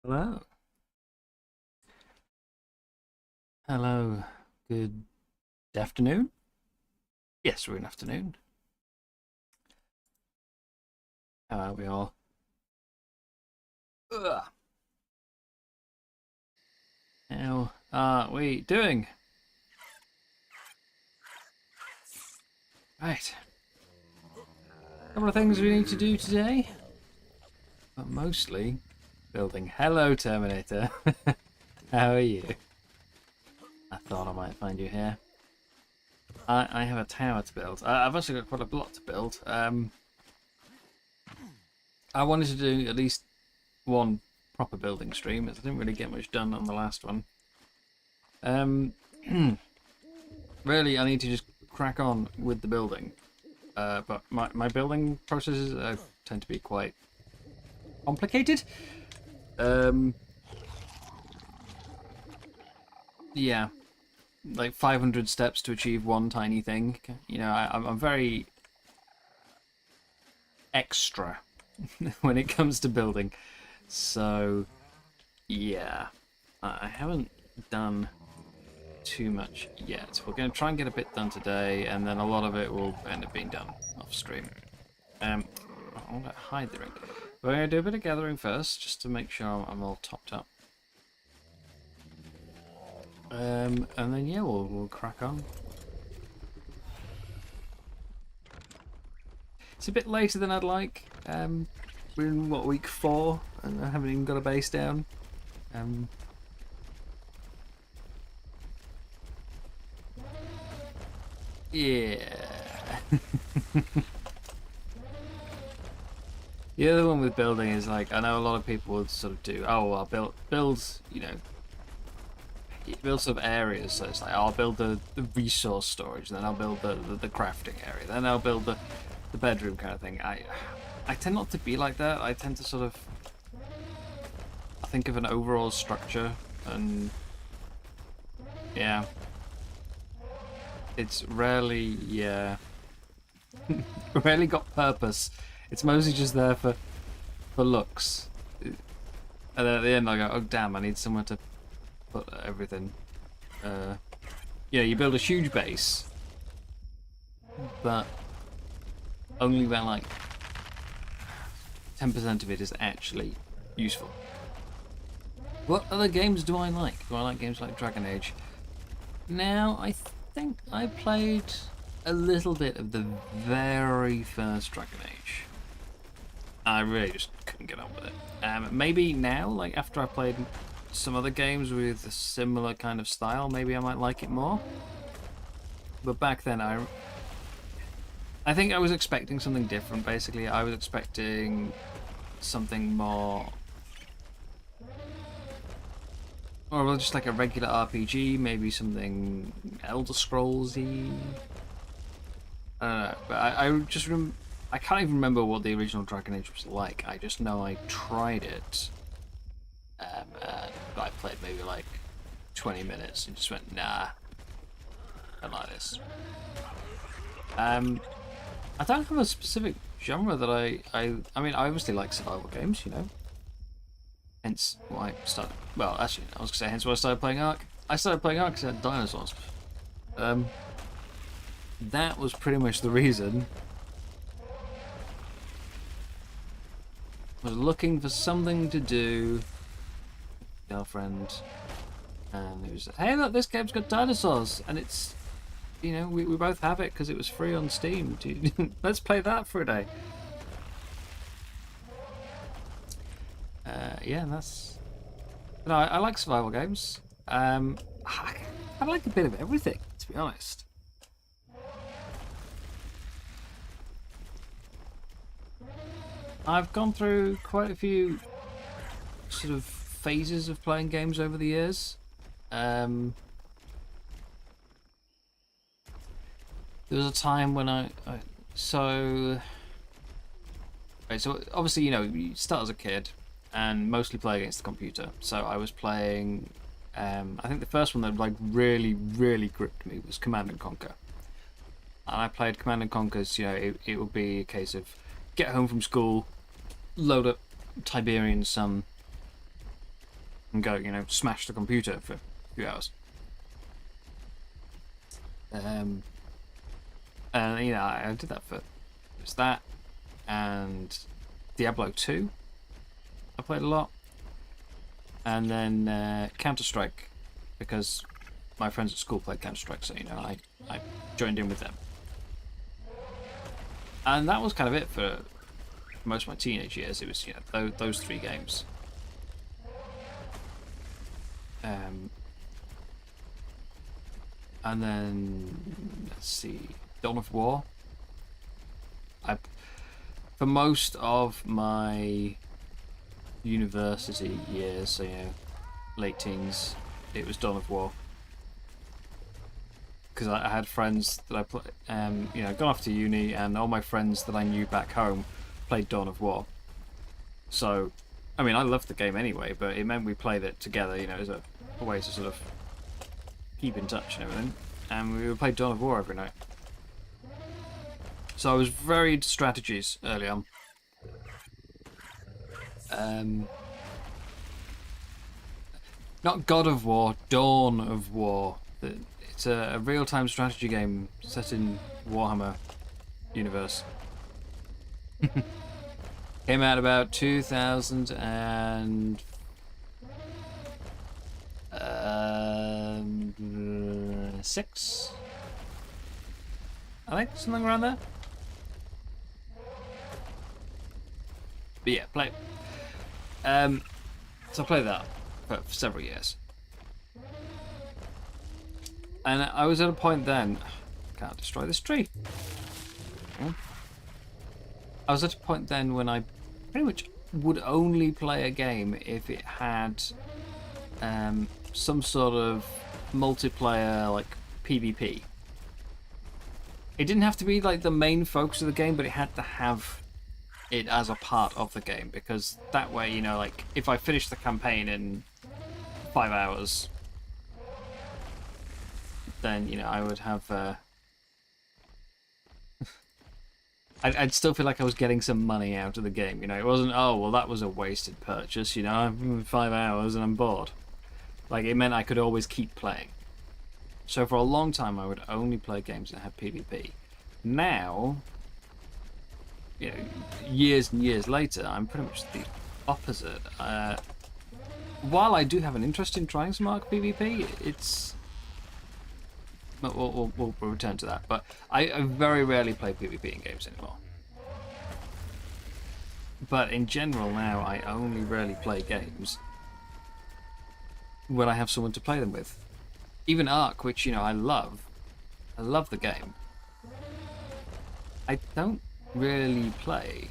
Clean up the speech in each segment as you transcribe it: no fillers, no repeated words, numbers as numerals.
Hello. Hello. Good afternoon. Yes, we're in afternoon. How are we all? Ugh. How are we doing? Right. Couple of things we need to do today, but mostly building. Hello, Terminator. How are you? I thought I might find you here. I have a tower to build. I've actually got quite a lot to build. I wanted to do at least one proper building stream, as I didn't really get much done on the last one. Really, I need to just crack on with the building. But my building processes tend to be quite complicated. Yeah, like 500 steps to achieve one tiny thing. You know, I'm very extra when it comes to building. So, yeah, I haven't done too much yet. We're going to try and get a bit done today, and then a lot of it will end up being done off stream. I want to hide the ring. We're going to do a bit of gathering first, just to make sure I'm all topped up. And then yeah, we'll crack on. It's a bit later than I'd like. We're in what, week 4, and I haven't even got a base down. Yeah. The other one with building is like, I know a lot of people would sort of do, oh, I'll build, you know, build sort of areas. So it's like, I'll build the resource storage, then I'll build the crafting area, then I'll build the bedroom kind of thing. I tend not to be like that. I tend to sort of think of an overall structure, and yeah, it's rarely, yeah, rarely got purpose. It's mostly just there for looks. And then at the end I go, oh damn, I need somewhere to put everything. Yeah, you build a huge base, but only about like 10% of it is actually useful. What other games do I like? Do I like games like Dragon Age? Now, I think I played a little bit of the very first Dragon Age. I really just couldn't get on with it. Maybe now, like after I played some other games with a similar kind of style, maybe I might like it more. But back then, I think I was expecting something different. Basically, I was expecting something more, or just like a regular RPG, maybe something Elder Scrolls-y. I don't know, but I can't even remember what the original Dragon Age was like. I just know I tried it, and I played maybe like 20 minutes and just went, nah, I don't like this. I don't have a specific genre that I mean, I obviously like survival games, you know. Hence why I started. Well, actually, I was gonna say hence why I started playing Ark. I started playing Ark because it had dinosaurs. That was pretty much the reason. I was looking for something to do. Girlfriend, and it was, hey look, this game's got dinosaurs, and it's, you know, we both have it because it was free on Steam. Let's play that for a day. Yeah, and that's. No, I like survival games. I like a bit of everything, to be honest. I've gone through quite a few sort of phases of playing games over the years. There was a time when so obviously, you know, you start as a kid and mostly play against the computer. So I was playing. I think the first one that like really gripped me was Command and Conquer. And I played Command and Conquer's. You know, it would be a case of get home from school, load up Tiberian Sun, and go, you know, smash the computer for a few hours. And you know, I did that for just that, and Diablo 2. I played a lot, and then Counter-Strike, because my friends at school played Counter-Strike, so you know, I joined in with them. And that was kind of it for most of my teenage years. It was, you know, those 3 games. And then let's see, Dawn of War. For most of my university years, so you know, late teens, it was Dawn of War. Because I had friends that I played, you know, gone off to uni, and all my friends that I knew back home played Dawn of War. So, I mean, I loved the game anyway, but it meant we played it together, you know, as a way to sort of keep in touch and everything. And we would play Dawn of War every night. So I was very into strategies early on. Not God of War, Dawn of War. It's a real-time strategy game set in Warhammer universe. Came out about 2006, I think, something around there. But yeah, play. So I played that for several years, and I was at a point then. Can't destroy this tree. I was at a point then when I pretty much would only play a game if it had some sort of multiplayer, like PvP. It didn't have to be like the main focus of the game, but it had to have it as a part of the game, because that way, you know, like if I finished the campaign in 5 hours, then, you know, I would have I'd still feel like I was getting some money out of the game, you know. It wasn't, oh, well, that was a wasted purchase, you know. I'm 5 hours and I'm bored. Like, it meant I could always keep playing. So for a long time, I would only play games that had PvP. Now, you know, years and years later, I'm pretty much the opposite. While I do have an interest in trying some Arc PvP, it's... We'll return to that, but I very rarely play PvP in games anymore. But in general now, I only really play games when I have someone to play them with. Even Ark, which, you know, I love the game. I don't really play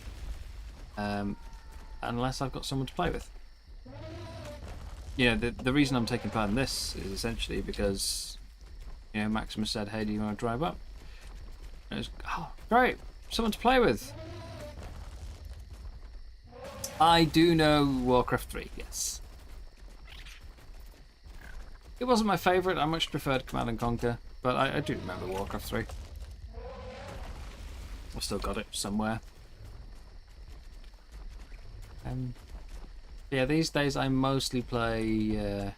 unless I've got someone to play with. You know, the reason I'm taking part in this is essentially because, you know, Maximus said, hey, do you want to drive up? And it was, oh, great, someone to play with. I do know Warcraft 3, yes. It wasn't my favourite, I much preferred Command & Conquer, but I do remember Warcraft 3. I've still got it somewhere. Yeah, these days I mostly play...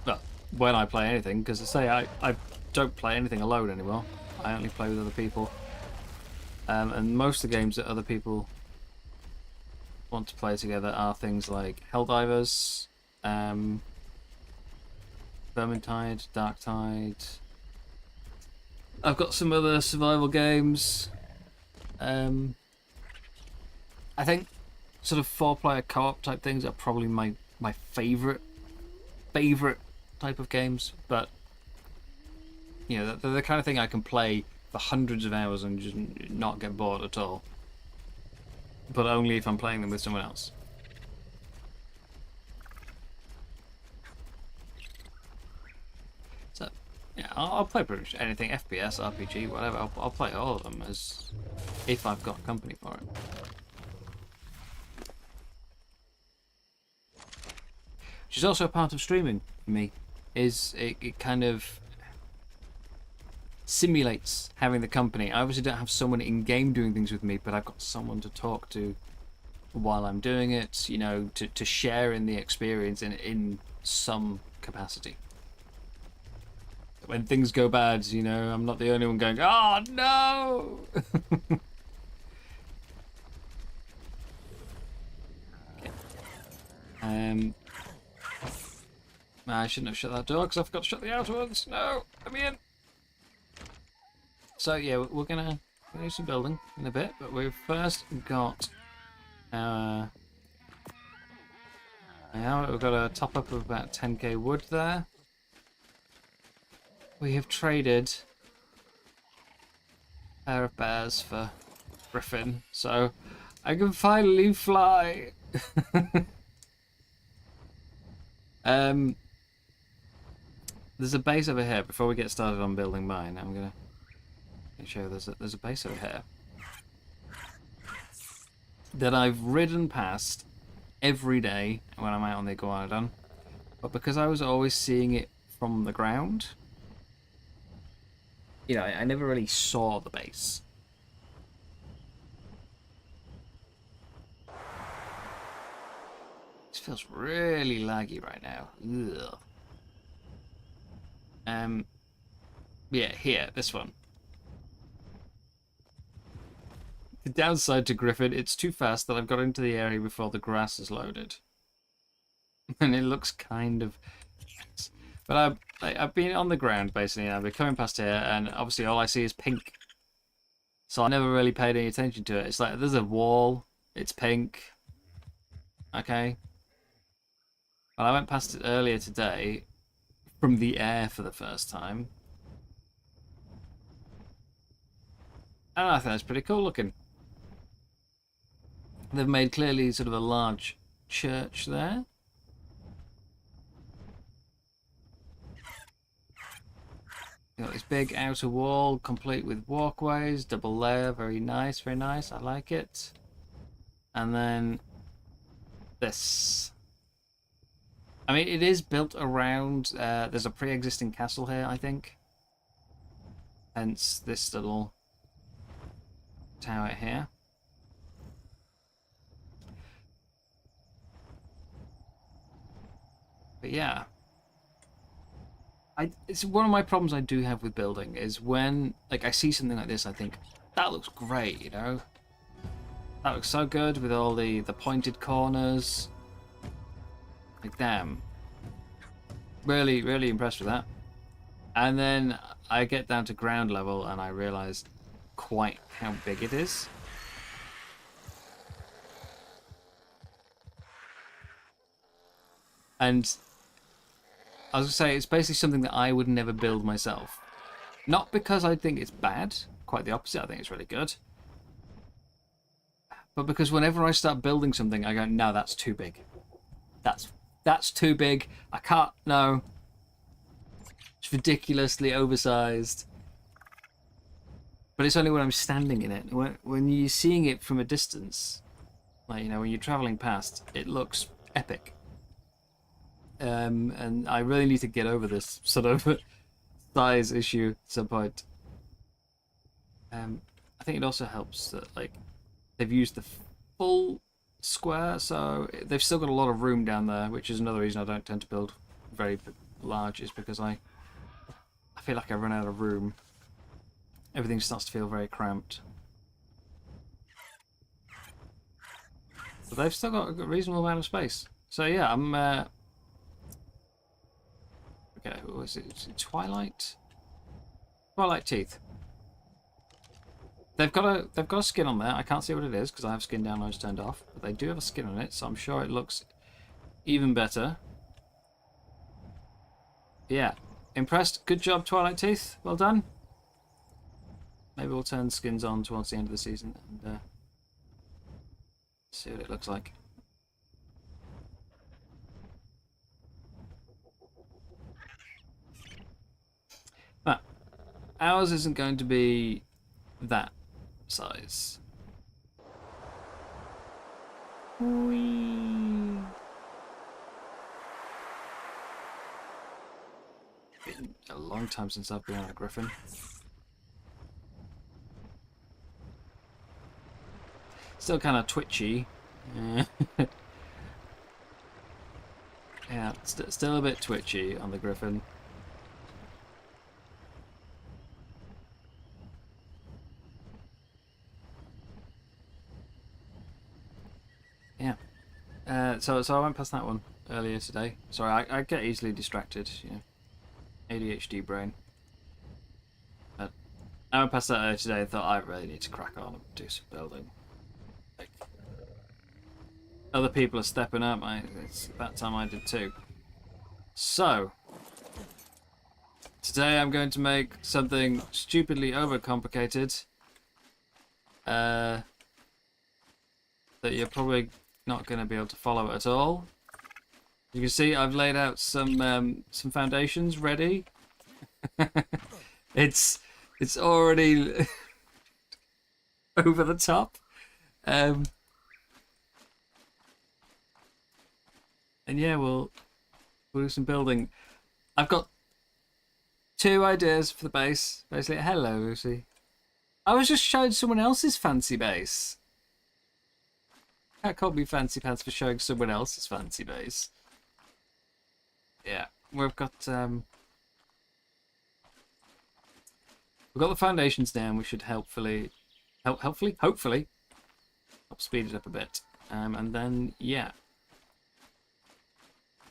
well, when I play anything, because I say I don't play anything alone anymore. I only play with other people. And most of the games that other people want to play together are things like Helldivers, Vermintide, Darktide. I've got some other survival games. I think sort of 4-player co-op type things are probably my favourite type of games, but you know, they're the kind of thing I can play for hundreds of hours and just not get bored at all. But only if I'm playing them with someone else. So, yeah, I'll play pretty much anything, FPS, RPG, whatever. I'll play all of them as if I've got company for it. Which is also a part of streaming for me. Is it kind of simulates having the company. I obviously don't have someone in game doing things with me, but I've got someone to talk to while I'm doing it, you know, to share in the experience in some capacity. When things go bad, you know, I'm not the only one going, oh no! Okay. I shouldn't have shut that door because I forgot to shut the outer ones. No, let me in. So yeah, we're gonna do some building in a bit, but we've first got our... Yeah, we've got a top up of about 10k wood there. We have traded a pair of bears for Griffin, so I can finally fly. There's a base over here. Before we get started on building mine, I'm gonna show you there's a base over here that I've ridden past every day when I'm out on the Iguanodon, but because I was always seeing it from the ground, you know, I never really saw the base. This feels really laggy right now. Ugh. Yeah, here, this one. The downside to Griffin, it's too fast that I've got into the area before the grass is loaded. And it looks kind of... But I've been on the ground, basically, and I've been coming past here, and obviously all I see is pink. So I never really paid any attention to it. It's like, there's a wall, it's pink. Okay. Well, I went past it earlier today from the air for the first time. And I think that's pretty cool looking. They've made clearly sort of a large church there. Got this big outer wall, complete with walkways, double layer, very nice, very nice. I like it. And then this. I mean, it is built around. There's a pre-existing castle here, I think. Hence this little tower here. But yeah. It's one of my problems I do have with building is when, like, I see something like this, I think, that looks great, you know? That looks so good with all the pointed corners. Like, damn. Really, really impressed with that. And then I get down to ground level and I realize quite how big it is. And I was going to say, it's basically something that I would never build myself. Not because I think it's bad, quite the opposite, I think it's really good. But because whenever I start building something, I go, no, that's too big. That's too big. I can't, no. It's ridiculously oversized. But it's only when I'm standing in it. When you're seeing it from a distance, like, you know, when you're traveling past, it looks epic. And I really need to get over this sort of size issue at some point. I think it also helps that, like, they've used the full square, so they've still got a lot of room down there, which is another reason I don't tend to build very large, is because I feel like I run out of room. Everything starts to feel very cramped. But they've still got a reasonable amount of space. So yeah, I'm... Okay, what was it? Is it Twilight? Twilight Teeth. They've got a skin on there. I can't see what it is because I have skin downloads turned off. But they do have a skin on it, so I'm sure it looks even better. Yeah. Impressed. Good job, Twilight Teeth. Well done. Maybe we'll turn skins on towards the end of the season and see what it looks like. But ours isn't going to be that size. Whee. Been a long time since I've been on a griffin. Still kind of twitchy Yeah, still a bit twitchy on the Griffin. Yeah. So I went past that one earlier today. Sorry, I get easily distracted. You know, ADHD brain. But I went past that earlier today and thought I really need to crack on and do some building. Like, other people are stepping up. It's that time I did too. So today I'm going to make something stupidly overcomplicated. That you're probably not going to be able to follow at all. You can see I've laid out some foundations ready. it's already over the top. And yeah, we'll do some building. I've got 2 ideas for the base. Basically, hello Lucy. I was just showing someone else's fancy base. Can't call me fancy pants for showing someone else's fancy base. Yeah, we've got the foundations down. We should hopefully help speed it up a bit. And then yeah,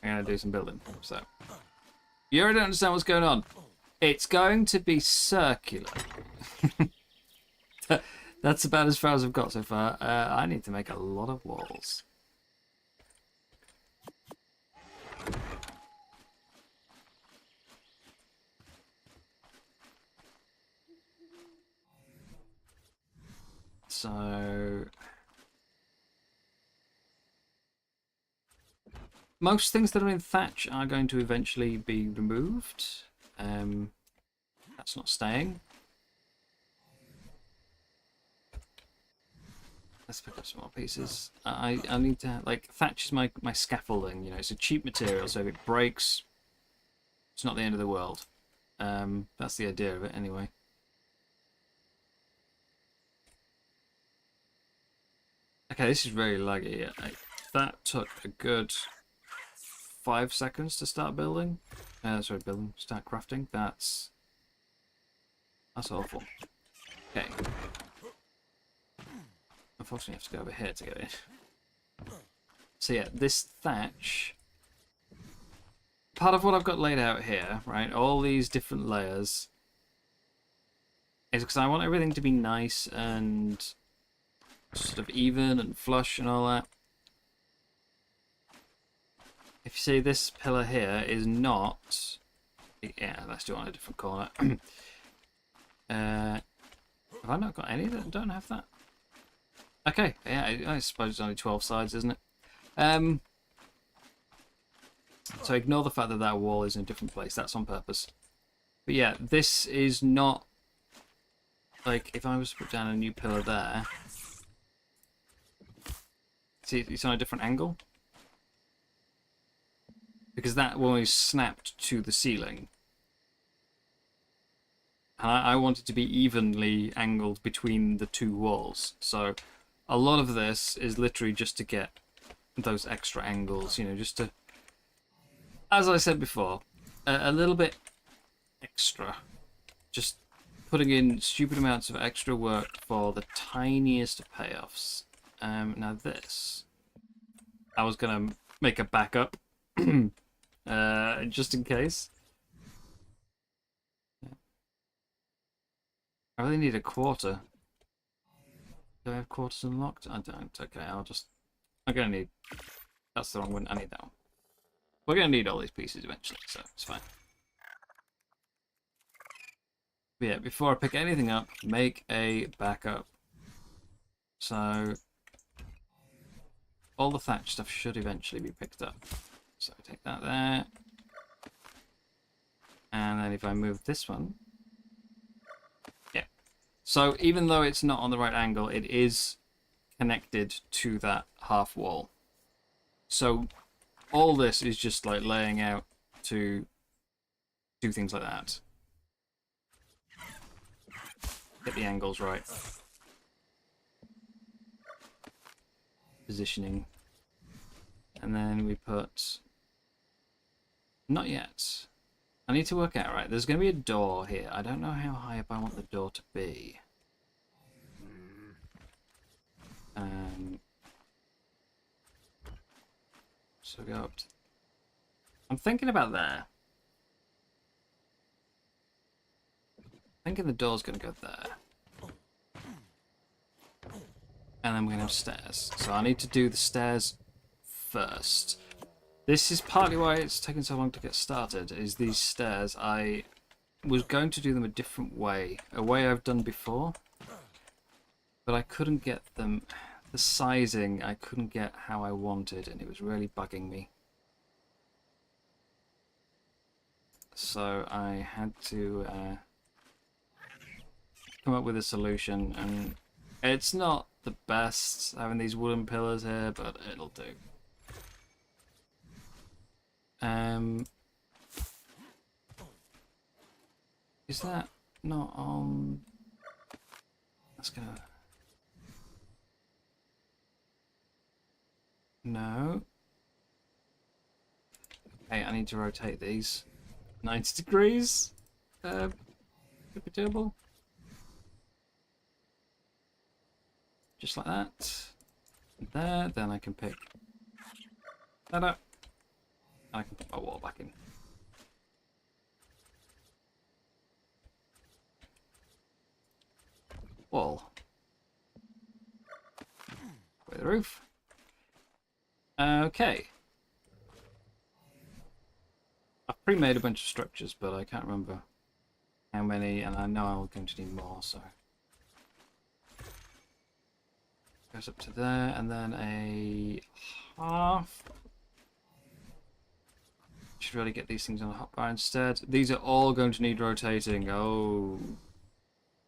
I'm gonna do some building. So you already understand what's going on. It's going to be circular. That's about as far as I've got so far. I need to make a lot of walls. So most things that are in thatch are going to eventually be removed. That's not staying. Let's pick up some more pieces. I need to, like, thatch is my scaffolding. You know, it's a cheap material, so if it breaks, it's not the end of the world. That's the idea of it, anyway. Okay, this is really laggy. That took a good 5 seconds to start building. Start crafting. That's awful. Okay. Unfortunately, I have to go over here to get it. So yeah, this thatch. Part of what I've got laid out here, right? All these different layers, is because I want everything to be nice and sort of even and flush and all that. If you see, this pillar here is not... Yeah, let's do it on a different corner. Have I not got any that don't have that? Okay, yeah, I suppose it's only 12 sides, isn't it? So ignore the fact that that wall is in a different place. That's on purpose. But yeah, this is not... Like, if I was to put down a new pillar there... See, it's on a different angle. Because that one is snapped to the ceiling. And I want it to be evenly angled between the 2 walls. So a lot of this is literally just to get those extra angles, you know, just to... As I said before, a little bit extra. Just putting in stupid amounts of extra work for the tiniest of payoffs. Now this, I was gonna make a backup, just in case. I really need a quarter. Do I have quarters unlocked? I don't. Okay, I'm gonna need. That's the wrong one. I need that one. We're gonna need all these pieces eventually, so it's fine. But yeah, before I pick anything up, make a backup. So all the thatch stuff should eventually be picked up. So take that there. And then if I move this one... Yeah. So even though it's not on the right angle, it is connected to that half wall. So all this is just like laying out to do things like that. Get the angles right. positioning. And then we put... Not yet. I need to work out, right, there's going to be a door here. I don't know how high up I want the door to be. So go up to... I'm thinking about there. Thinking the door's going to go there. And then we're going to have stairs. So I need to do the stairs first. This is partly why it's taken so long to get started, is these stairs. I was going to do them a different way. A way I've done before. But I couldn't get them... The sizing, I couldn't get how I wanted, and it was really bugging me. So I had to come up with a solution, and it's not the best having these wooden pillars here, but it'll do. Is that not on? Let's go. No. Okay, I need to rotate these 90 degrees. Could be doable. Just like that. There, then I can pick that up. I can put my wall back in. Wall. With the roof. Okay. I've pre-made a bunch of structures, but I can't remember how many, and I know I'm going to need more, so. Goes up to there, and then a half. Should really get these things on a hotbar instead. These are all going to need rotating. Oh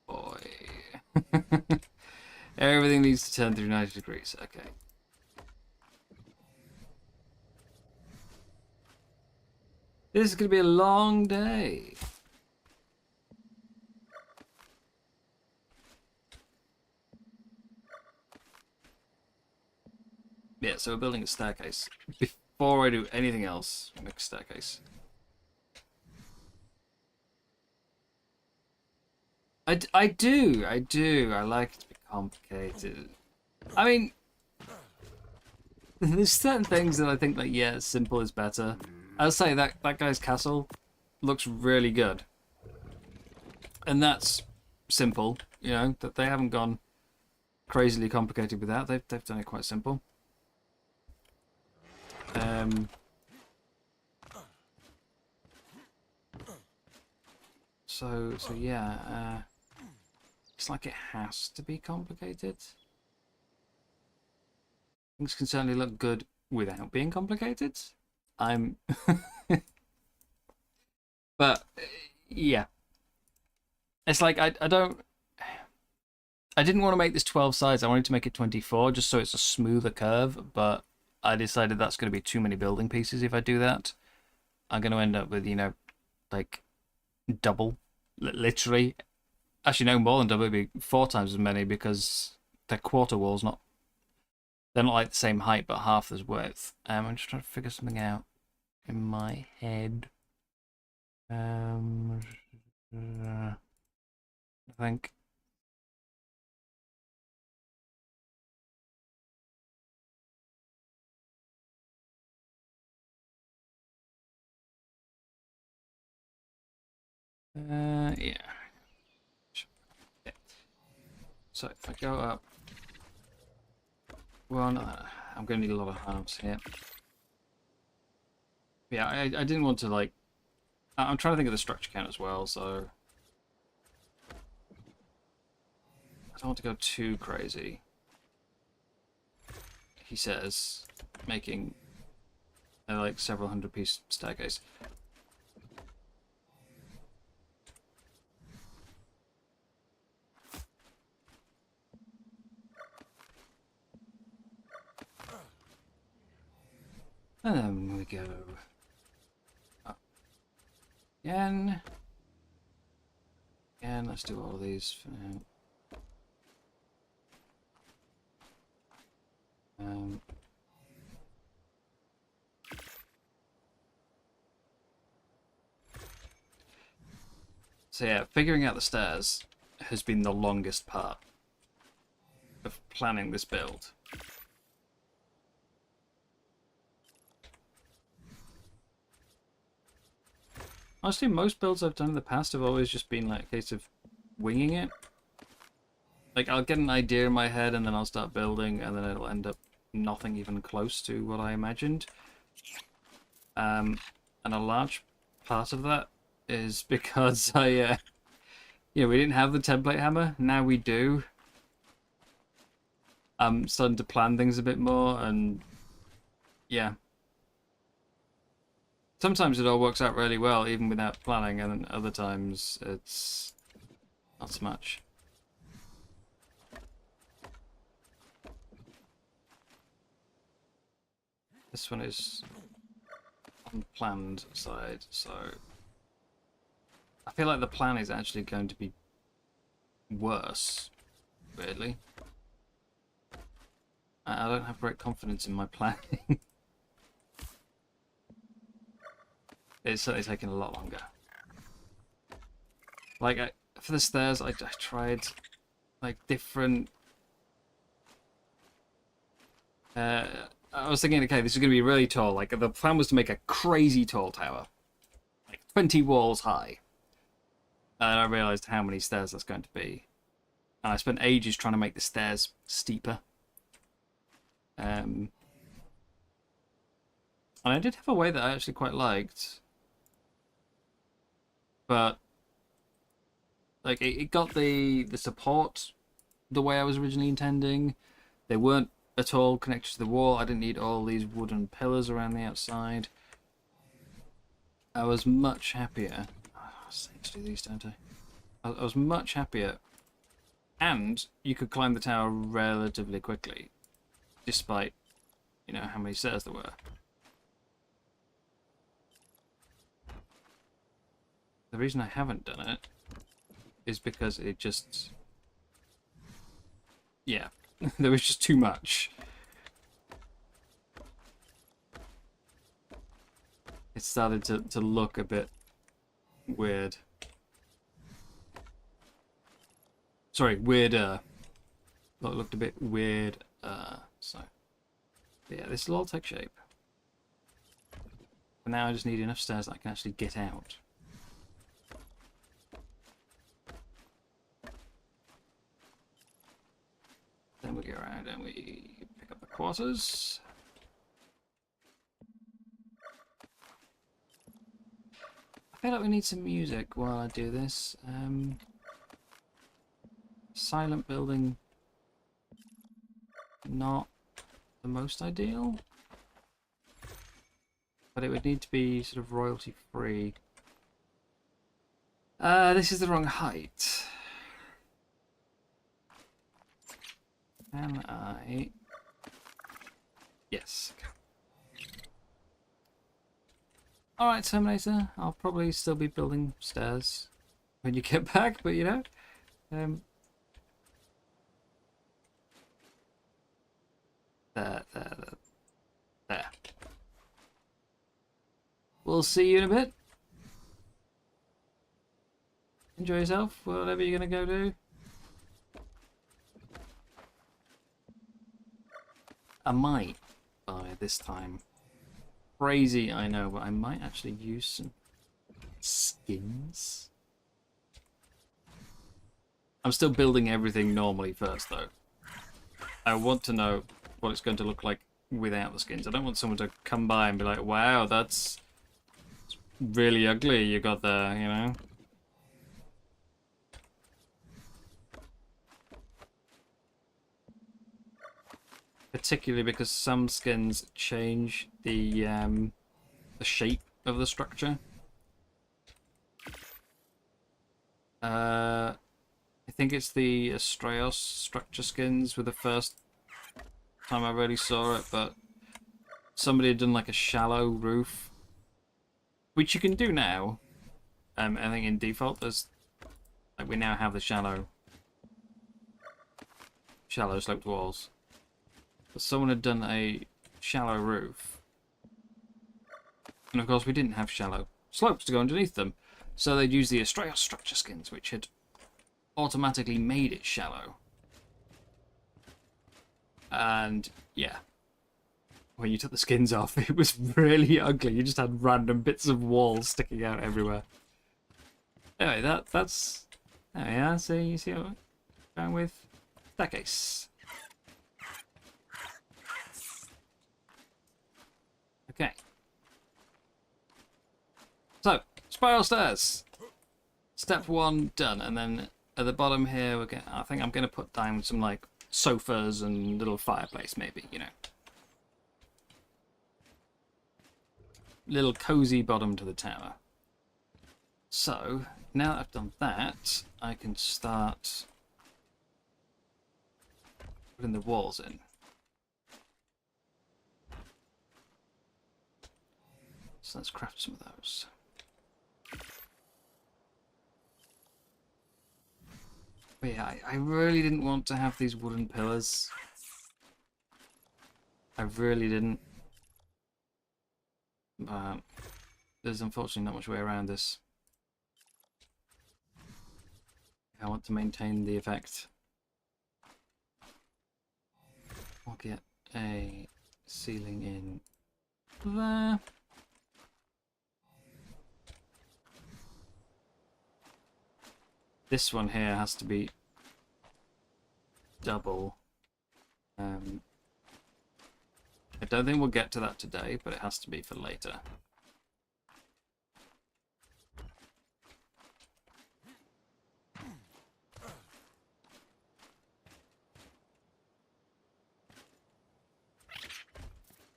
boy. Everything needs to turn through 90 degrees. Okay. This is going to be a long day. Yeah, so we're building a staircase. Before I do anything else, make a staircase. I do. I like it to be complicated. I mean, there's certain things that I think that, yeah, simple is better. I'll say that guy's castle looks really good. And that's simple, you know, that they haven't gone crazily complicated with that. They've done it quite simple. So yeah, it's like it has to be complicated. Things can certainly look good without being complicated. But yeah, it's like I didn't want to make this 12 sides. I wanted to make it 24 just so it's a smoother curve, but I decided that's going to be too many building pieces if I do that. I'm going to end up with, you know, like double, literally. Actually, no, more than double. It'd be 4 times as many because they're quarter walls, they're not like the same height, but half as width. I'm just trying to figure something out in my head. I think. Yeah. So if I go up, well, no, I'm going to need a lot of halves here. Yeah, I didn't want to, like, I'm trying to think of the structure count as well, so I don't want to go too crazy. He says, making like several hundred piece staircase. And then we go up again. And let's do all of these for now. Um, so yeah, figuring out the stairs has been the longest part of planning this build. Honestly, most builds I've done in the past have always just been like a case of winging it. Like, I'll get an idea in my head and then I'll start building and then it'll end up nothing even close to what I imagined. And a large part of that is because we didn't have the template hammer. Now we do. I'm starting to plan things a bit more, and yeah. Sometimes it all works out really well, even without planning, and then other times it's not so much. This one is on the planned side, so I feel like the plan is actually going to be worse, weirdly. I don't have great confidence in my planning. It's certainly taking a lot longer. Like, for the stairs, I tried, like, different... I was thinking, okay, this is going to be really tall. Like, the plan was to make a crazy tall tower. Like, 20 walls high. And I realised how many stairs that's going to be. And I spent ages trying to make the stairs steeper. And I did have a way that I actually quite liked. But like it got the support the way I was originally intending. They weren't at all connected to the wall. I didn't need all these wooden pillars around the outside. I was much happier. Oh, saints do these, don't I? I was much happier. And you could climb the tower relatively quickly, despite, you know, how many stairs there were. The reason I haven't done it is because it just... yeah, there was just too much. It started to look a bit weird. Sorry, weirder. It looked a bit weird. So, yeah, this will all take shape. But now I just need enough stairs that I can actually get out. Then we go around and we pick up the quarters. I feel like we need some music while I do this. Silent building, not the most ideal, but it would need to be sort of royalty free. This is the wrong height. Can I? Yes. Alright, Terminator, I'll probably still be building stairs when you get back, but you know. There. We'll see you in a bit. Enjoy yourself, whatever you're gonna go do. I might buy this time. Crazy, I know, but I might actually use some skins. I'm still building everything normally first, though. I want to know what it's going to look like without the skins. I don't want someone to come by and be like, wow, that's really ugly you got there, you know? Particularly because some skins change the shape of the structure. I think it's the Astraeos structure skins were the first time I really saw it, but somebody had done like a shallow roof, which you can do now. I think in default there's like we now have the shallow sloped walls. but someone had done a shallow roof. And of course we didn't have shallow slopes to go underneath them. So they'd use the Astraeus structure skins, which had automatically made it shallow. And yeah, when you took the skins off, it was really ugly. You just had random bits of walls sticking out everywhere. Anyway, that's... Oh yeah, so you see what I'm going with? Staircase. Okay. So, spiral stairs. Step 1 done, and then at the bottom here, I think I'm going to put down some like sofas and little fireplace, maybe, you know. Little cozy bottom to the tower. So, now that I've done that, I can start putting the walls in. So let's craft some of those. But yeah, I really didn't want to have these wooden pillars. I really didn't. But there's unfortunately not much way around this. I want to maintain the effect. I'll get a ceiling in there. This one here has to be double. I don't think we'll get to that today, but it has to be for later.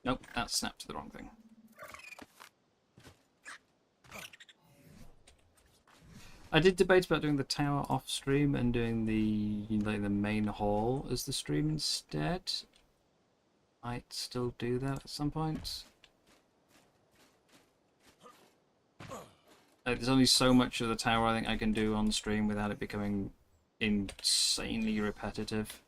Nope, that snapped to the wrong thing. I did debate about doing the tower off stream and doing the the main hall as the stream instead. Might still do that at some point. There's only so much of the tower I think I can do on stream without it becoming insanely repetitive.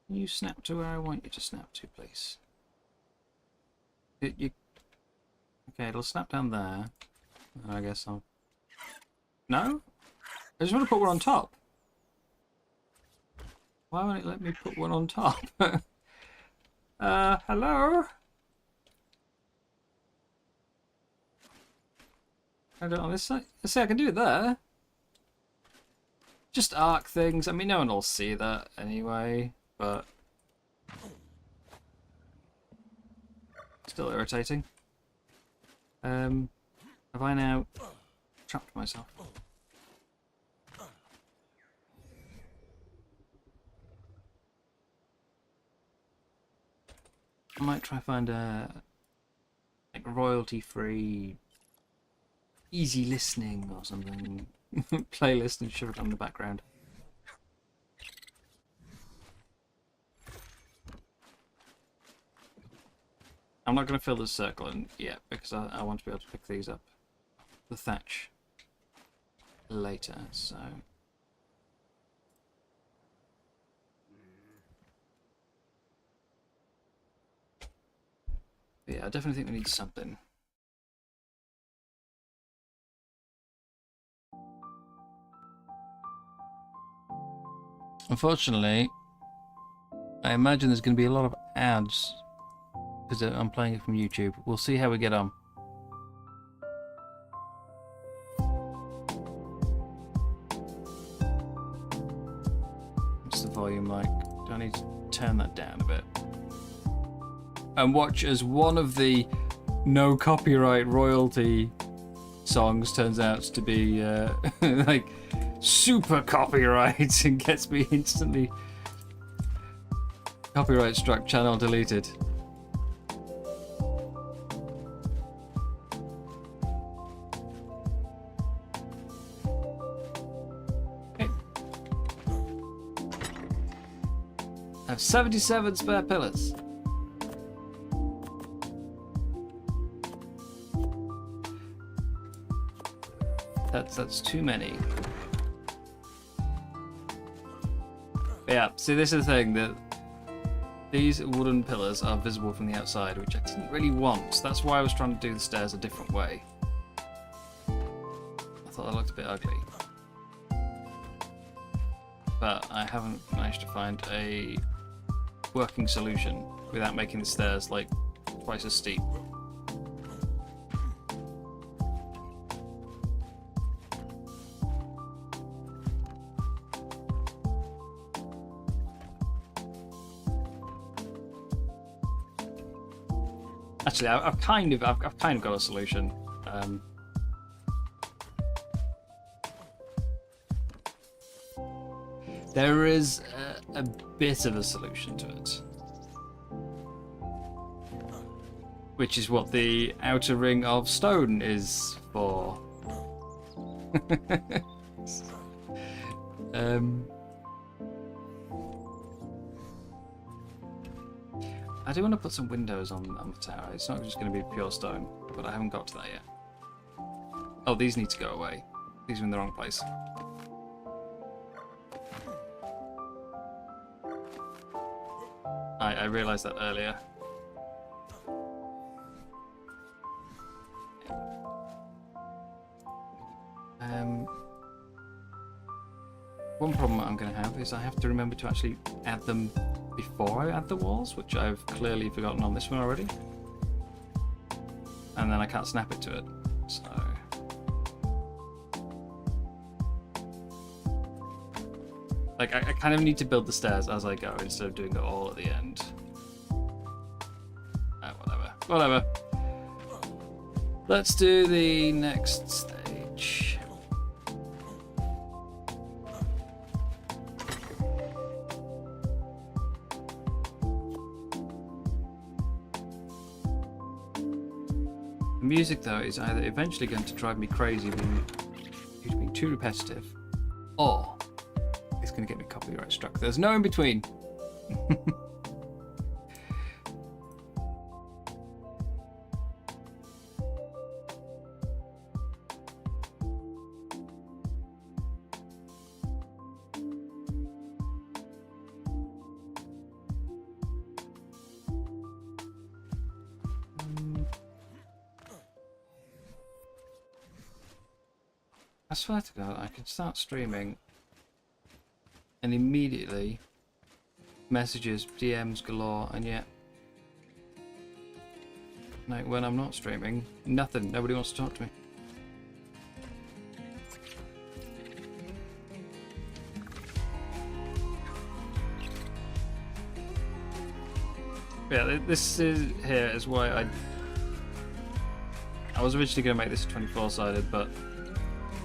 Can you snap to where I want you to snap to, please? Okay, it'll snap down there. I guess I'll... No? I just want to put one on top. Why won't it let me put one on top? Hello? I do it on this side. Let's see, I can do it there. Just arc things. I mean, no one will see that anyway, but... Still irritating. Have I now trapped myself? I might try find a like royalty-free, easy listening or something playlist and shove it on the background. I'm not going to fill this circle in yet because I want to be able to pick these up. The thatch later, so... Yeah, I definitely think we need something. Unfortunately, I imagine there's going to be a lot of ads because I'm playing it from YouTube. We'll see how we get on. What's the volume like? Do I need to turn that down a bit? And watch as one of the no copyright royalty songs turns out to be like super copyright and gets me instantly copyright struck, channel deleted. Okay. I have 77 spare pillars. That's too many. But yeah, see, this is the thing, that these wooden pillars are visible from the outside, which I didn't really want. So that's why I was trying to do the stairs a different way. I thought that looked a bit ugly. But I haven't managed to find a working solution without making the stairs like twice as steep. Actually, I've kind of got a solution. There is a bit of a solution to it, which is what the outer ring of stone is for. I do want to put some windows on the tower. It's not just going to be pure stone, but I haven't got to that yet. Oh, these need to go away. These are in the wrong place. I realised that earlier. One problem I'm going to have is I have to remember to actually add them before I add the walls, which I've clearly forgotten on this one already. And then I can't snap it to it, so... Like, I kind of need to build the stairs as I go instead of doing it all at the end. Whatever. Let's do the next stage. The music, though, is either eventually going to drive me crazy due to being too repetitive, or it's going to get me copyright struck. There's no in between. I swear to God, I could start streaming and immediately messages, DMs galore, and yet, like, when I'm not streaming, nothing. Nobody wants to talk to me. Yeah, this is here is why I was originally going to make this 24-sided, but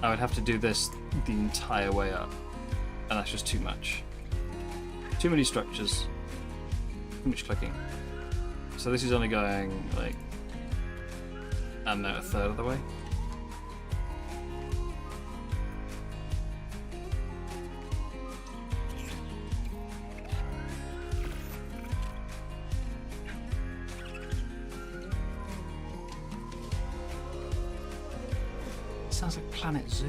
I would have to do this the entire way up, and that's just too much. Too many structures, too much clicking. So this is only going, like, I don't know, a third of the way. Sounds like Planet Zoo.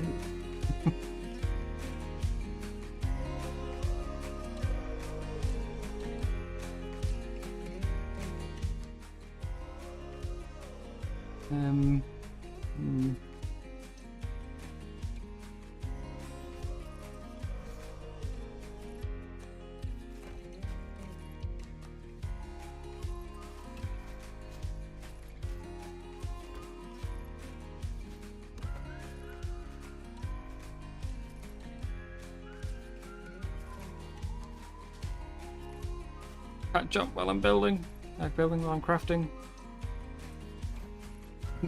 Can't jump while I'm building. Like building while I'm crafting.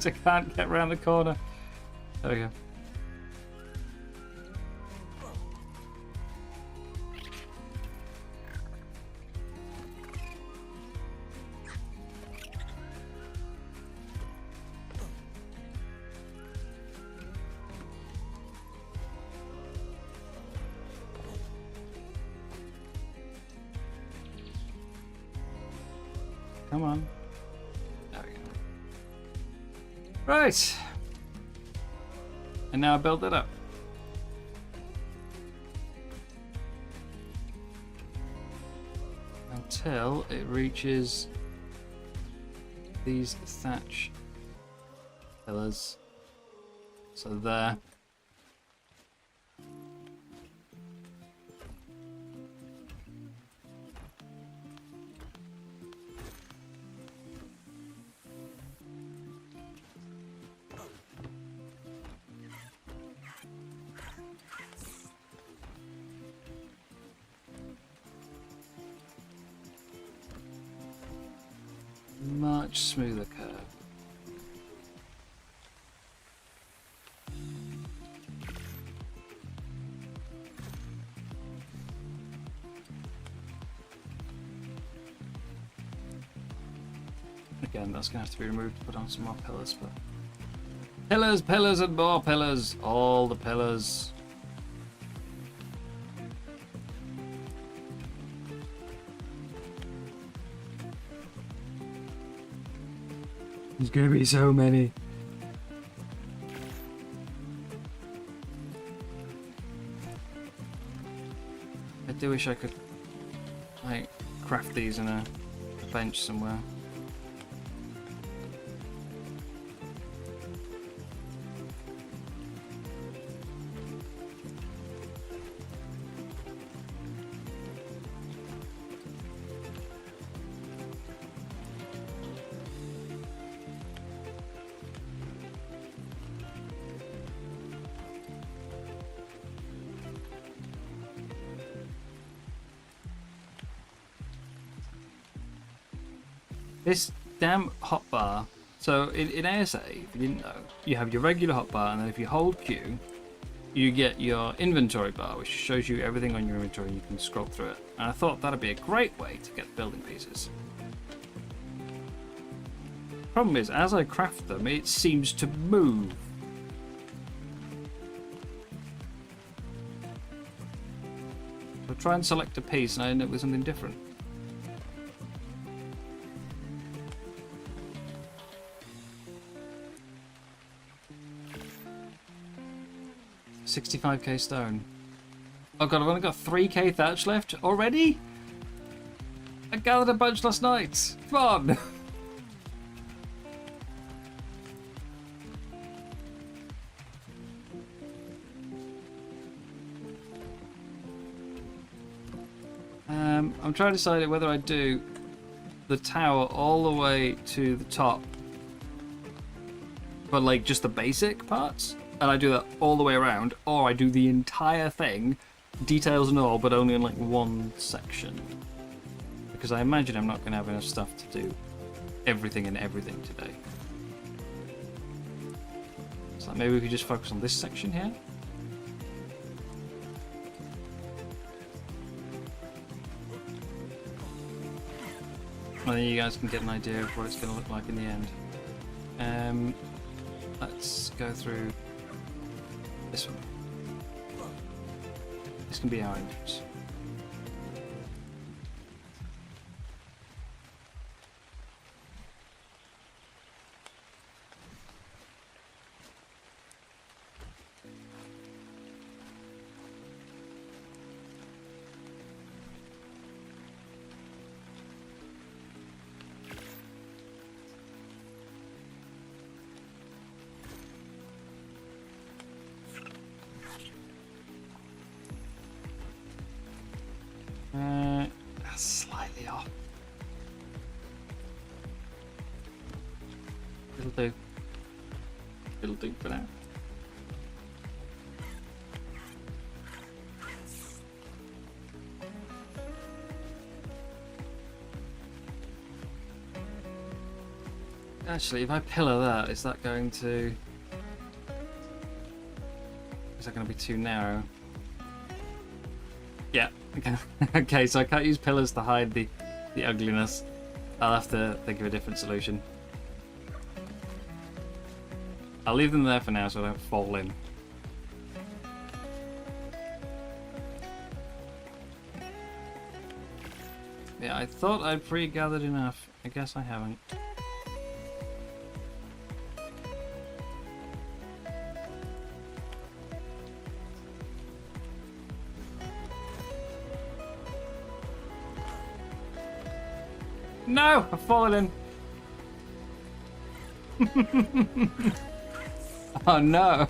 I can't get around the corner. There we go. Come on. There we go. Right. And now I build it up. Until it reaches these thatch pillars. So there. Much smoother curve. Again, that's going to have to be removed to put on some more pillars, but... Pillars, pillars, and more pillars! All the pillars. There's going to be so many. I do wish I could, like, craft these in a bench somewhere. This damn hotbar. So in ASA, if you didn't know, you have your regular hotbar, and then if you hold Q, you get your inventory bar, which shows you everything on your inventory, and you can scroll through it. And I thought that'd be a great way to get building pieces. Problem is, as I craft them, it seems to move. So I try and select a piece, and I end up with something different. $65k stone. Oh god, I've only got 3k thatch left already? I gathered a bunch last night. Fun! I'm trying to decide whether I do the tower all the way to the top, but like just the basic parts, and I do that all the way around, or I do the entire thing, details and all, but only in like one section. Because I imagine I'm not going to have enough stuff to do everything and everything today. So maybe we could just focus on this section here. And then you guys can get an idea of what it's going to look like in the end. Let's go through this one. This can be our entrance. That's slightly off. It'll do. It'll do for now. Actually, if I pillar that, is that going to... Is that going to be too narrow? Yeah. Okay. Okay, so I can't use pillars to hide the ugliness. I'll have to think of a different solution. I'll leave them there for now so I don't fall in. Yeah, I thought I'd pre-gathered enough. I guess I haven't. No! I've fallen in. Oh no.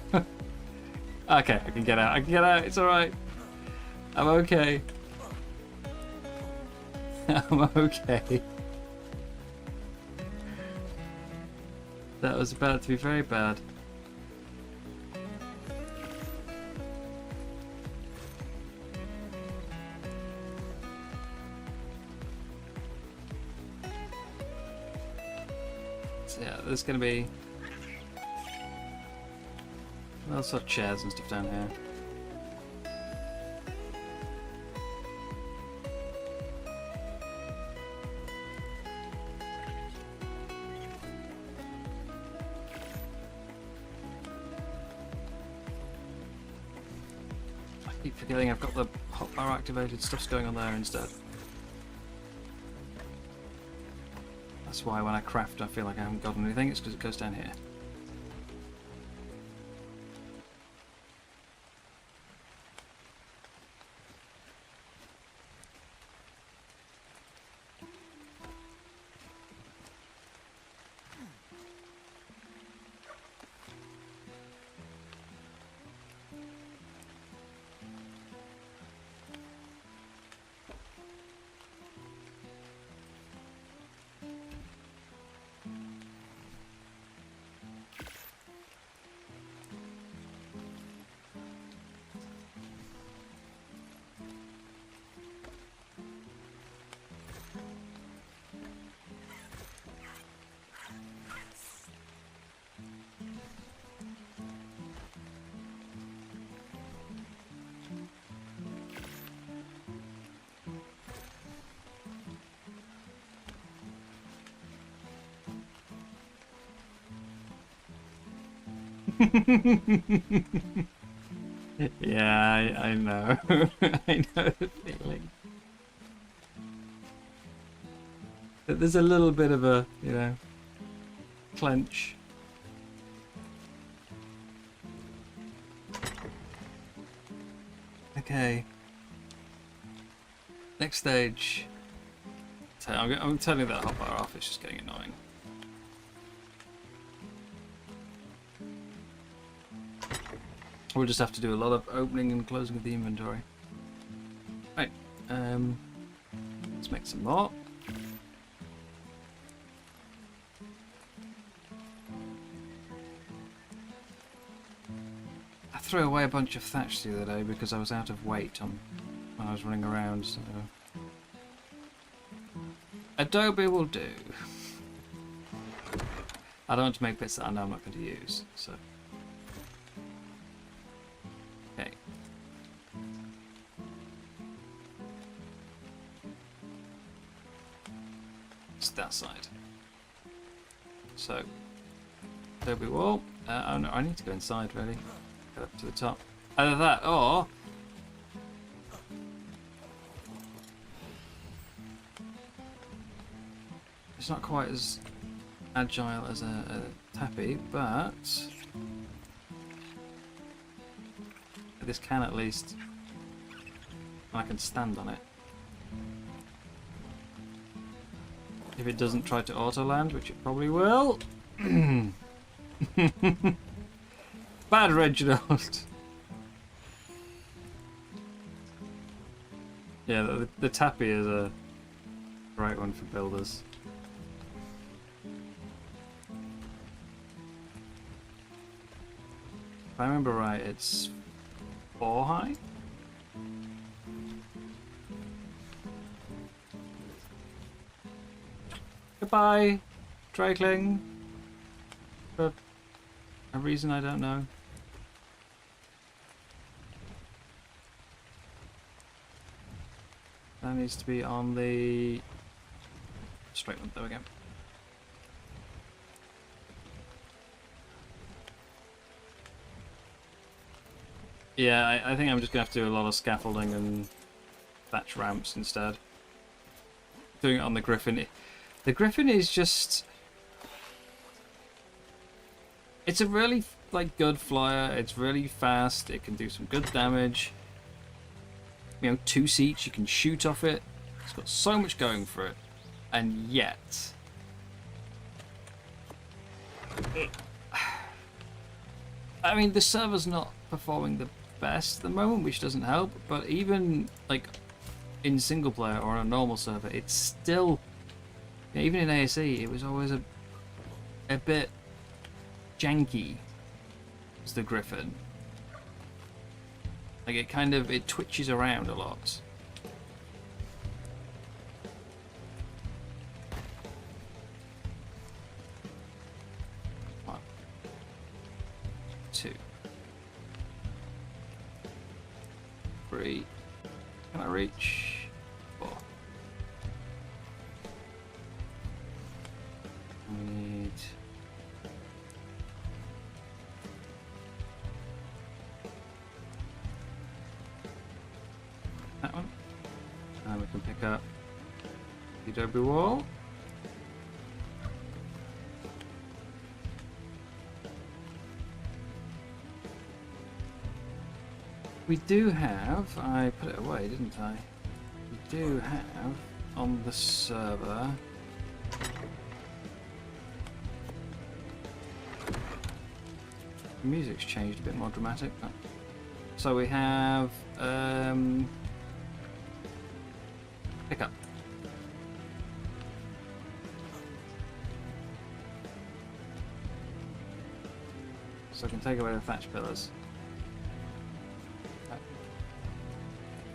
Okay, I can get out. I can get out. It's alright. I'm okay. I'm okay. That was about to be very bad. So yeah, there's gonna be lots of chairs and stuff down here. I keep forgetting I've got the hotbar activated. Stuff's going on there instead. That's why when I craft I feel like I haven't got anything. It's because it goes down here. Yeah, I know. I know the feeling. There's a little bit of a, you know, clench. Okay. Next stage. So I'm turning that hotbar off, it's just getting annoying. We'll just have to do a lot of opening and closing of the inventory. Right, let's make some more. I threw away a bunch of thatch the other day because I was out of weight when I was running around, so... Adobe will do. I don't want to make bits that I know I'm not going to use, so... Okay. It's that side. So, Adobe wall. Oh no, I need to go inside really. Get up to the top. Either that or... It's not quite as agile as a tappy, but this can at least, I can stand on it. If it doesn't try to auto land, which it probably will. Bad Reginald. Yeah, the tappy is a great one for builders. If I remember right, it's 4 high? Goodbye, Drakeling. For a reason I don't know. That needs to be on the straight one. There we go. Yeah, I think I'm just going to have to do a lot of scaffolding and thatch ramps instead. Doing it on the Griffin. The Griffin is just... It's a really good flyer. It's really fast. It can do some good damage. You know, 2 seats, you can shoot off it. It's got so much going for it. And yet, I mean, the server's not performing the best at the moment, which doesn't help. But even like in single player or on a normal server, it's still, even in ASE, it was always a bit janky. As the Griffin, like it twitches around a lot. 1, 2, 3. Can I reach? 4. I need. That one. And we can pick up the adobe wall. We do have, I put it away, didn't I? We do have on the server the music's changed, a bit more dramatic. So we have pickup. So I can take away the thatch pillars.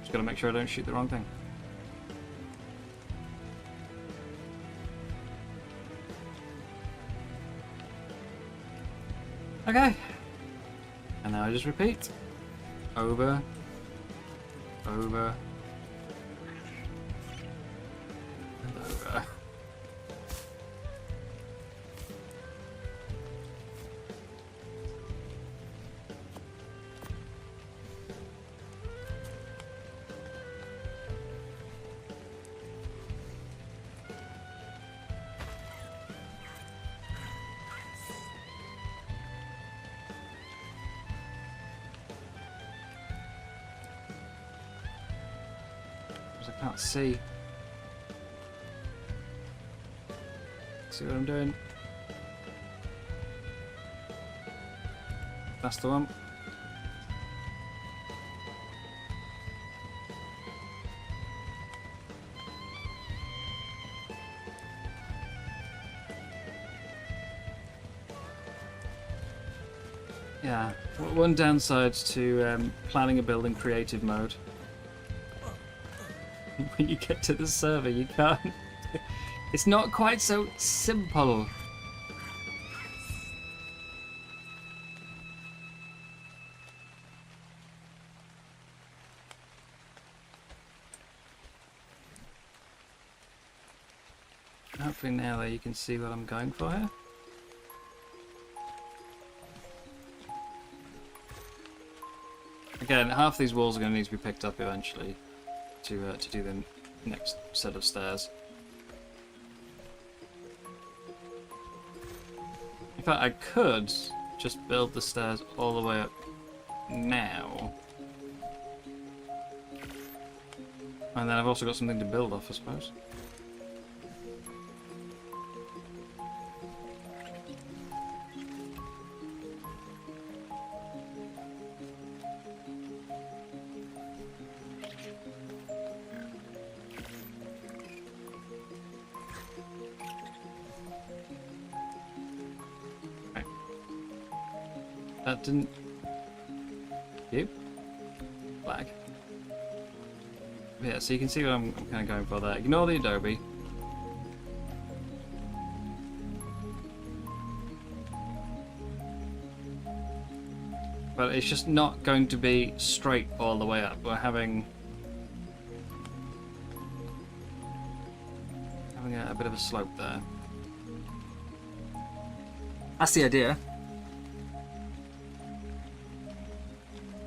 Just gotta make sure I don't shoot the wrong thing. Okay. And now I just repeat. Over. Over. And over. I can't see. See what I'm doing? That's the one. Yeah, one downside to planning a build in creative mode. When you get to the server, you can't. It's not quite so simple. Hopefully now that you can see what I'm going for here. Again, half these walls are going to need to be picked up eventually to do the next set of stairs. In fact, I could just build the stairs all the way up now. And then I've also got something to build off, I suppose. That didn't... You? Lag. Yeah, so you can see what I'm kind of going for there. Ignore the adobe. But it's just not going to be straight all the way up. We're having a bit of a slope there. That's the idea.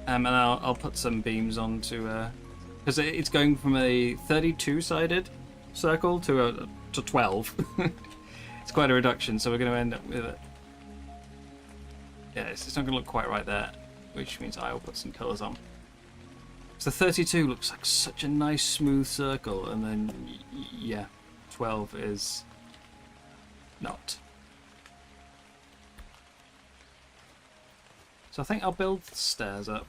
And I'll put some beams onto, because it's going from a 32-sided circle to 12. It's quite a reduction, so we're going to end up with it. Yeah, it's not going to look quite right there, which means I'll put some colours on. So 32 looks like such a nice smooth circle, and then yeah, 12 is not. So I think I'll build the stairs up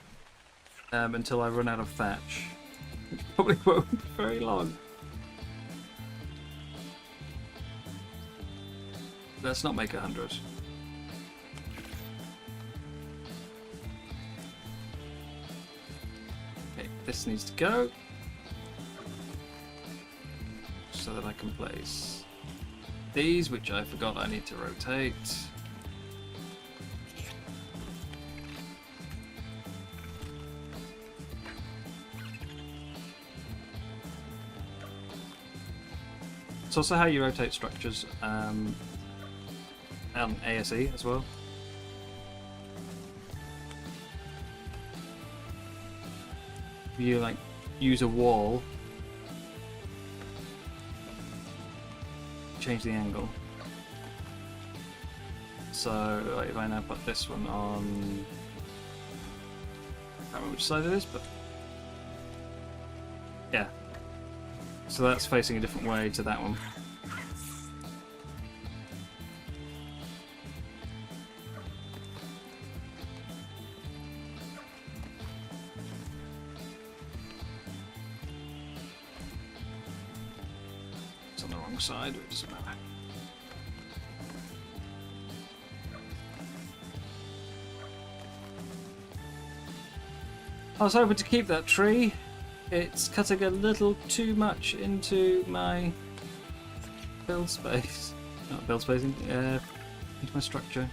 until I run out of thatch. Which probably won't be very long. Let's not make 100. Okay, this needs to go. So that I can place these, which I forgot I need to rotate. It's also how you rotate structures and ASE as well. You like use a wall, change the angle. So like, if I now put this one on, I can't remember which side it is, but yeah. So that's facing a different way to that one. It's on the wrong side, but it doesn't matter. I was hoping to keep that tree. It's cutting a little too much into my build space. Not build space, into my structure.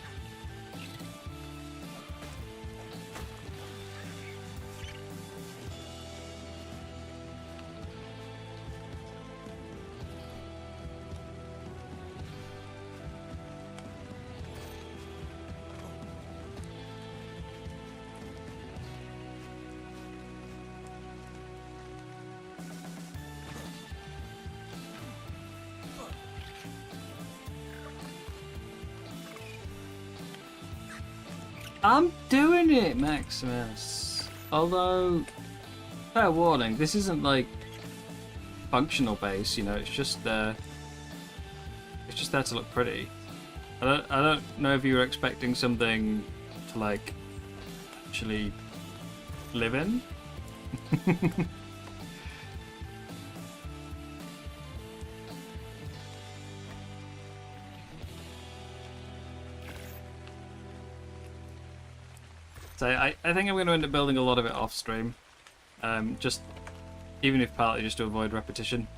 I'm doing it, Maximus. Although, fair warning, this isn't like functional base. You know, it's just there to look pretty. I don't know if you were expecting something to like actually live in. So I think I'm going to end up building a lot of it off stream, just even if partly just to avoid repetition.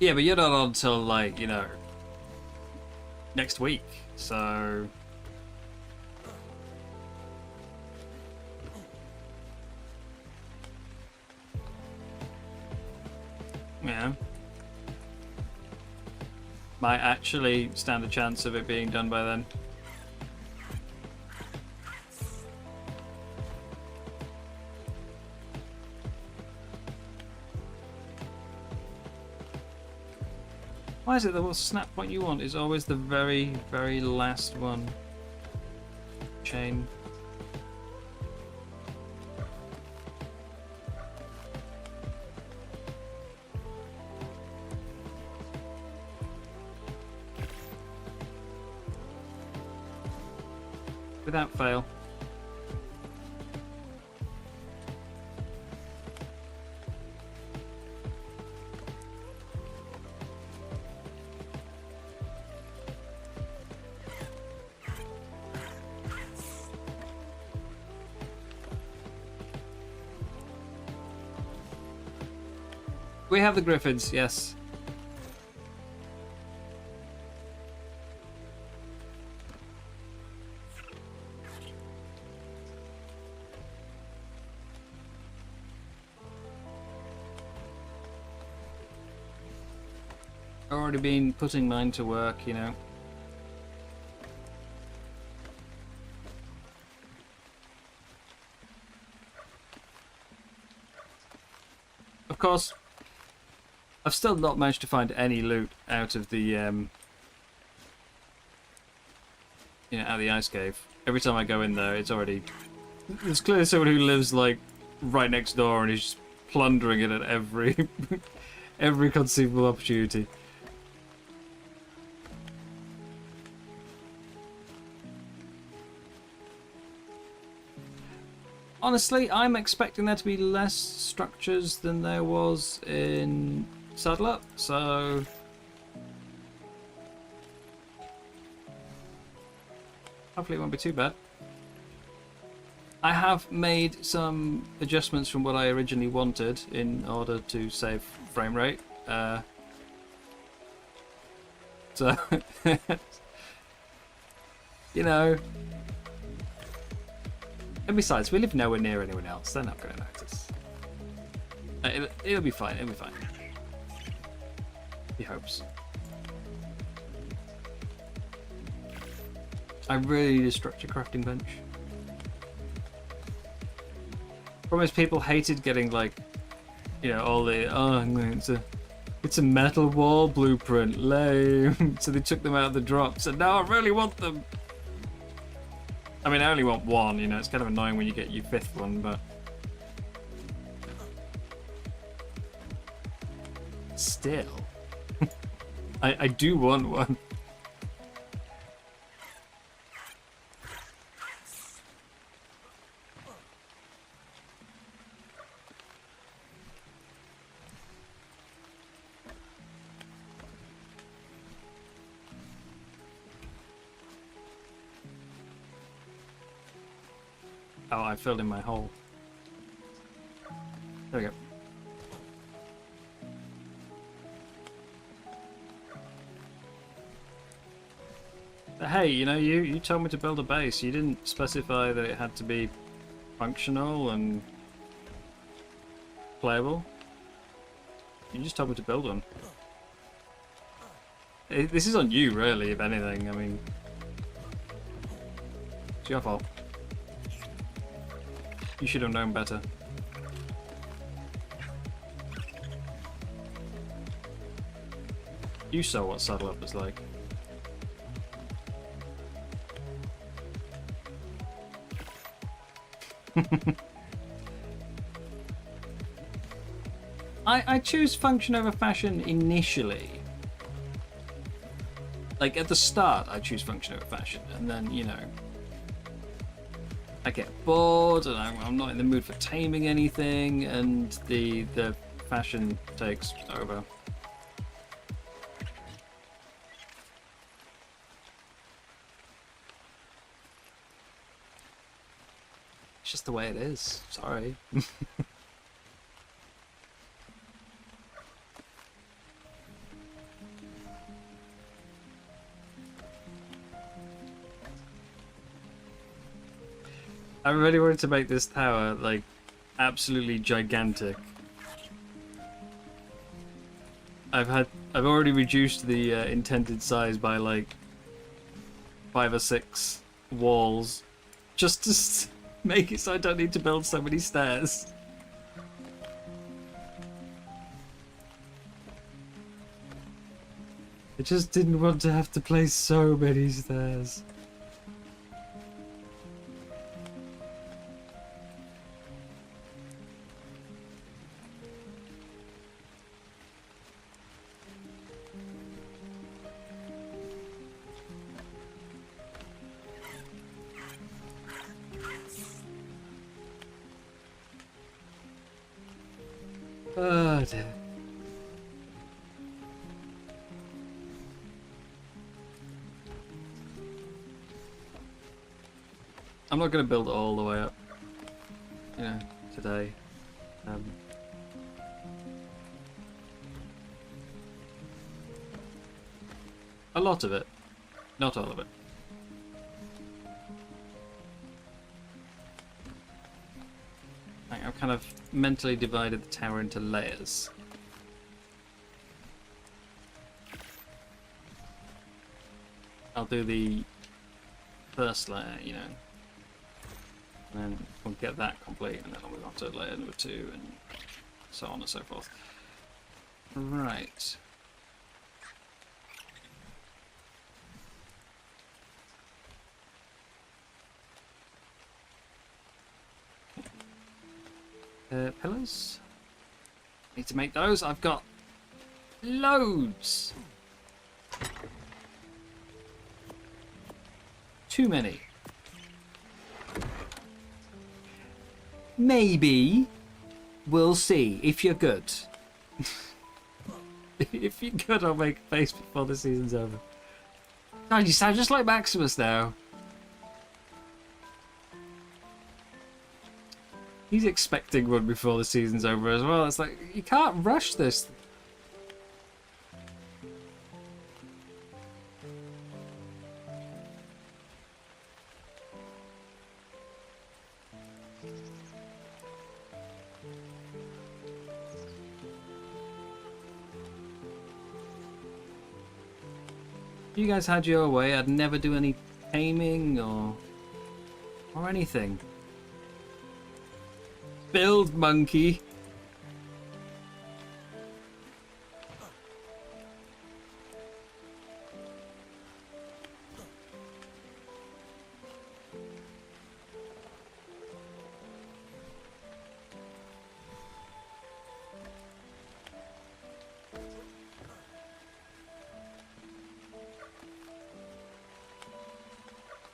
Yeah, but you're not on until, like, you know, next week, so... Yeah. Might actually stand a chance of it being done by then. Why is it that the snap point you want is always the very, very last one? Chain. Without fail. We have the griffins, yes. Already been putting mine to work, you know. course, I've still not managed to find any loot out of the, you know, out of the ice cave. Every time I go in there, it's already... There's clearly someone who lives, like, right next door and is just plundering it at every... every conceivable opportunity. Honestly, I'm expecting there to be less structures than there was in Saddle Up, so... Hopefully it won't be too bad. I have made some adjustments from what I originally wanted in order to save frame rate. So, you know... And besides, we live nowhere near anyone else. They're not going to notice. It'll be fine. It'll be fine. He hopes. I really need a structure crafting bench. Problem is, people hated getting, like, you know, all the it's a metal wall blueprint, lame. So they took them out of the drops, and now I really want them. I mean, I only want one, you know, it's kind of annoying when you get your 5th one, but... Still. I do want one. Oh, I filled in my hole. There we go. But hey, you know, you told me to build a base. You didn't specify that it had to be functional and playable. You just told me to build one. This is on you, really, if anything. I mean, it's your fault. You should have known better. You saw what Saddle Up was like. I choose function over fashion initially. Like at the start, I choose function over fashion, and then, you know, I get bored and I'm not in the mood for taming anything, and the fashion takes over. It's just the way it is. Sorry. I really wanted to make this tower, like, absolutely gigantic. I've already reduced the intended size by, like, 5 or 6 walls, just to make it so I don't need to build so many stairs. I just didn't want to have to place so many stairs. Oh dear. I'm not going to build it all the way up, you know, today. A lot of it, not all of it. I've kind of mentally divided the tower into layers. I'll do the first layer, you know, and then we'll get that complete, and then I'll move on to layer number 2 and so on and so forth. Right. Pillars. Need to make those. I've got loads. Too many. Maybe. We'll see. If you're good. If you're good, I'll make a face before the season's over. God, you sound just like Maximus now. He's expecting one before the season's over as well. It's like, you can't rush this. If you guys had your way, I'd never do any taming or anything. Build, monkey.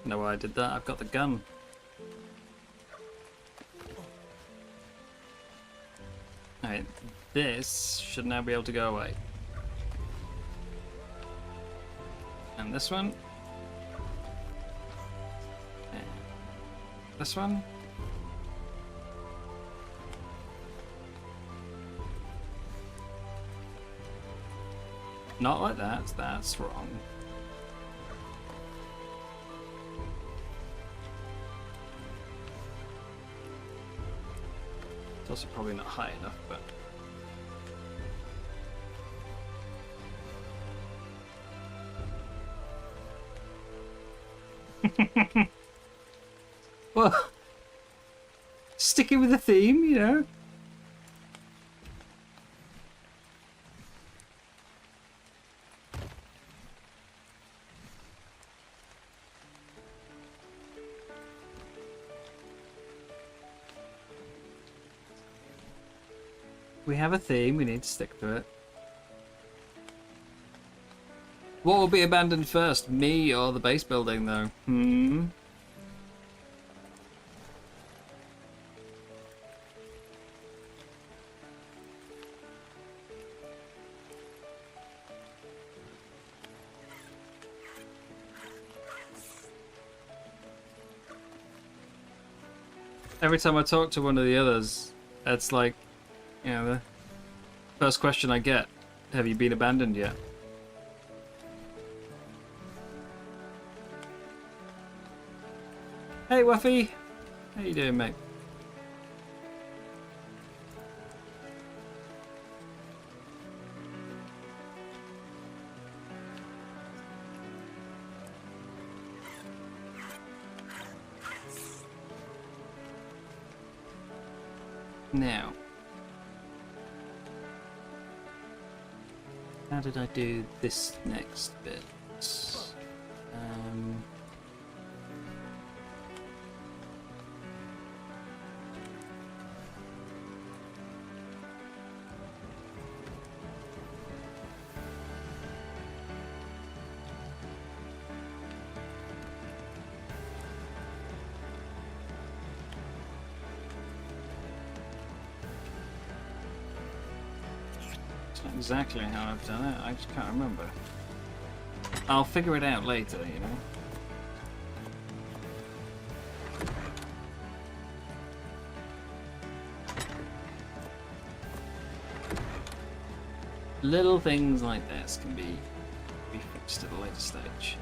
Know why I did that? I've got the gun. Alright, this should now be able to go away. And this one. And this one. Not like that, that's wrong. It's also probably not high enough, but... Well, sticking with the theme, you know. We have a theme, we need to stick to it. What will be abandoned first, me or the base building, though? Every time I talk to one of the others, it's like, you know, the first question I get, have you been abandoned yet? Hey Wuffy, how you doing, mate? Now, how did I do this next bit? It's not exactly how I've done it, I just can't remember. I'll figure it out later, you know. Little things like this can be fixed at a later stage.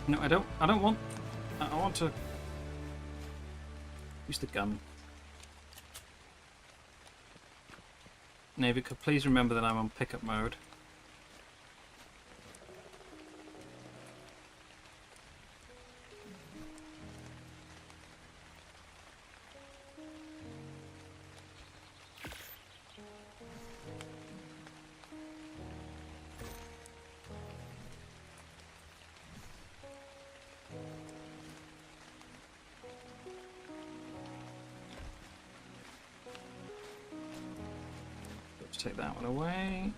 No, I don't want... I want to... use the gun. Navy, could please remember that I'm on pickup mode. take that one away.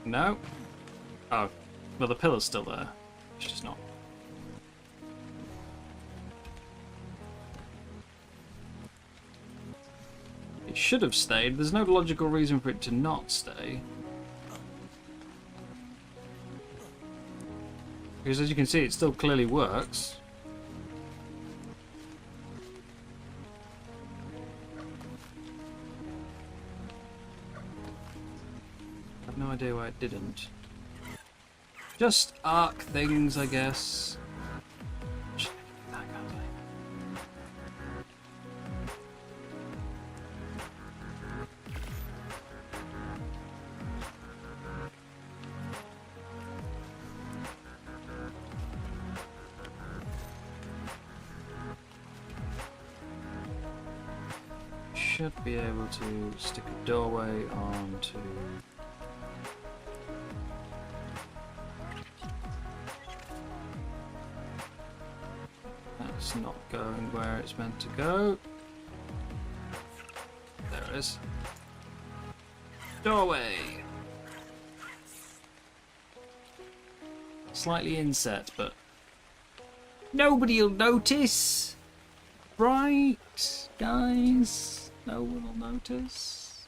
No. Oh, well, the pillar's still there. It's just not. It should have stayed. There's no logical reason for it to not stay. Because as you can see, it still clearly works. I have no idea why it didn't. Just arc things, I guess. That can't I? Should be able to stick a doorway onto. That's not going where it's meant to go. There it is. Doorway. Slightly inset, but nobody'll notice. Right, guys? No one will notice.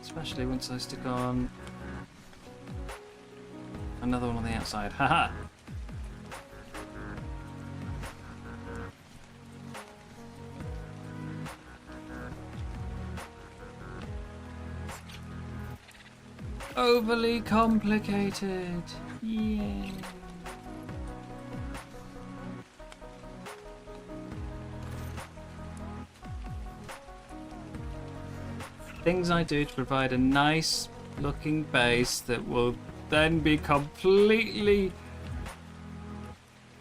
Especially once I stick on another one on the outside. Haha! Overly complicated. Yeah. Things I do to provide a nice looking base that will then be completely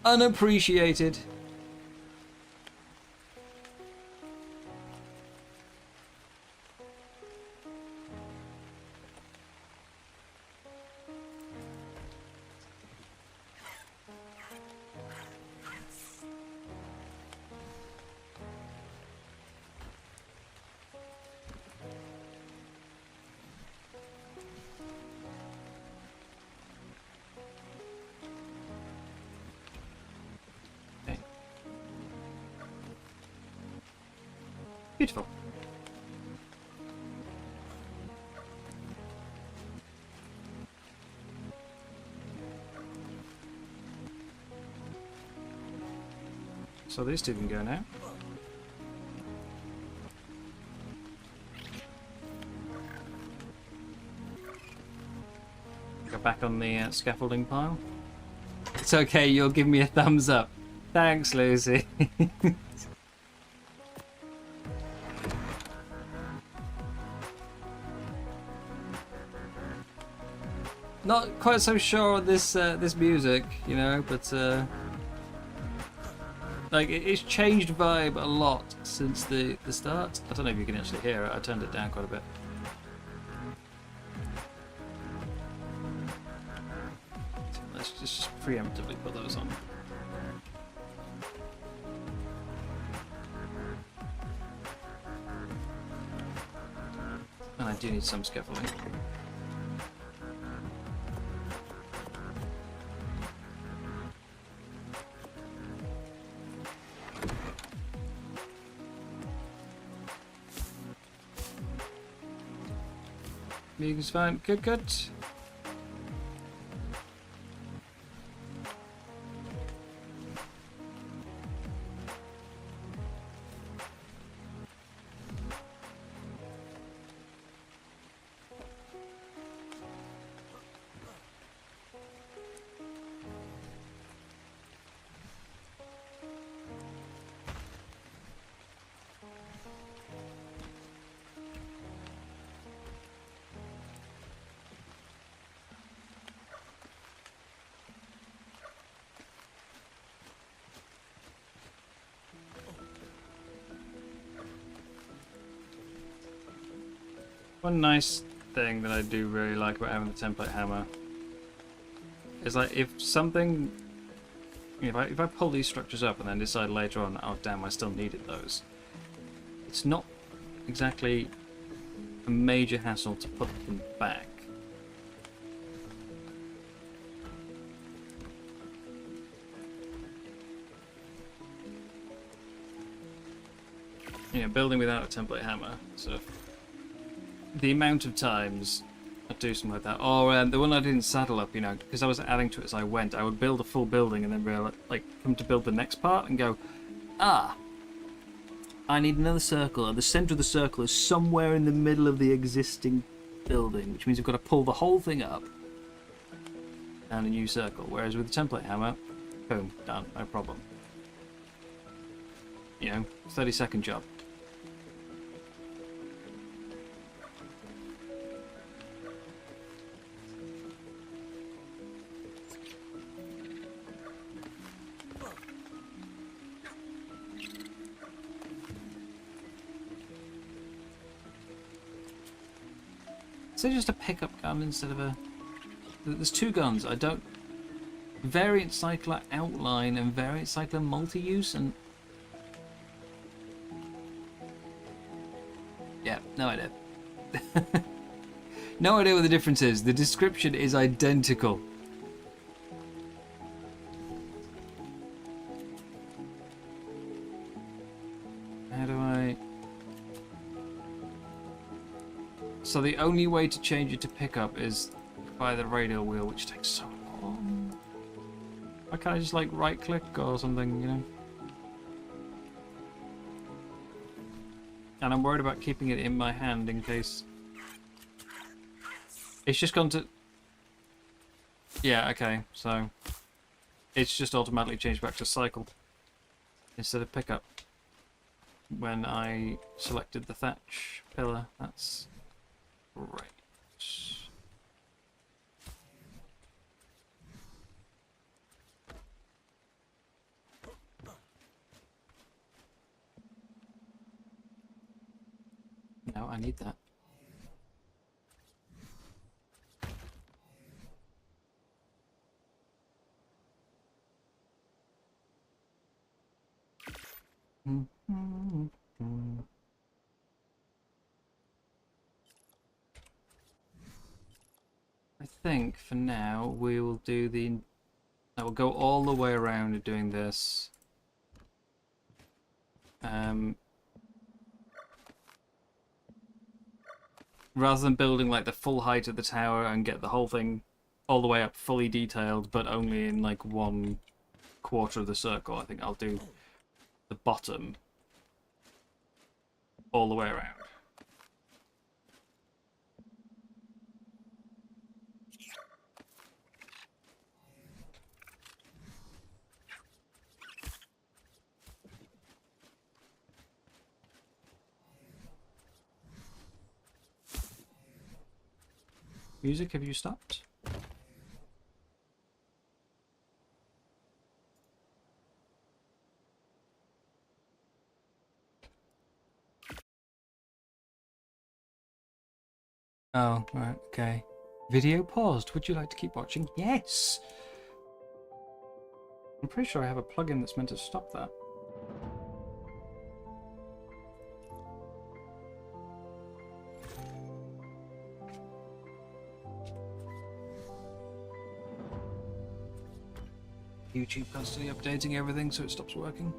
unappreciated. Beautiful. So these two can go now. Go back on the scaffolding pile. It's okay, you'll give me a thumbs up. Thanks, Lucy. Not quite so sure on this this music, you know, but like it's changed vibe a lot since the start. I don't know if you can actually hear it. I turned it down quite a bit. Let's just preemptively put those on. And I do need some scaffolding. Music's fine. Good, good. One nice thing that I do really like about having the template hammer It's like if something, if I pull these structures up and then decide later on, oh damn, I still needed those. It's not exactly a major hassle to put them back. Building without a template hammer. So the amount of times I'd do something like that. Or the one I didn't saddle up, because I was adding to it as I went. I would build a full building and then come to build the next part and go, I need another circle. And the center of the circle is somewhere in the middle of the existing building, which means I've got to pull the whole thing up and a new circle. Whereas with the template hammer, boom, done, no problem. 30-second job. Is it just a pickup gun instead of a... There's two guns. I don't... Variant cycler outline and variant cycler multi-use and... Yeah, no idea. No idea what the difference is. The description is identical. How do I... So the only way to change it to pickup is by the radial wheel, which takes so long. Why can't I just like right click or something, And I'm worried about keeping it in my hand in case... It's just gone to... Yeah, okay, so... It's just automatically changed back to cycle instead of pickup when I selected the thatch pillar. That's... Right. No, I need that. I think for now we will do the... I will go all the way around and doing this. Rather than building like the full height of the tower and get the whole thing all the way up fully detailed, but only in like 1/4 of the circle, I think I'll do the bottom all the way around. Music, have you stopped? Oh, right, okay. Video paused. Would you like to keep watching? Yes! I'm pretty sure I have a plugin that's meant to stop that. YouTube constantly updating everything so it stops working.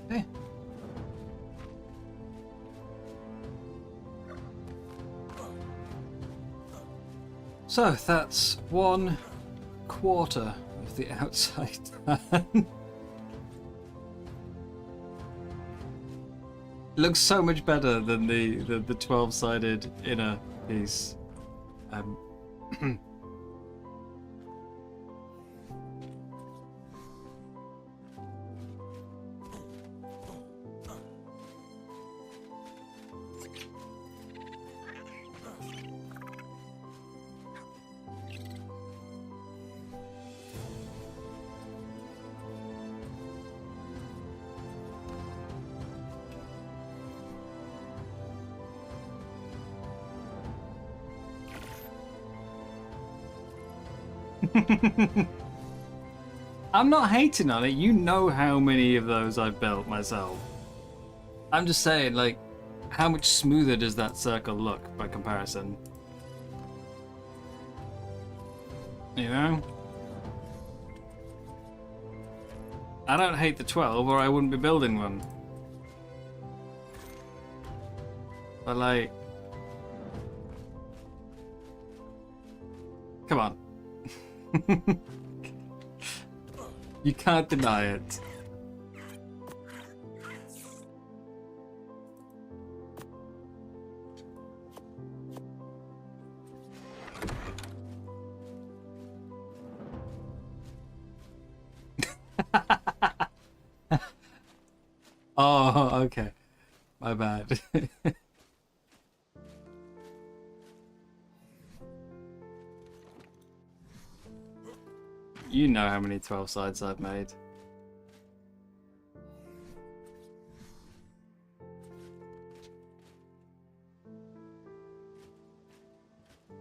Okay. So that's 1/4 of the outside done. Looks so much better than the 12-sided inner piece. I'm not hating on it. You know how many of those I've built myself. I'm just saying, like, how much smoother does that circle look by comparison? You know? I don't hate the 12 or I wouldn't be building one. But like... Come on. You can't deny it. Oh, okay. My bad. You know how many 12 sides I've made.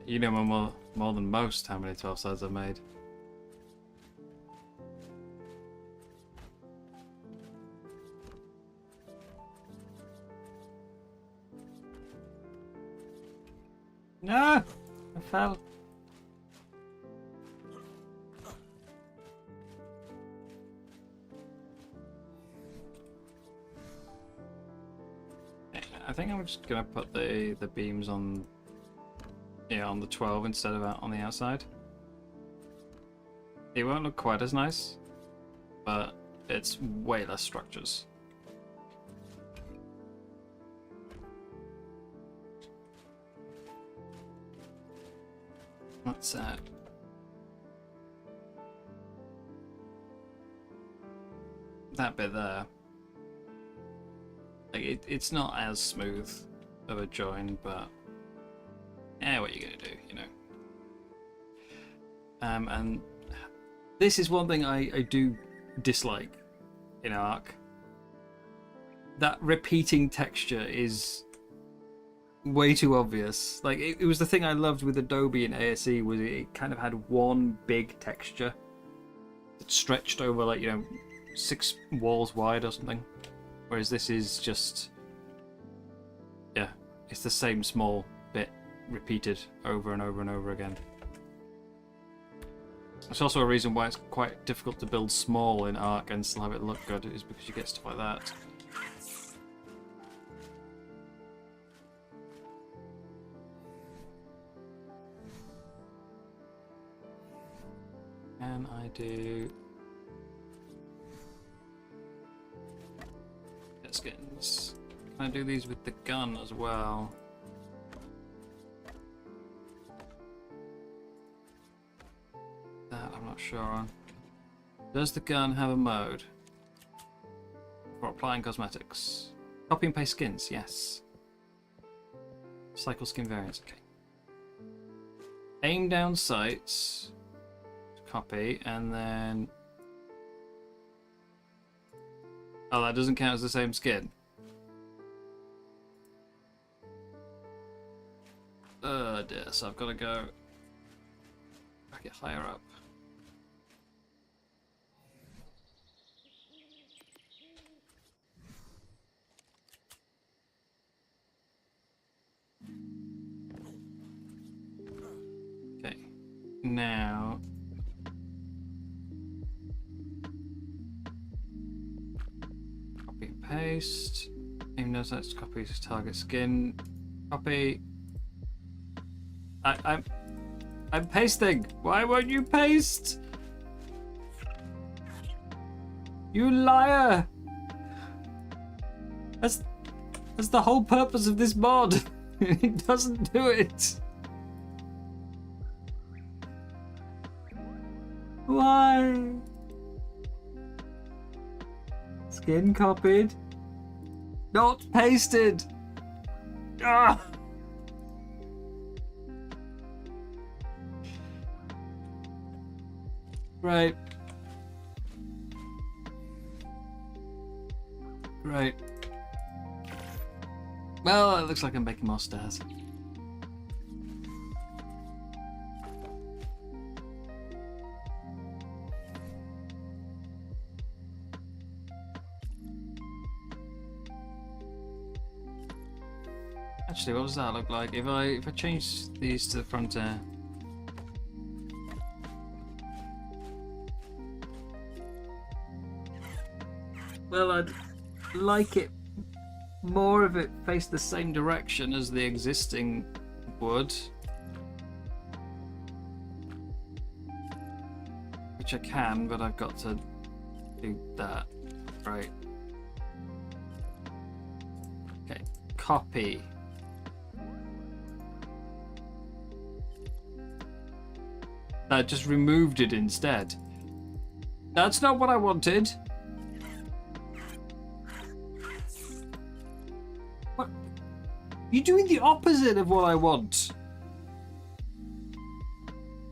You know more than most how many 12 sides I've made. No! I fell. I think I'm just gonna put the beams on, yeah, on the 12 instead of out on the outside. It won't look quite as nice, but it's way less structures. What's that? That bit there. Like it's not as smooth of a join, but yeah, what are you gonna do, you know? And this is one thing I do dislike in Ark. That repeating texture is way too obvious. Like it was the thing I loved with Adobe and ASE, was it kind of had one big texture that stretched over, like, you know, 6 walls wide or something. Whereas this is just, yeah, it's the same small bit repeated over and over and over again. It's also a reason why it's quite difficult to build small in Ark and still have it look good, is because you get stuff like that. Can I do... skins? Can I do these with the gun as well? That I'm not sure on. Does the gun have a mode for applying cosmetics? Copy and paste skins, yes. Cycle skin variants, okay. Aim down sights, copy, and then... Oh, that doesn't count as the same skin. Oh dear, so I've got to go back it higher up. Okay, now... paste. Even though that's copy to target skin. Copy. I'm pasting. Why won't you paste? You liar! That's the whole purpose of this mod. It doesn't do it. Why? Skin copied. Not pasted. Ah! Right. Right. Well, it looks like I'm making more stairs. Actually, what does that look like? If I change these to the frontier. Well, I'd like it more if it faced the same direction as the existing would. Which I can, but I've got to do that. Right. Okay, copy. That just removed it instead. That's not what I wanted. What? You're doing the opposite of what I want.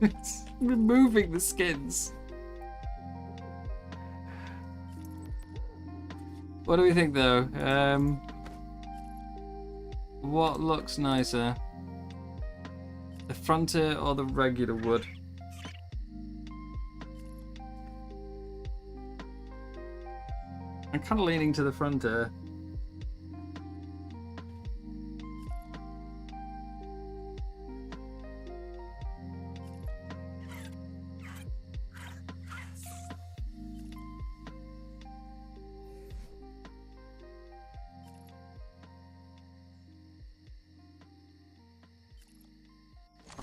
It's removing the skins. What do we think though? What looks nicer? The frontier or the regular wood? I'm kind of leaning to the frontier.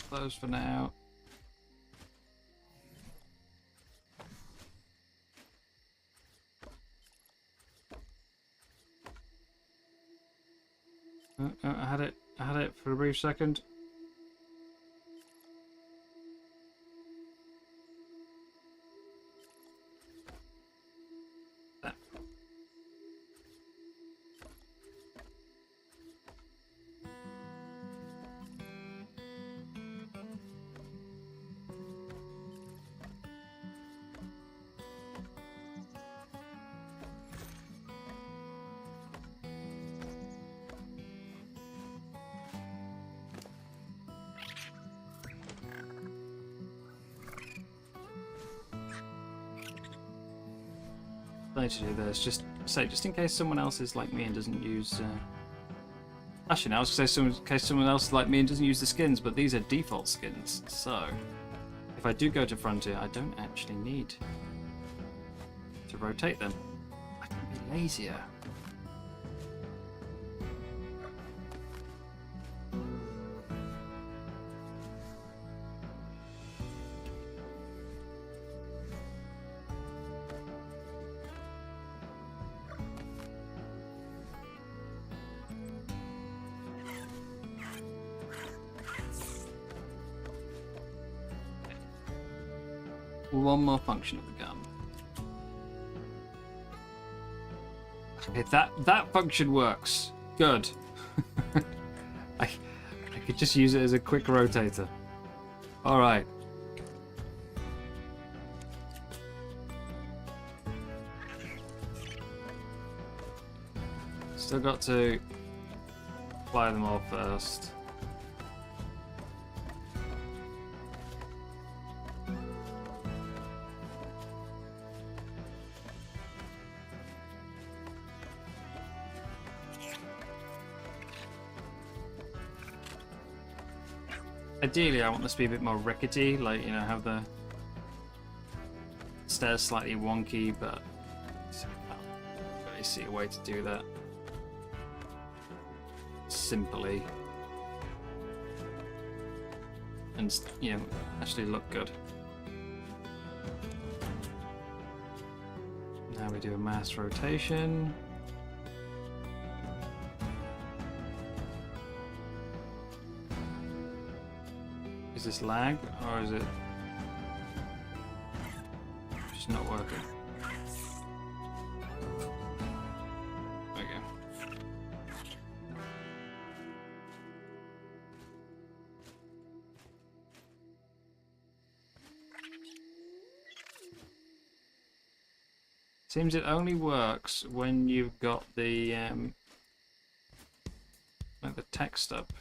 Those for now. I had it for a brief second. There. I need to do this just in case someone else is like me and doesn't use. Actually, now I was going to say in case someone else is like me and doesn't use the skins, but these are default skins. So if I do go to Frontier, I don't actually need to rotate them. I can be lazier. One more function of the gun. Okay, that function works. Good. I could just use it as a quick rotator. All right. Still got to apply them all first. Ideally, I want this to be a bit more rickety, like, you know, have the stairs slightly wonky, but I can't really see a way to do that simply and, you know, actually look good. Now we do a mass rotation. Is this lag, or is it just not working? There we go. Seems it only works when you've got the like the text up.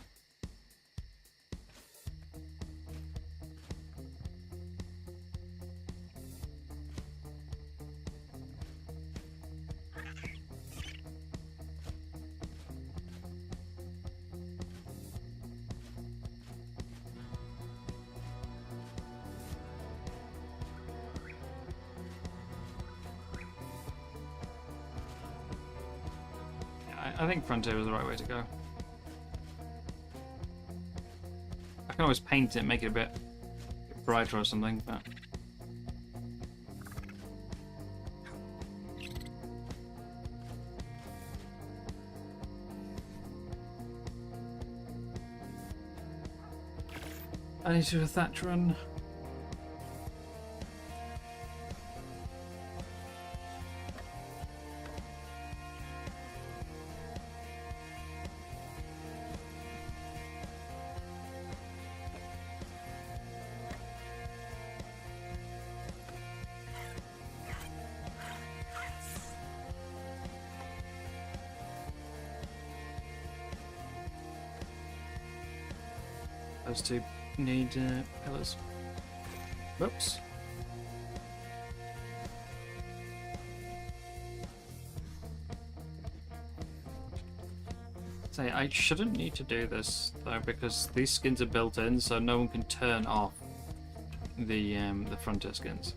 I think Frontier is the right way to go. I can always paint it, make it a bit brighter or something, but... I need to do a thatch run. Those two need pillars. Whoops. Say, I shouldn't need to do this though, because these skins are built in, so no one can turn off the Frontier skins.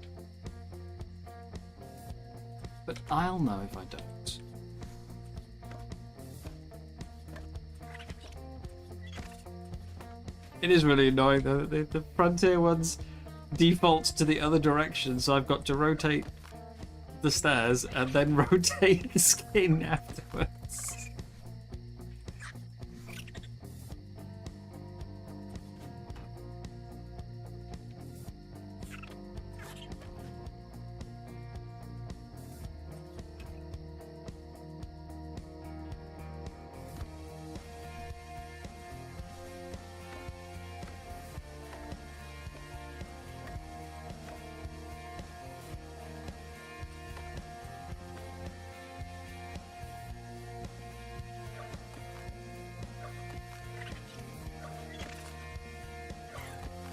But I'll know if I don't. It is really annoying though. The Frontier ones default to the other direction, so I've got to rotate the stairs and then rotate the skin afterwards.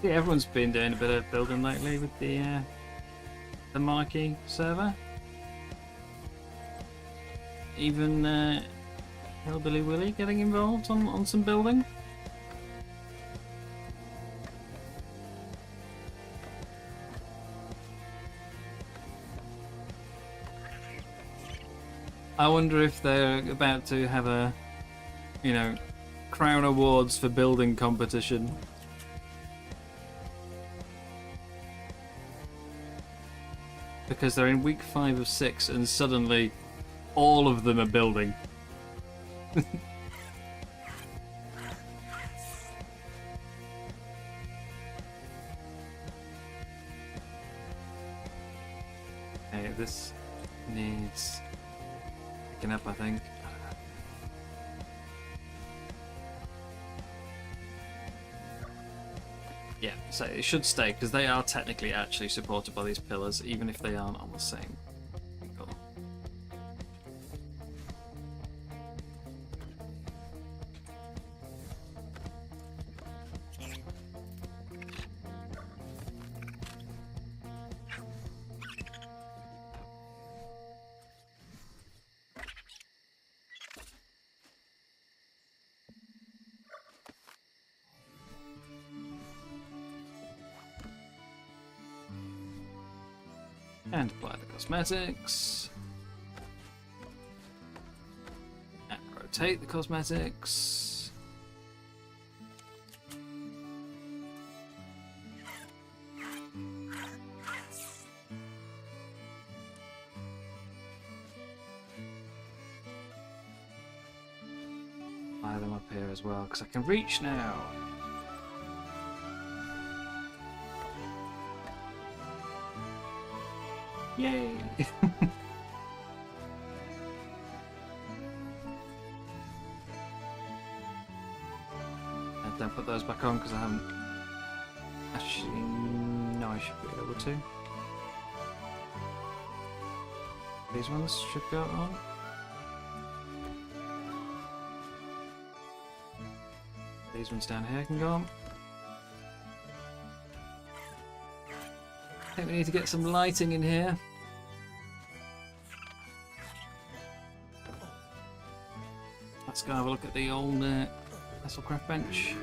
Yeah, everyone's been doing a bit of building lately with the Monarchy server. Even Hillbilly Willy getting involved on some building. I wonder if they're about to have a, you know, crown awards for building competition. Because they're in week 5 of 6 and suddenly all of them are building. Okay, this needs picking up, I think. Yeah, so it should stay, because they are technically actually supported by these pillars, even if they aren't on the same angle. And apply the cosmetics. And rotate the cosmetics. Apply them up here as well, because I can reach now. Yay! And don't put those back on because I haven't. Actually, no, I should be able to. These ones should go on. These ones down here can go on. I think we need to get some lighting in here. Let's go have a look at the old Vesselcraft bench.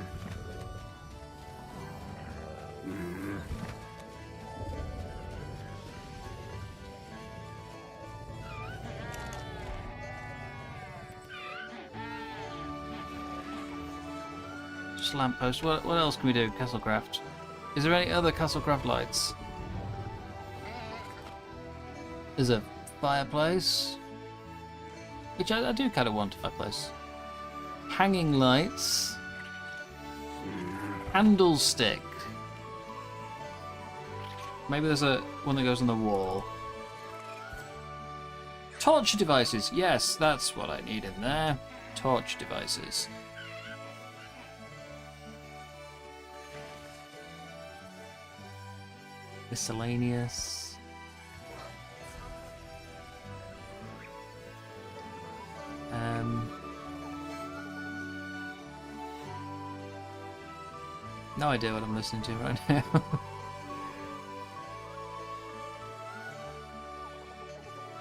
Just lamppost. What else can we do? Castlecraft. Is there any other Castlecraft lights? There's a fireplace. Which I do kind of want a fireplace. Hanging lights. Candlestick. Maybe there's one that goes on the wall. Torch devices. Yes, that's what I need in there. Torch devices. Miscellaneous. No idea what I'm listening to right now.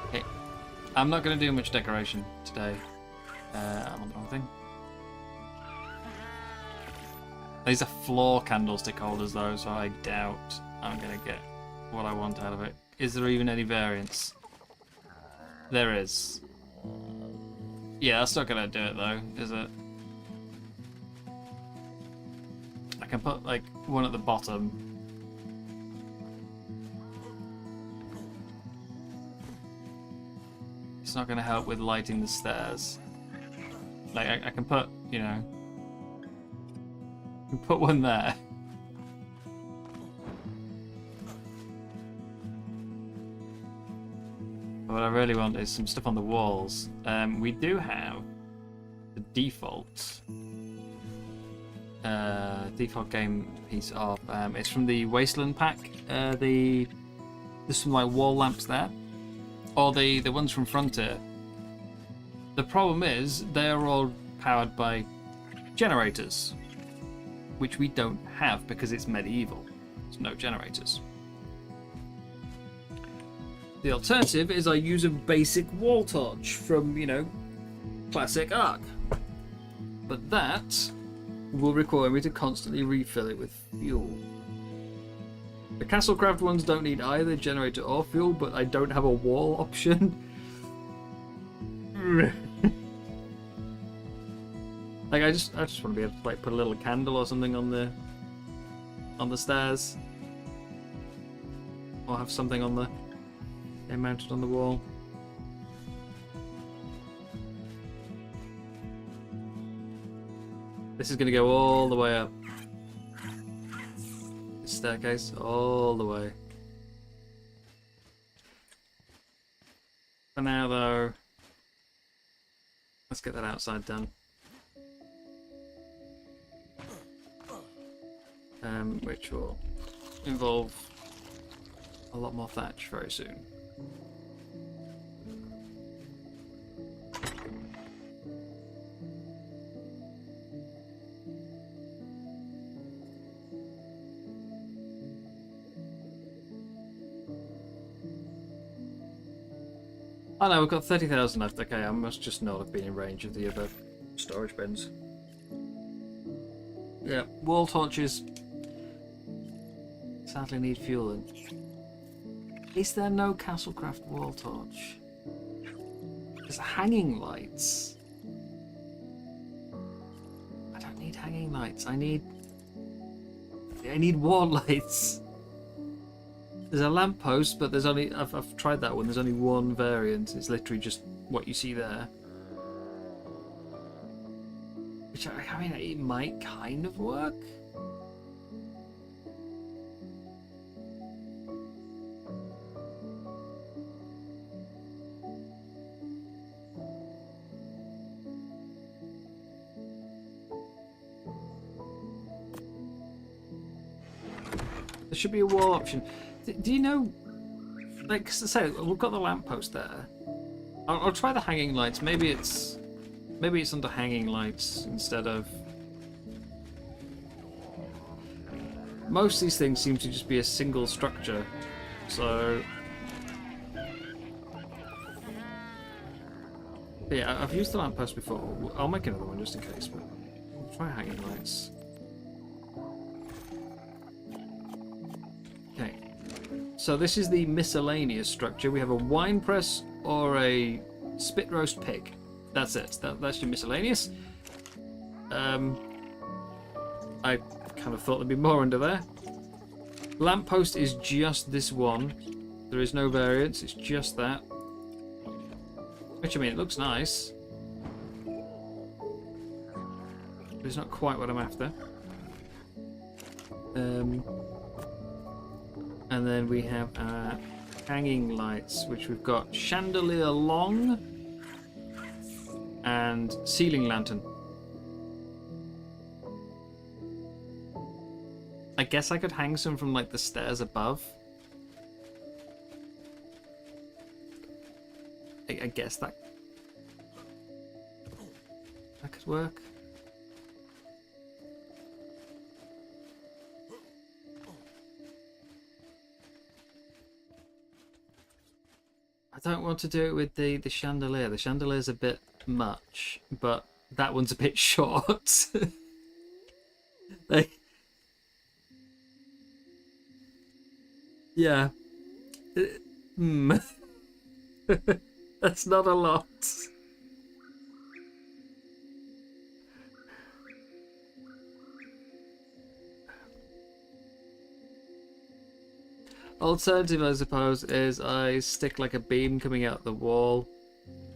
Okay, I'm not going to do much decoration today. I'm on the wrong thing. These are floor candlestick holders though, so I doubt I'm going to get what I want out of it. Is there even any variance? There is. Yeah, that's not going to do it though, is it? I can put like one at the bottom. It's not going to help with lighting the stairs. Like I can put, you know, I can put one there. But what I really want is some stuff on the walls. We do have the default game piece of it's from the Wasteland pack. There's some like wall lamps there, or the ones from Frontier. The problem is they're all powered by generators, which we don't have because it's medieval. There's no generators. The alternative is I use a basic wall torch from, you know, classic Ark, but that will require me to constantly refill it with fuel. The Castlecraft ones don't need either generator or fuel, but I don't have a wall option. Like I just want to be able to like put a little candle or something on the stairs, or have something on the mounted on the wall. This is going to go all the way up. This staircase, all the way. For now, though, let's get that outside done. Which will involve a lot more thatch very soon. Oh no, we've got 30,000 left. Okay, I must just not have been in range of the other storage bins. Yeah, wall torches sadly need fueling. Is there no Castlecraft wall torch? There's hanging lights. I don't need hanging lights. I need wall lights. There's a lamppost, but there's only I've tried that one. There's only one variant. It's literally just what you see there. Which I mean, it might kind of work. There should be a wall option. Do you know, like, say we've got the lamppost there. I'll try the hanging lights. Maybe it's under hanging lights instead of. Most of these things seem to just be a single structure, so. But yeah, I've used the lamppost before. I'll make another one just in case, but I'll try hanging lights. Okay, so this is the miscellaneous structure. We have a wine press or a spit roast pig. That's it. That's your miscellaneous. I kind of thought there'd be more under there. Lamppost is just this one. There is no variance, it's just that. Which, I mean, it looks nice. But it's not quite what I'm after. And then we have our hanging lights, which we've got chandelier long and ceiling lantern. I guess I could hang some from like the stairs above. I guess that could work. I don't want to do it with the chandelier. The chandelier's a bit much, but that one's a bit short. Like, yeah. That's not a lot. Alternative, I suppose, is I stick like a beam coming out the wall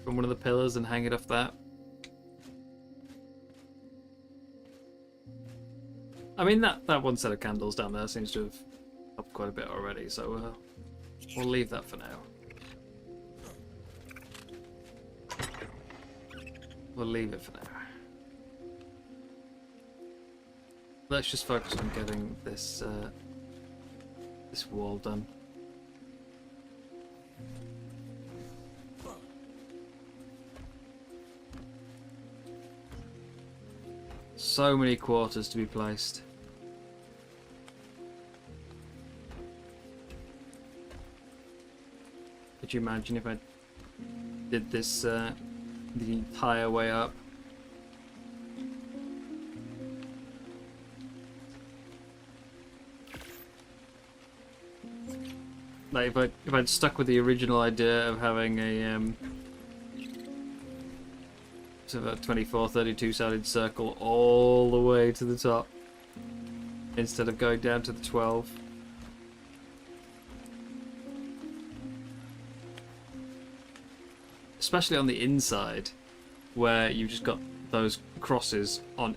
from one of the pillars and hang it off that. I mean, that one set of candles down there seems to have up quite a bit already, so we'll leave that for now. We'll leave it for now. Let's just focus on getting this this wall done. So many quarters to be placed. Could you imagine if I did this the entire way up? Like if I'd stuck with the original idea of having a sort of a 24, 32 sided circle all the way to the top instead of going down to the 12. Especially on the inside, where you've just got those crosses on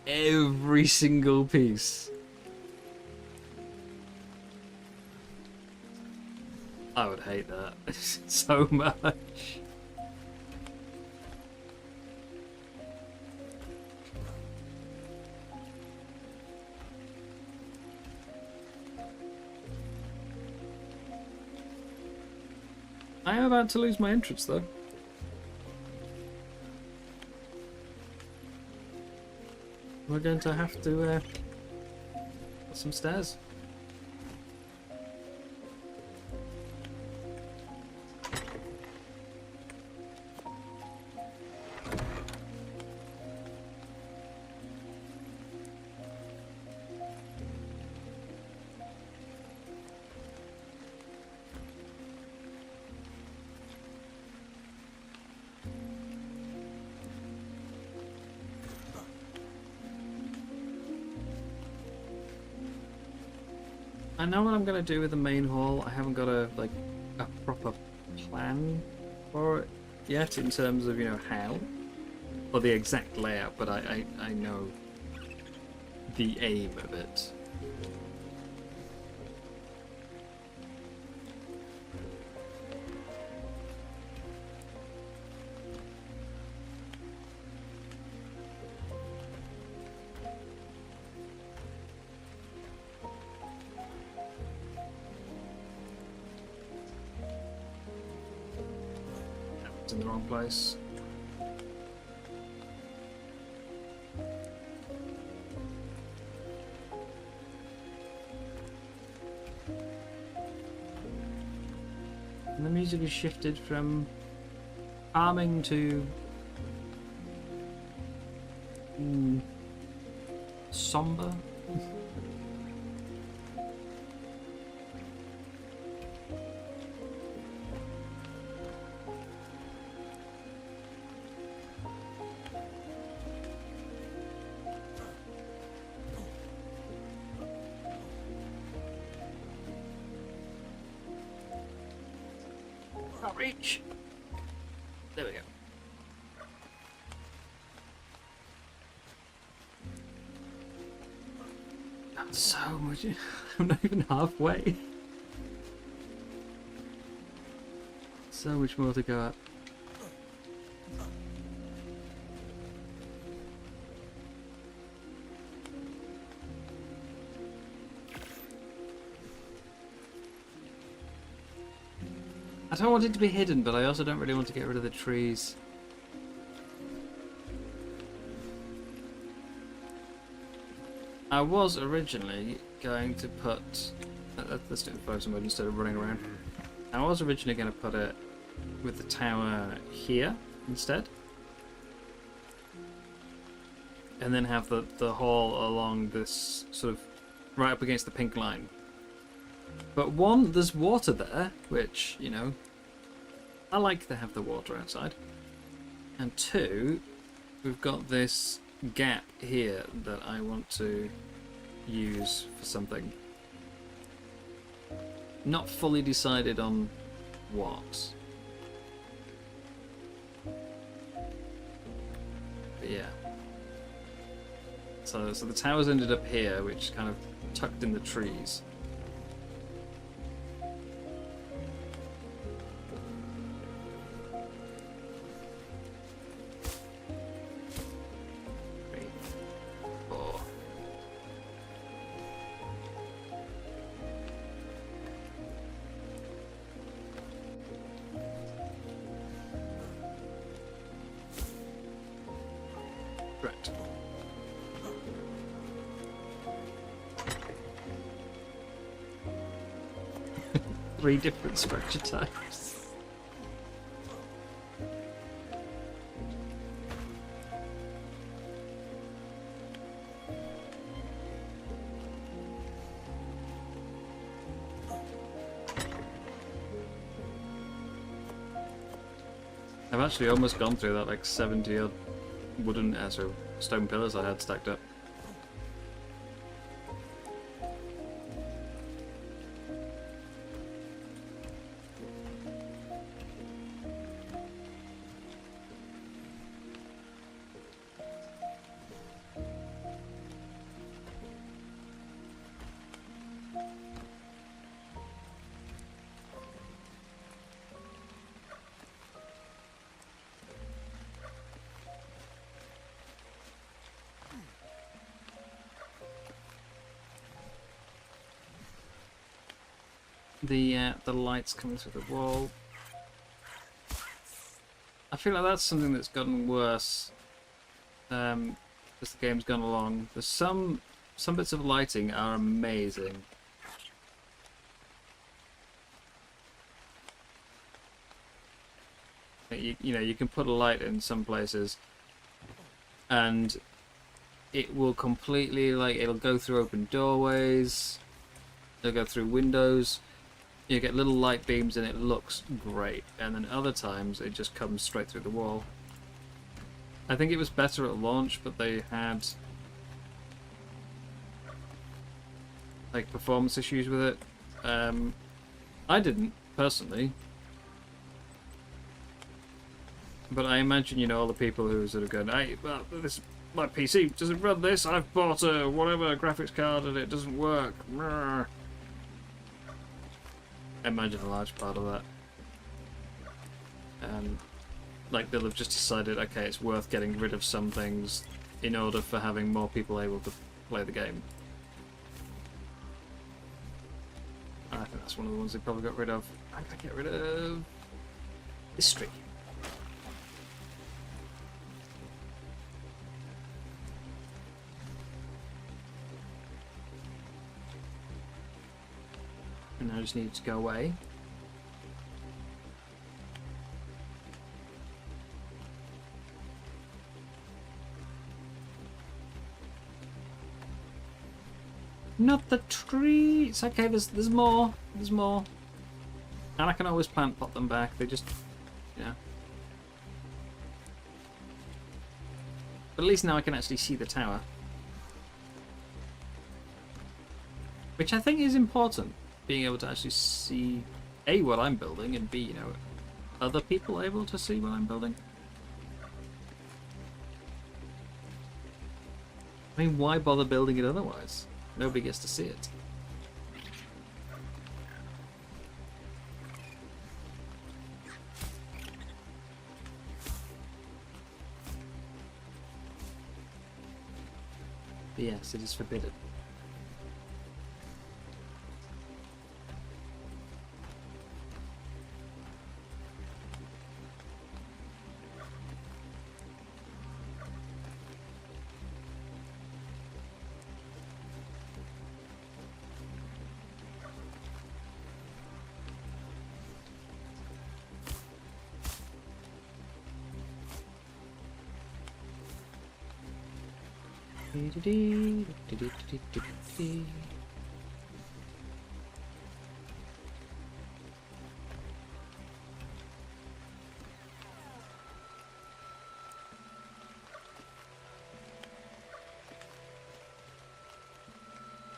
every single piece. I would hate that so much. I am about to lose my entrance though. We're going to have to put some stairs. I know what I'm going to do with the main hall. I haven't got a proper plan for it yet in terms of, you know, how or the exact layout, but I know the aim of it. In the wrong place. And the music is shifted from calming to somber. can't reach. There we go. That's so much. I'm not even halfway. So much more to go up. I don't want it to be hidden, but I also don't really want to get rid of the trees. I was originally going to put... let's do it first mode instead of running around. I was originally going to put it with the tower here instead. And then have the hall along this sort of right up against the pink line. But one, there's water there, which, you know, I like to have the water outside. And two, we've got this gap here that I want to use for something. Not fully decided on what. But yeah. So the towers ended up here, which kind of tucked in the trees. Correct. 3 different structure types. I've actually almost gone through that like 70 odd wooden, so stone pillars I had stacked up. The lights coming through the wall. I feel like that's something that's gotten worse as the game's gone along. There's some bits of lighting are amazing. You know, you can put a light in some places and it will completely, like, it'll go through open doorways, it'll go through windows. You get little light beams and it looks great, and then other times it just comes straight through the wall. I think it was better at launch, but they had like performance issues with it. I didn't personally, but I imagine, you know, all the people who are sort of going, "Hey, well, this my PC doesn't run this. I've bought a whatever graphics card and it doesn't work." I imagine a large part of that. Like they'll have just decided, okay, it's worth getting rid of some things in order for having more people able to play the game. I think that's one of the ones they probably got rid of. I'm gonna get rid of history. And I just need to go away. Not the trees. Okay, there's more. There's more. And I can always pop them back. They just, you know. But at least now I can actually see the tower, which I think is important. Being able to actually see A, what I'm building, and B, you know, other people able to see what I'm building? I mean, why bother building it otherwise? Nobody gets to see it. But yes, it is forbidden.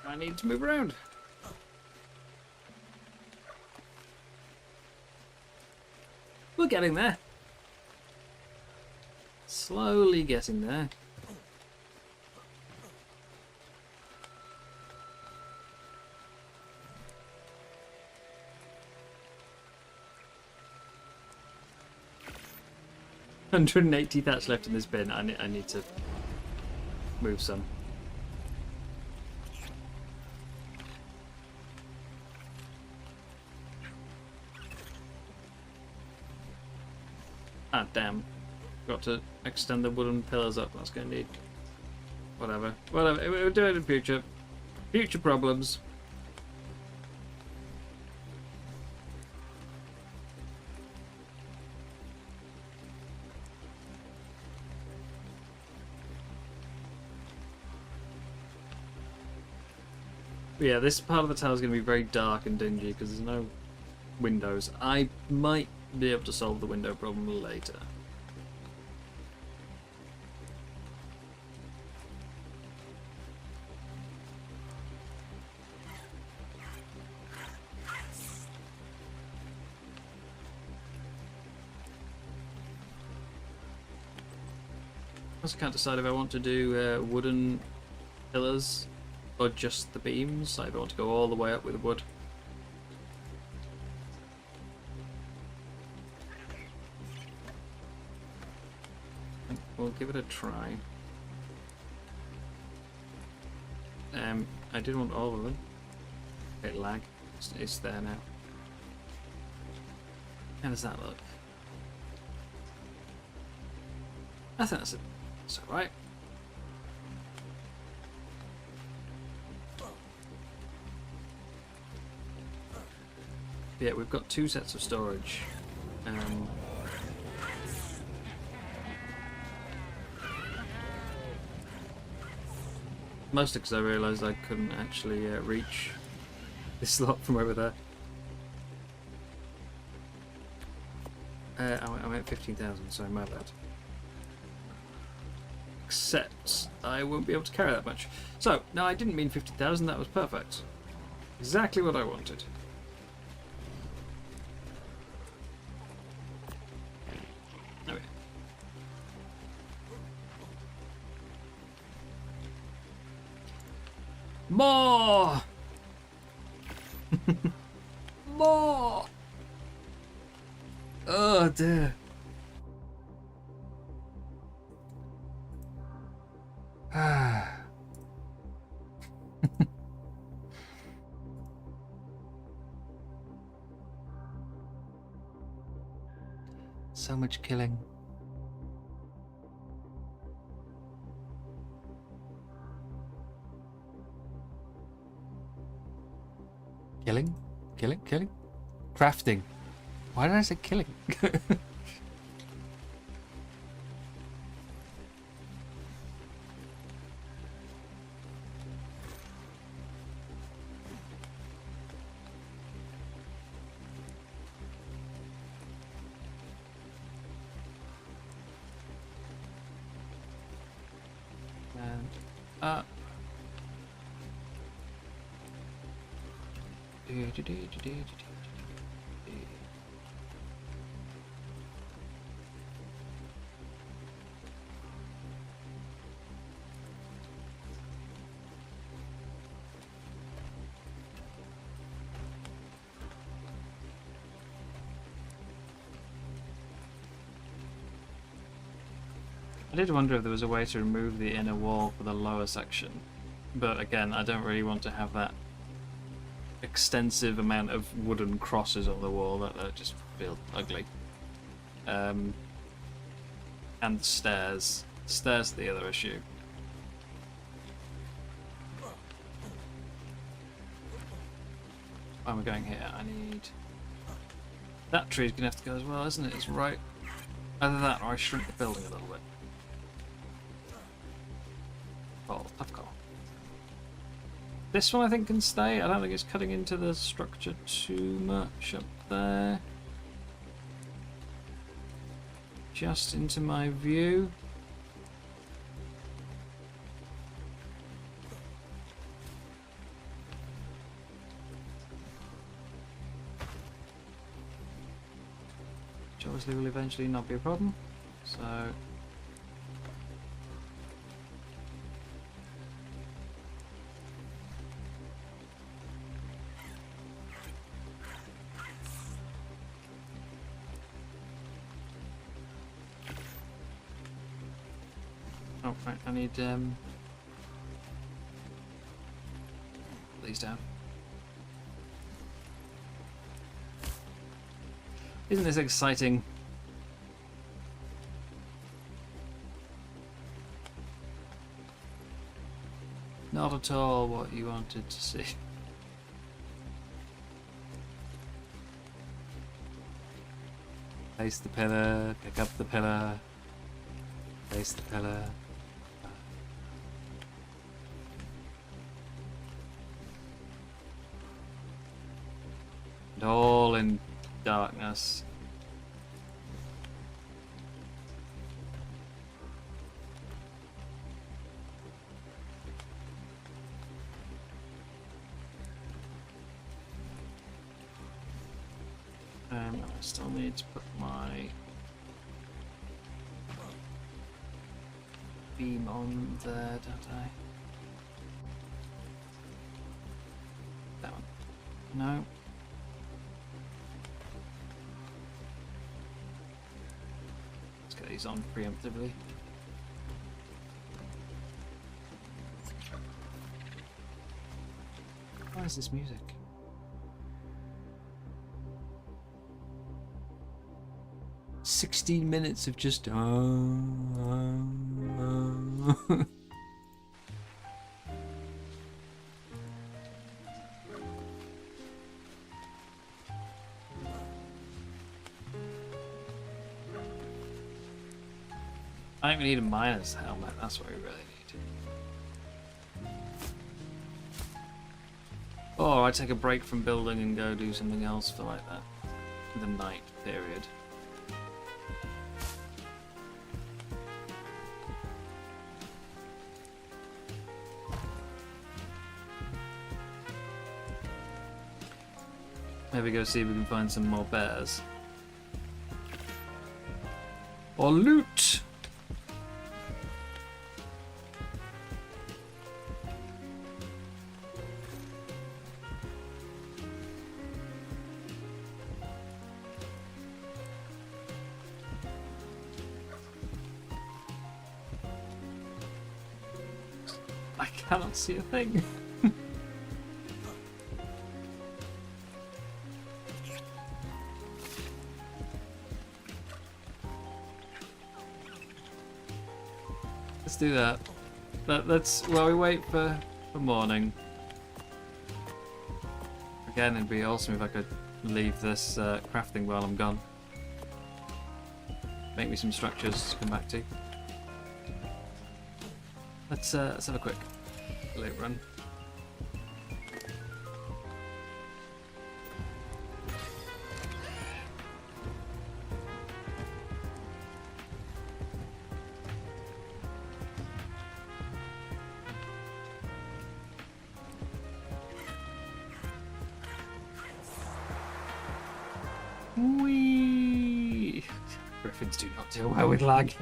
I need to move around. We're getting there. Slowly getting there. $180 thatch left in this bin. I need to move some. Ah, damn. Got to extend the wooden pillars up. That's going to need... Whatever. Whatever. We'll do it in future. Future problems. But yeah, this part of the tower is going to be very dark and dingy because there's no windows. I might be able to solve the window problem later. I also can't decide if I want to do wooden pillars or just the beams. I want to go all the way up with wood. We'll give it a try. I did want all of them. Bit lag. It's there now. How does that look? I think that's alright. Yeah, we've got 2 sets of storage. Mostly because I realised I couldn't actually reach this slot from over there. I went 15,000, so my bad. Except I won't be able to carry that much. So, no, I didn't mean 50,000, that was perfect. Exactly what I wanted. Okay. More! More! Oh dear. So much killing. Killing? Killing? Killing? Crafting. Why did I say killing? I did wonder if there was a way to remove the inner wall for the lower section, but again, I don't really want to have that extensive amount of wooden crosses on the wall. That just feel ugly. And the stairs. The stairs are the other issue. Where am I going here? I need... That tree's gonna have to go as well, isn't it? It's right... Either that or I shrink the building a little bit. Oh, tough call. This one I think can stay. I don't think it's cutting into the structure too much up there. Just into my view. Which obviously will eventually not be a problem. So... Oh, right, I need put these down. Isn't this exciting? Not at all what you wanted to see. Place the pillar, pick up the pillar, place the pillar. And all in darkness. I still need to put my beam on there, don't I? That one. No. Let's get these on preemptively. Why is this music? $16 of just I think we need a miner's helmet, that's what we really need. Or I take a break from building and go do something else for like that, the night period. Maybe go see if we can find some more bears. Or loot! I cannot see a thing. Let's do that. Let's while we wait for morning. Again, it'd be awesome if I could leave this crafting while I'm gone. Make me some structures to come back to. Let's have a quick late run. Whee! Griffins do not deal well with lag.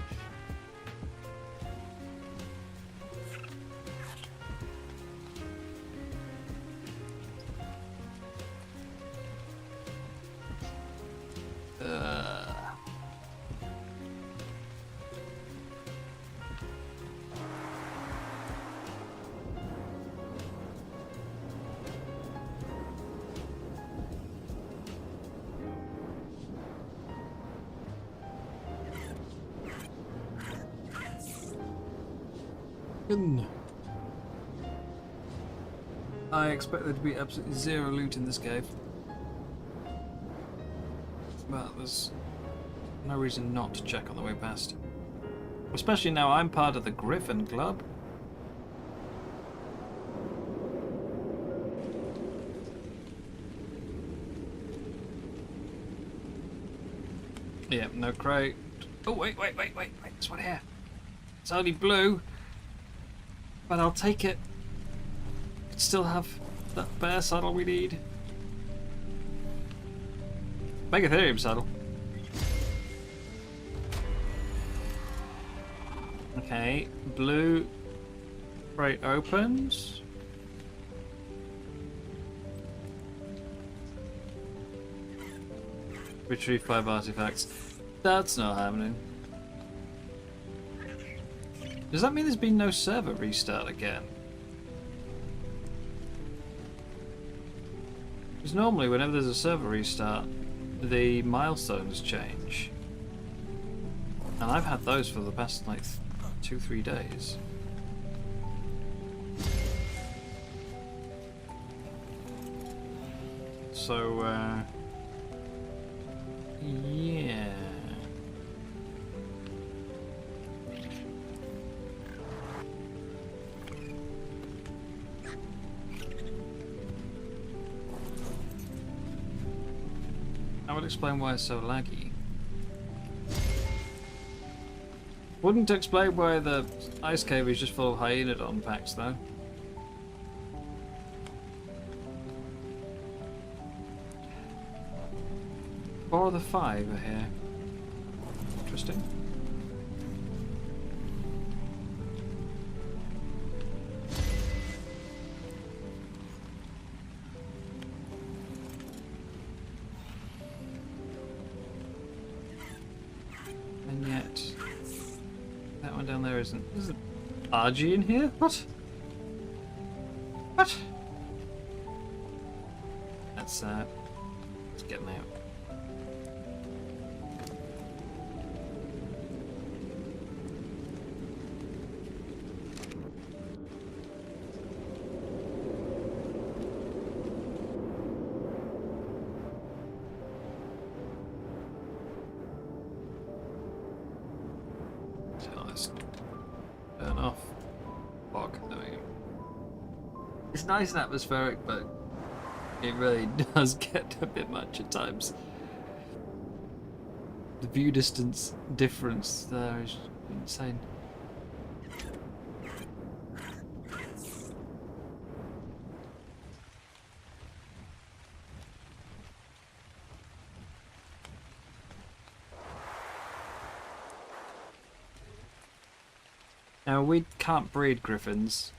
I expect there to be absolutely zero loot in this cave. But there's no reason not to check on the way past. Especially now I'm part of the Griffin Club. Yeah, no crate. Oh, wait, there's one here. It's only blue, but I'll take it. Still have that bear saddle we need. Megatherium saddle. Okay, blue crate opens. Retrieve 5 artifacts. That's not happening. Does that mean there's been no server restart again? Because normally whenever there's a server restart, the milestones change. And I've had those for the past like 2-3 days. So, yeah. That would explain why it's so laggy. Wouldn't explain why the ice cave is just full of hyaenodon packs, though. Four of the 5 are here. Interesting. And yet, that one down there isn't. Isn't RG in here? What? What? That's sad. Let's get him out. Turn off. Fuck. There we go. It's nice and atmospheric, but it really does get a bit much at times. The view distance difference there is insane. Now we can't breed griffins.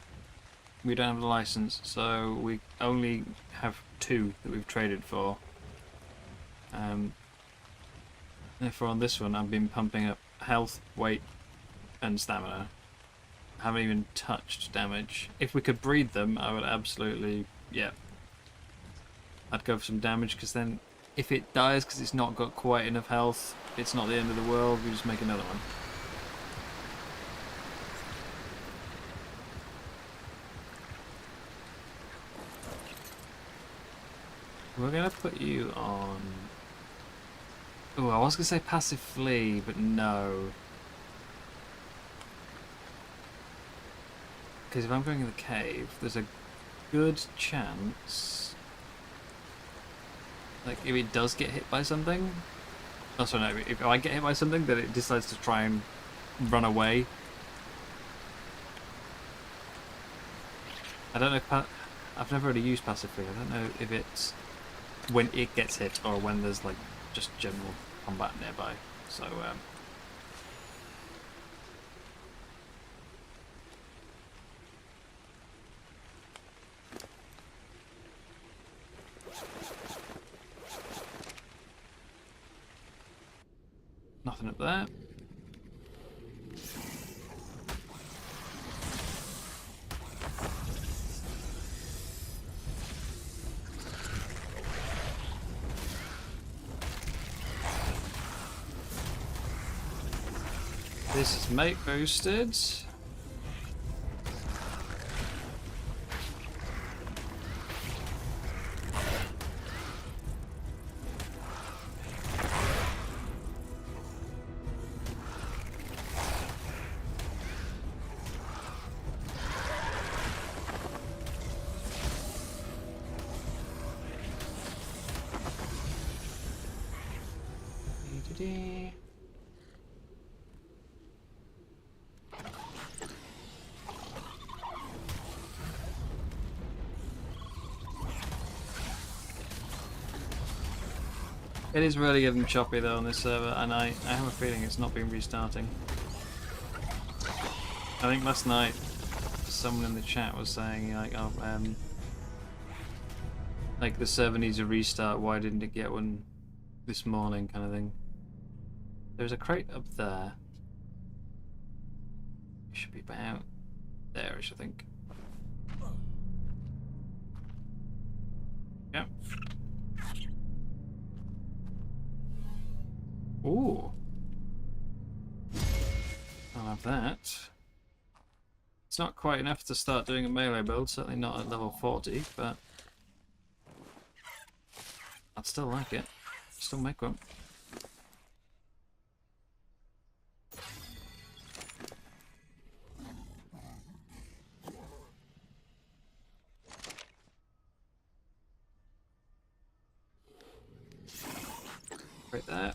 We don't have a license, so we only have 2 that we've traded for. Therefore on this one I've been pumping up health, weight and stamina. I haven't even touched damage. If we could breed them I would absolutely, yeah. I'd go for some damage, because then if it dies because it's not got quite enough health, it's not the end of the world, we just make another one. We're gonna put you on... Oh, I was gonna say passive flee, but no. Because if I'm going in the cave, there's a good chance... Like, if it does get hit by something... Oh, sorry, no, if I get hit by something, then it decides to try and run away. I don't know if... I've never really used passive flee. I don't know if it's... when it gets hit or when there's like just general combat nearby. So nothing up there. This is mate boosted. It is really getting choppy though on this server, and I have a feeling it's not been restarting. I think last night someone in the chat was saying like, oh, like the server needs a restart. Why didn't it get one this morning, kind of thing. There's a crate up there. It should be about there-ish, I think. Yep. Ooh. I'll have that. It's not quite enough to start doing a melee build, certainly not at level 40, but I'd still like it. Still make one. Right there.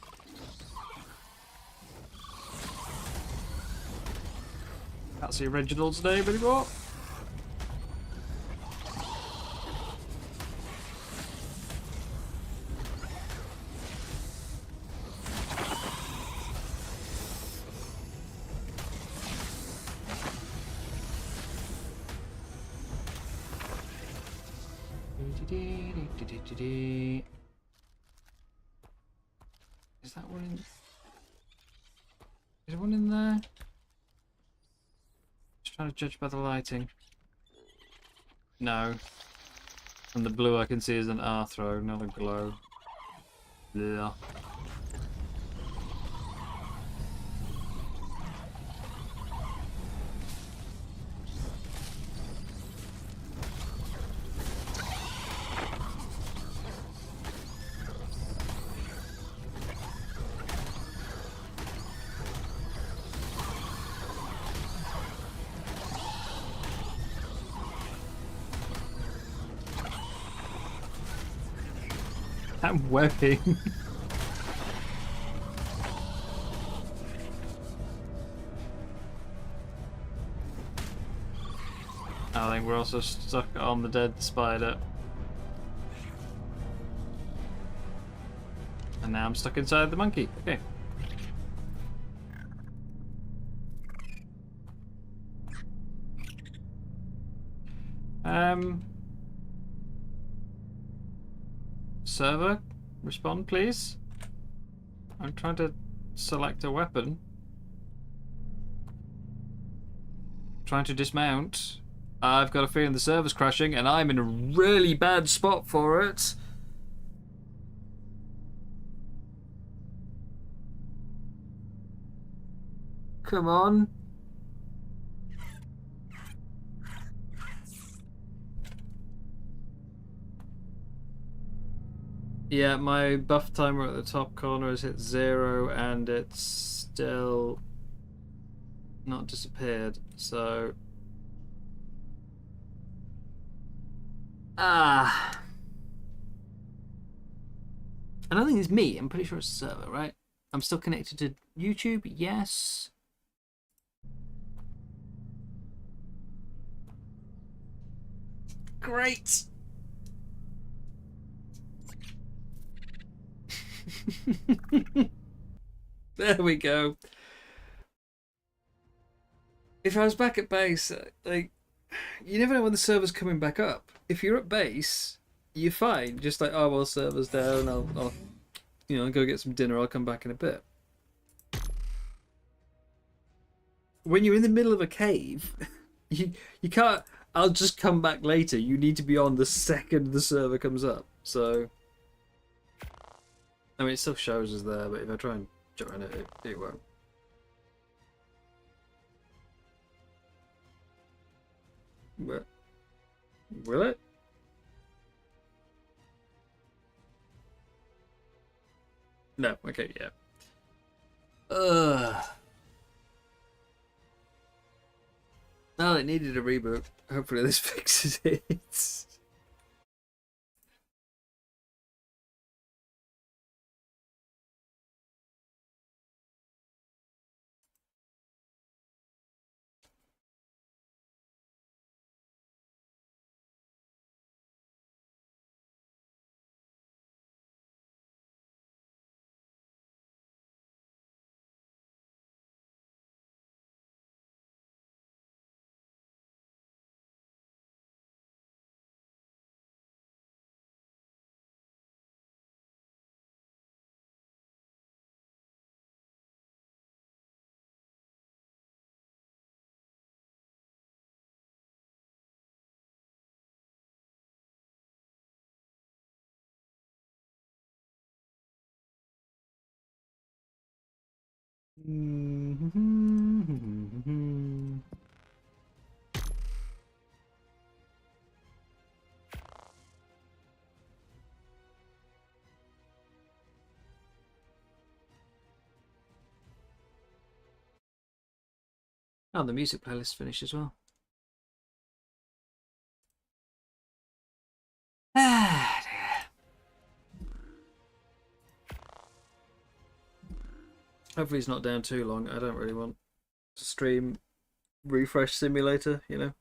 Can't see Reginald's name anymore. Is that one in? Is there one in there? Just trying to judge by the lighting. No. And the blue I can see is an Arthro, not a glow. Blah. I'm webbing. I think we're also stuck on the dead spider. And now I'm stuck inside the monkey. Okay. Server, respond please. I'm trying to select a weapon. Trying to dismount. I've got a feeling the server's crashing and I'm in a really bad spot for it. Come on. Yeah, my buff timer at the top corner has hit 0 and it's still not disappeared, so... I don't think it's me, I'm pretty sure it's the server, right? I'm still connected to YouTube, yes. Great! There we go. If I was back at base, like, you never know when the server's coming back up. If you're at base, you're fine. Just like, oh well, server's down. I'll you know, go get some dinner. I'll come back in a bit. When you're in the middle of a cave, you can't. I'll just come back later. You need to be on the second the server comes up. So, I mean, it still shows us there, but if I try and join it, it won't. Will it? No. Okay. Yeah. Well, it needed a reboot. Hopefully, this fixes it. Oh, the music playlist finished as well. Ah, dear. Hopefully it's not down too long. I don't really want to stream Refresh Simulator, you know.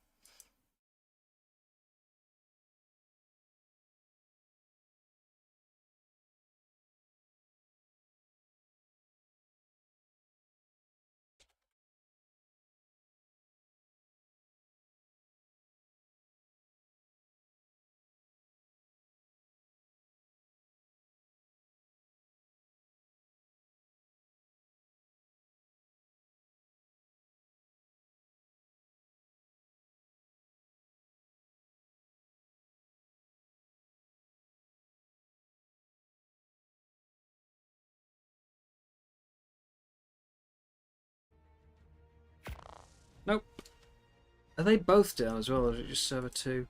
Nope. Are they both down as well, or is it just server 2?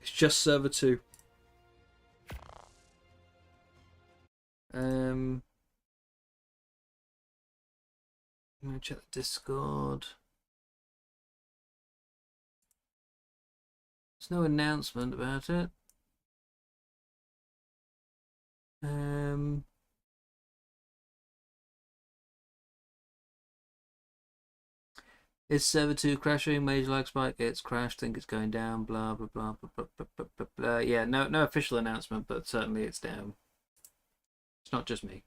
It's just server 2. I'm gonna check the Discord. There's no announcement about it. Is server 2 crashing? Major lag spike. It's crashed. Think it's going down. Blah blah blah blah blah blah blah blah. Blah. Yeah, no official announcement, but certainly it's down. It's not just me.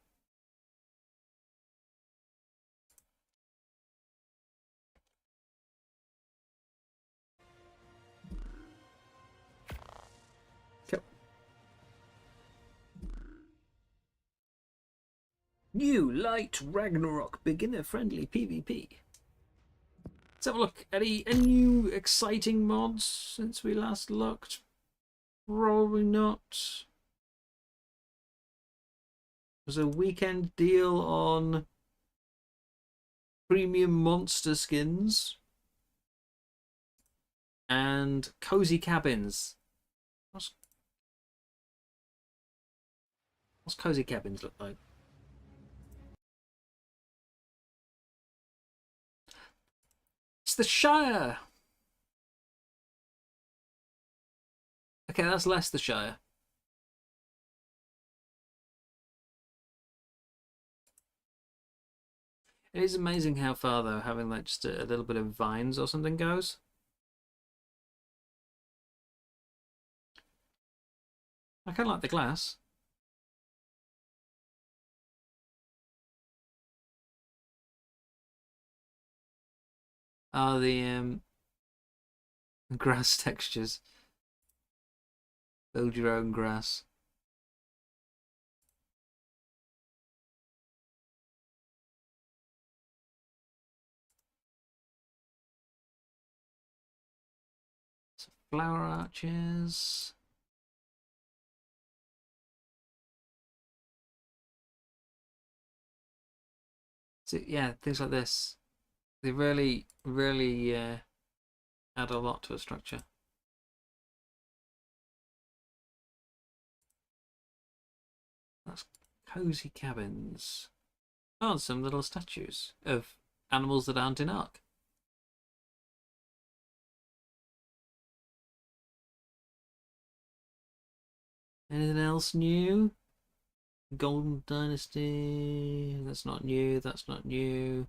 Okay. New light ragnarok beginner friendly PvP. Let's have a look. Any new exciting mods since we last looked? Probably not. There's a weekend deal on premium monster skins and cozy cabins. What's cozy cabins look like? It's the Shire. Okay, that's less the Shire. It is amazing how far, though, having like just a little bit of vines or something goes. I kind of like the glass. Oh, the grass textures. Build your own grass. Some flower arches. So, yeah, things like this. They really, really add a lot to a structure. That's cozy cabins. Oh, and some little statues of animals that aren't in Ark. Anything else new? Golden Dynasty. That's not new. That's not new.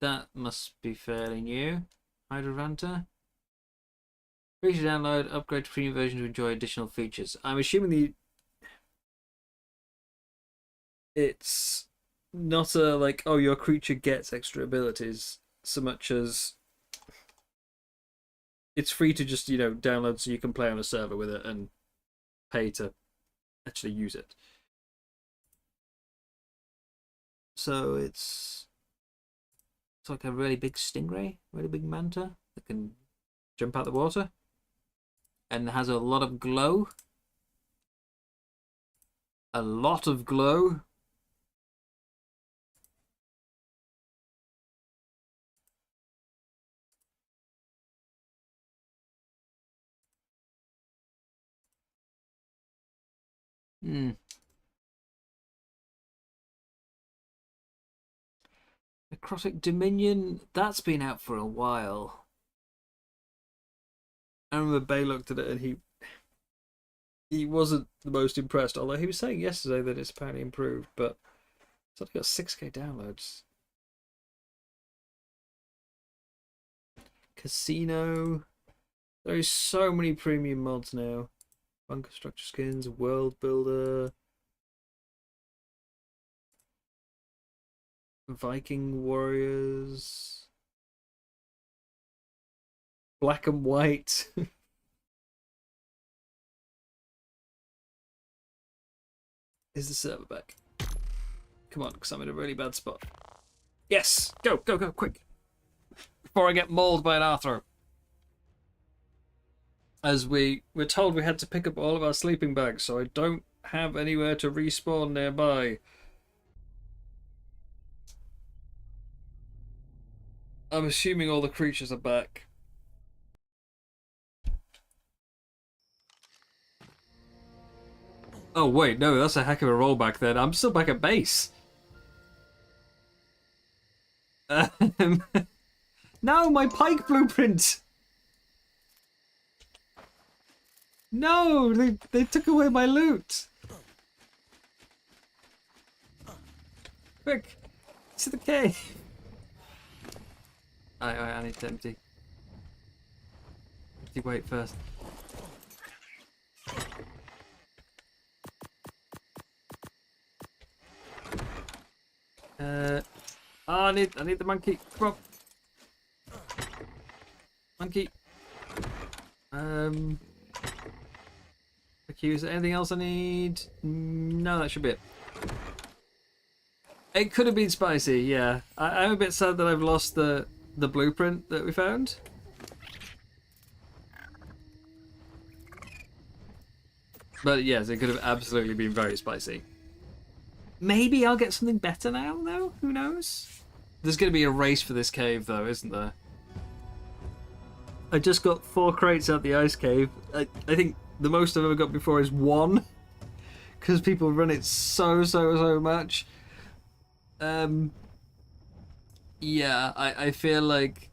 That must be fairly new. Hydravanta. Free to download, upgrade to premium version to enjoy additional features. I'm assuming it's not a like, oh, your creature gets extra abilities so much as it's free to just, download so you can play on a server with it and pay to actually use it. So it's like a really big stingray, really big manta that can jump out the water and has a lot of glow. A lot of glow. Hmm. Necrotic Dominion, that's been out for a while. I remember Bay looked at it and he wasn't the most impressed, although he was saying yesterday that it's apparently improved, but it's only got 6k downloads. Casino. There is so many premium mods now. Bunker structure skins, world builder, Viking warriors, black and white. Is the server back? Come on, because I'm in a really bad spot. Yes! Go, go, go, quick! Before I get mauled by an Arthur. As we were told we had to pick up all of our sleeping bags, so I don't have anywhere to respawn nearby. I'm assuming all the creatures are back. Oh wait, no, that's a heck of a rollback then. I'm still back at base. No, my pike blueprint! No, they took away my loot. Quick, to the cave. I need to empty. Empty weight first. I need the monkey. Come on. Monkey. Okay, is there anything else I need? No, that should be it. It could have been spicy, yeah. I'm a bit sad that I've lost the blueprint that we found. But yes, it could have absolutely been very spicy. Maybe I'll get something better now, though? Who knows? There's going to be a race for this cave, though, isn't there? I just got 4 crates out the ice cave. I think the most I've ever got before is 1. Because people run it so much. Yeah, I feel like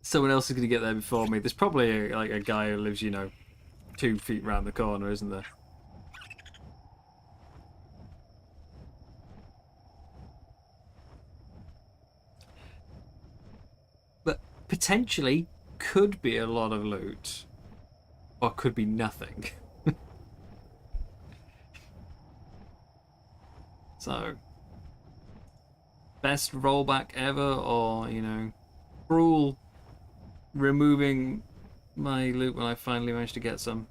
someone else is going to get there before me. There's probably a guy who lives, 2 feet round the corner, isn't there? But potentially could be a lot of loot. Or could be nothing. So, best rollback ever, or, cruel removing my loot when I finally managed to get some.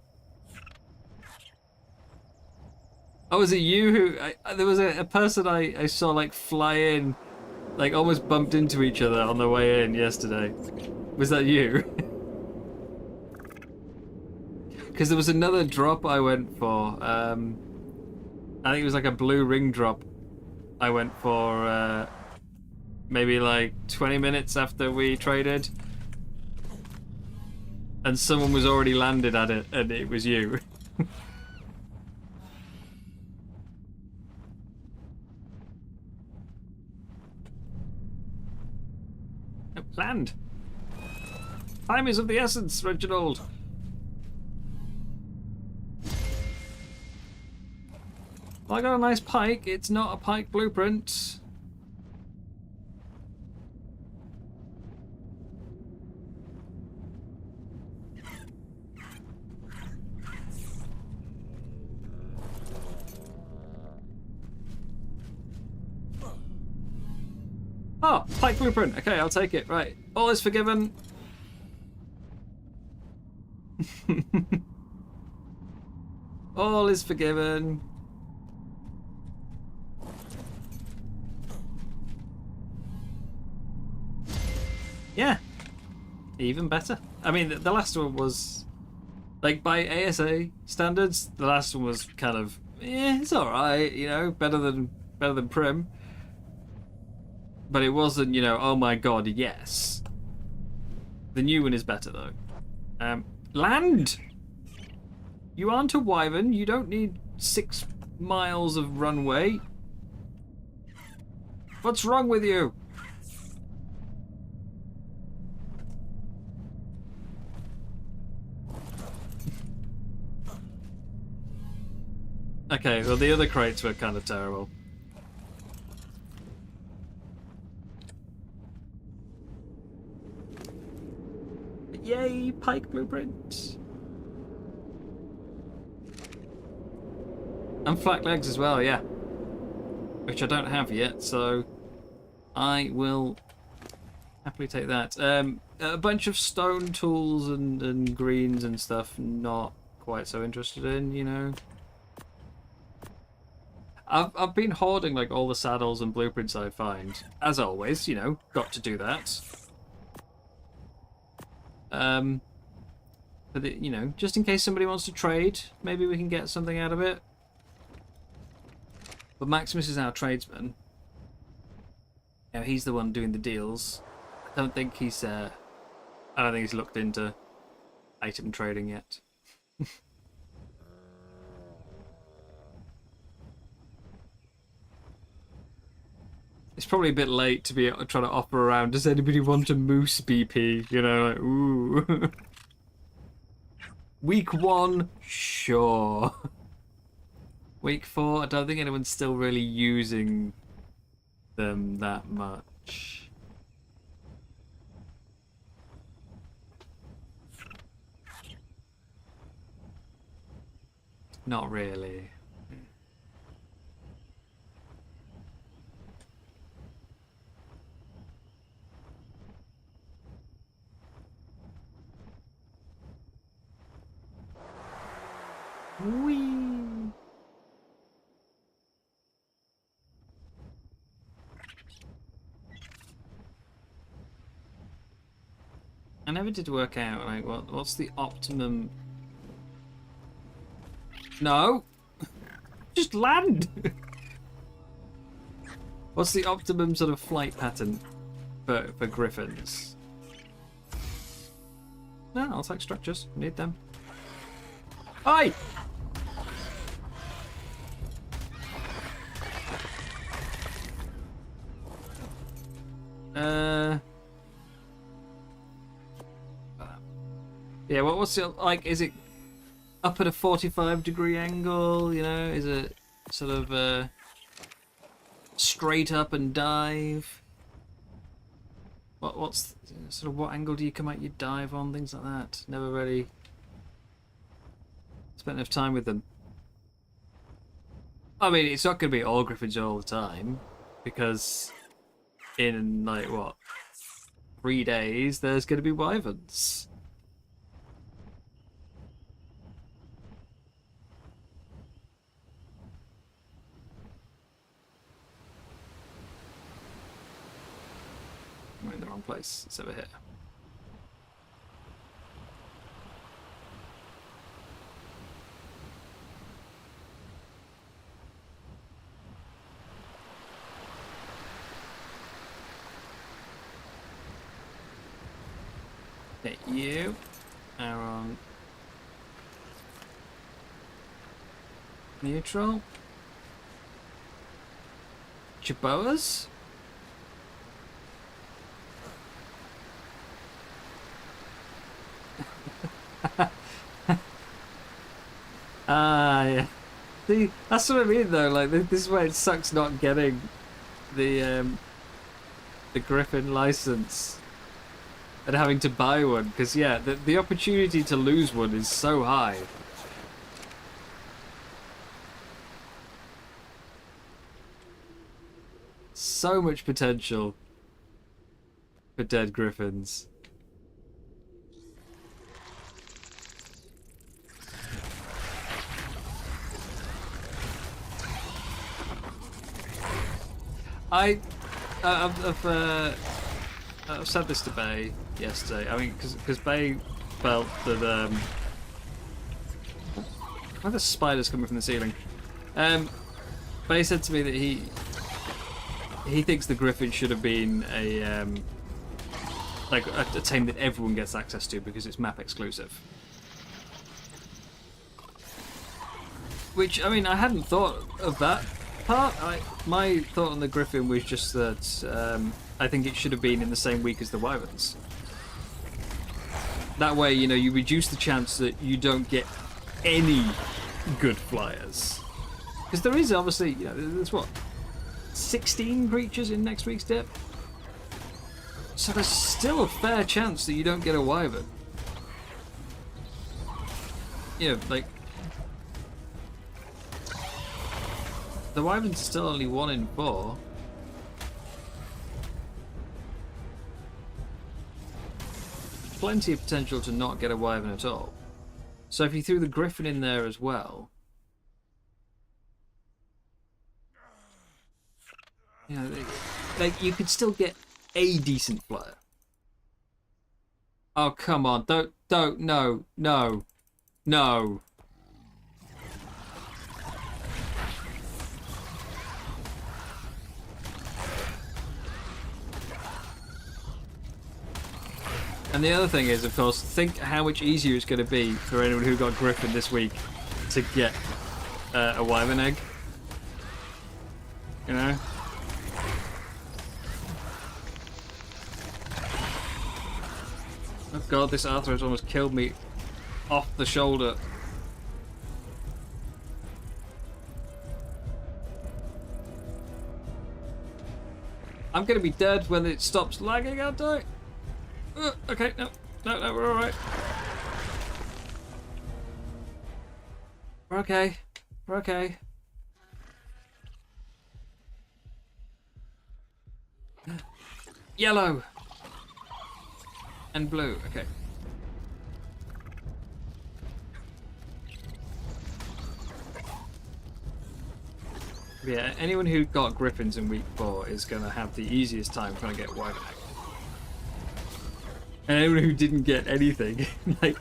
Oh, was it you who... there was a person I saw, fly in, almost bumped into each other on the way in yesterday. Was that you? Because there was another drop I went for. I think it was a blue ring drop I went for maybe 20 minutes after we traded. And someone was already landed at it, and it was you. Land! Time is of the essence, Reginald! Well, I got a nice pike. It's not a pike blueprint. Oh, pike blueprint. Okay, I'll take it. Right. All is forgiven. All is forgiven. Yeah. Even better. I mean, the last one was... by ASA standards, the last one was kind of it's all right, you know, better than Prim. But it wasn't, you know, oh my god, yes. The new one is better though. Land. You aren't a wyvern. You don't need 6 miles of runway. What's wrong with you? Okay, well the other crates were kind of terrible. But yay, Pike blueprint. And flak legs as well, yeah. Which I don't have yet, so I will happily take that. A bunch of stone tools and greens and stuff, not quite so interested in, you know. I've been hoarding like all the saddles and blueprints I find. As always, you know, got to do that. But you know, just in case somebody wants to trade, maybe we can get something out of it. But Maximus is our tradesman. You know, he's the one doing the deals. I don't think he's looked into item trading yet. It's probably a bit late to be trying to offer around. Does anybody want a moose BP? You know, like, ooh. Week 1, sure. Week 4, I don't think anyone's still really using them that much. Not really. Whee! I never did work out like what's the optimum. No, just land. What's the optimum sort of flight pattern for griffins? No, I'll take structures. Need them. Hi. Yeah, what's it like? Is it up at a 45-degree angle? You know, is it sort of straight up and dive? What's sort of what angle do you come out your dive on? Things like that. Never really spent enough time with them. I mean, it's not going to be all griffins all the time, because in like what 3 days there's going to be wyverns. I'm in the wrong place. It's over here. Okay, you are on neutral. Chaboas? Ah, yeah. See, that's what I mean though. Like this is where it sucks not getting the Griffin license and having to buy one, because yeah, the opportunity to lose one is so high. So much potential for dead griffins. I've said this to Bay yesterday. I mean, because Bay felt that why are the spiders coming from the ceiling? But he said to me that he thinks the Griffin should have been a like a tame that everyone gets access to because it's map exclusive. Which, I mean, I hadn't thought of that part. My thought on the Griffin was just that I think it should have been in the same week as the Wyverns. That way, you know, you reduce the chance that you don't get any good flyers. Because there is obviously, you know, there's what, 16 creatures in next week's dip? So there's still a fair chance that you don't get a Wyvern. You know, like, the Wyvern's still only 1 in 4. Plenty of potential to not get a Wyvern at all. So if you threw the Griffin in there as well, you know, like you could still get a decent flyer. Oh come on! Don't! No! No! No! And the other thing is, of course, think how much easier it's going to be for anyone who got Griffin this week to get a Wyvern egg. You know? Oh god, this Arthur has almost killed me off the shoulder. I'm going to be dead when it stops lagging, aren't I? Okay, no, we're alright. We're okay. We're okay. Yellow! And blue, okay. Yeah, anyone who got Griffins in week 4 is going to have the easiest time trying to get Wyvern egg. And anyone who didn't get anything, like,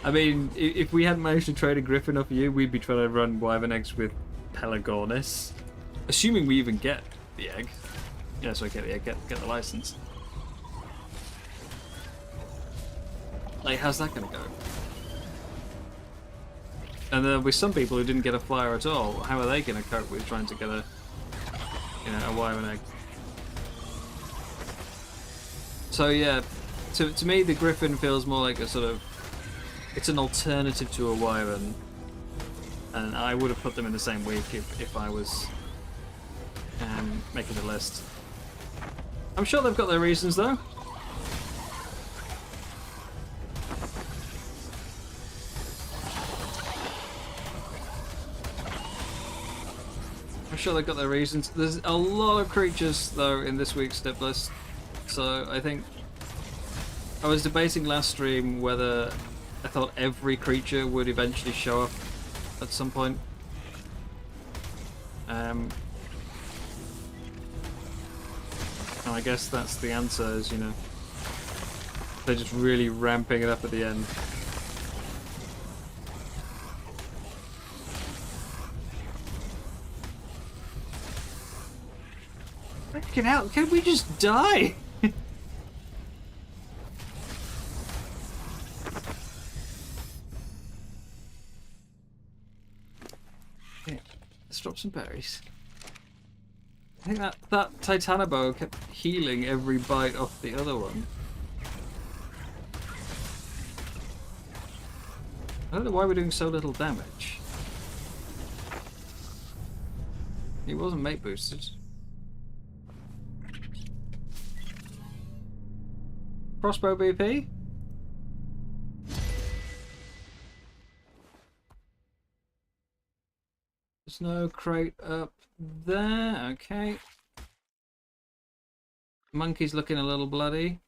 I mean, if we hadn't managed to trade a Griffin off of you, we'd be trying to run Wyvern eggs with Pelagornis. Assuming we even get the egg. Yeah, so get the egg, get the license. Like, how's that gonna go? And there'll be some people who didn't get a flyer at all. How are they gonna cope with trying to get a, you know, a Wyvern egg? So yeah, to me the Griffin feels more like a sort of, it's an alternative to a Wyvern, and I would have put them in the same week if I was making the list. I'm sure they've got their reasons though. I'm sure they've got their reasons. There's a lot of creatures though in this week's dip list. So I think I was debating last stream whether I thought every creature would eventually show up at some point. And I guess that's the answer, is, you know, they're just really ramping it up at the end. Freaking hell, can we just die? Let's drop some berries. I think that Titanoboa kept healing every bite off the other one. I don't know why we're doing so little damage. He wasn't mate boosted. Crossbow BP? There's no crate up there, okay. Monkey's looking a little bloody.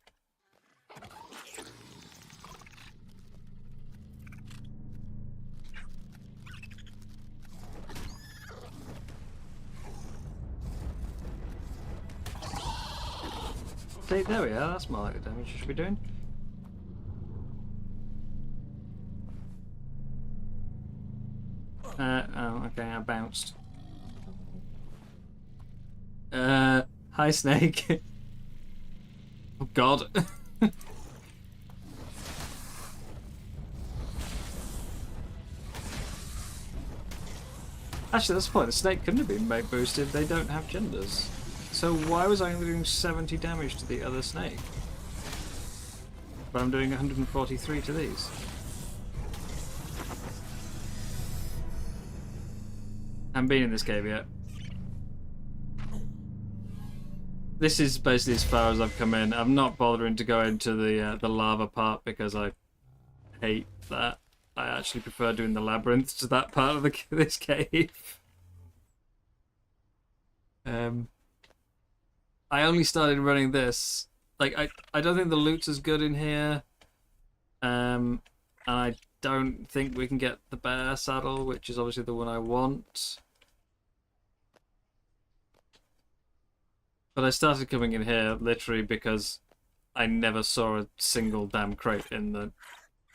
See, there we are, that's more like the damage you should be doing. Oh, Okay, I bounced. Hi, snake. Oh, God. Actually, that's the point. The snake couldn't have been mate boosted. They don't have genders. So why was I only doing 70 damage to the other snake? But I'm doing 143 to these. I haven't been in this cave yet. This is basically as far as I've come in. I'm not bothering to go into the lava part because I hate that. I actually prefer doing the labyrinth to that part of this cave. I only started running this. Like I don't think the loot's as good in here. And I don't think we can get the bear saddle, which is obviously the one I want. But I started coming in here literally because I never saw a single damn crate in the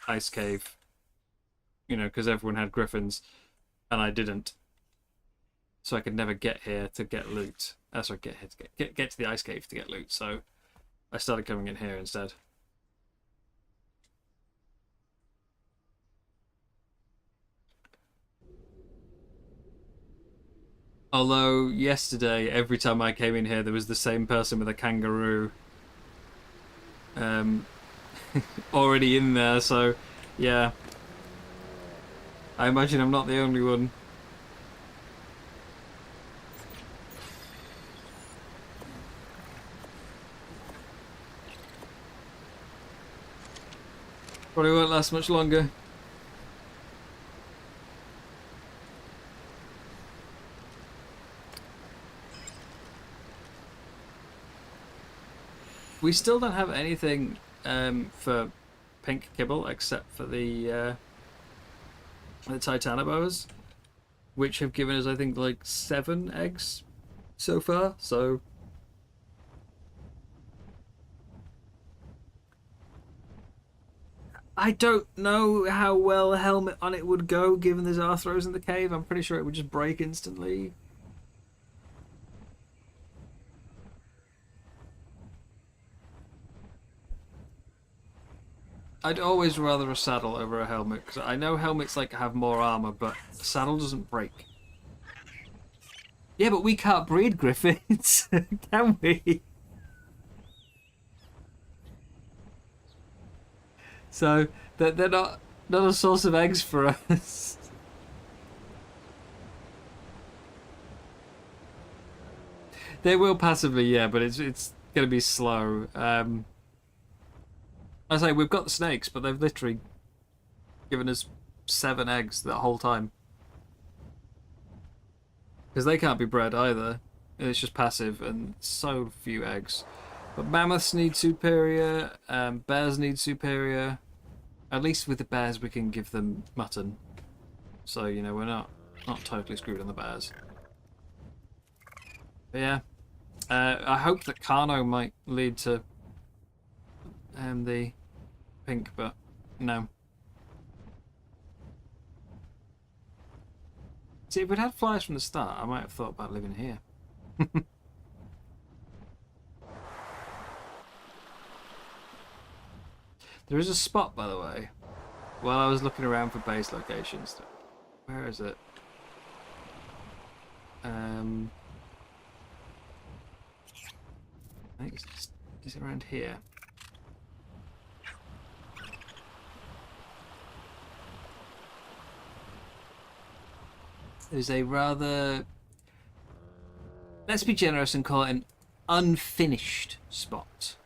ice cave. You know, because everyone had griffins, and I didn't. So I could never get here to get loot. Sorry, get here to get to the ice cave to get loot. So I started coming in here instead. Although yesterday, every time I came in here, there was the same person with a kangaroo already in there. So yeah, I imagine I'm not the only one. Probably won't last much longer. We still don't have anything for pink kibble except for the titanoboas, which have given us, I think, like 7 eggs so far. So I don't know how well a helmet on it would go, given there's arthros in the cave. I'm pretty sure it would just break instantly. I'd always rather a saddle over a helmet, because I know helmets like have more armor, but the saddle doesn't break. Yeah, but we can't breed griffins, can we? So they're not a source of eggs for us. They will passively, yeah, but it's gonna be slow. I say we've got the snakes, but they've literally given us 7 eggs the whole time. Because they can't be bred either. It's just passive and so few eggs. But mammoths need superior, bears need superior. At least with the bears we can give them mutton. So, you know, we're not totally screwed on the bears. But yeah. I hope that Carno might lead to the pink, but no. See, if we'd had flies from the start, I might have thought about living here. There is a spot, by the way, while I was looking around for base locations. Where is it? I think it's around here. There's a rather, let's be generous and call it an unfinished spot.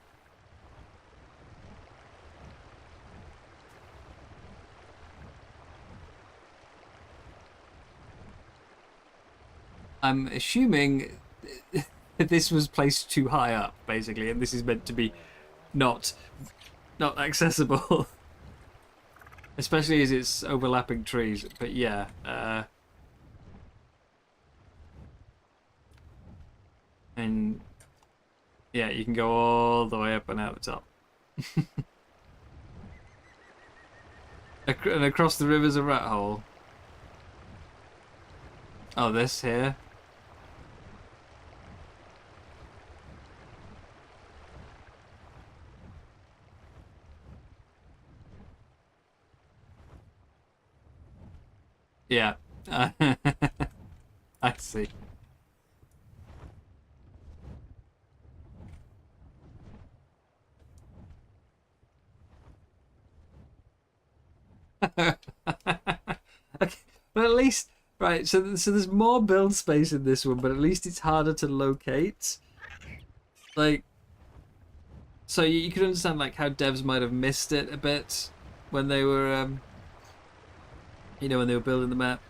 I'm assuming this was placed too high up, basically, and this is meant to be not accessible. Especially as it's overlapping trees. But yeah, and yeah, you can go all the way up and out the top. And across the river's a rat hole. Oh, this here. Yeah. I see. Okay, but at least right. So there's more build space in this one, but at least it's harder to locate. Like, so you can understand like how devs might have missed it a bit when they were, when they were building the map.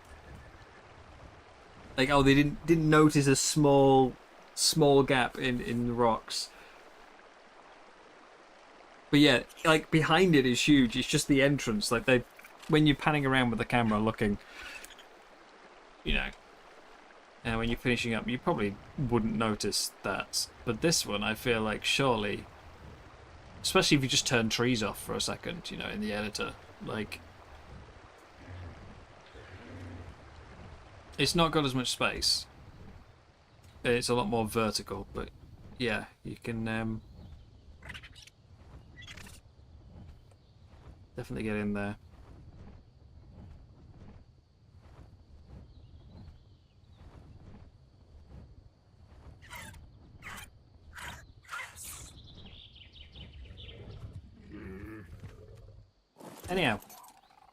Like, oh, they didn't notice a small gap in the rocks. But yeah, like behind it is huge. It's just the entrance. Like when you're panning around with the camera looking, you know, and when you're finishing up, you probably wouldn't notice that. But this one, I feel like surely, especially if you just turn trees off for a second, in the editor, like it's not got as much space. It's a lot more vertical, but yeah, you can definitely get in there. Anyhow,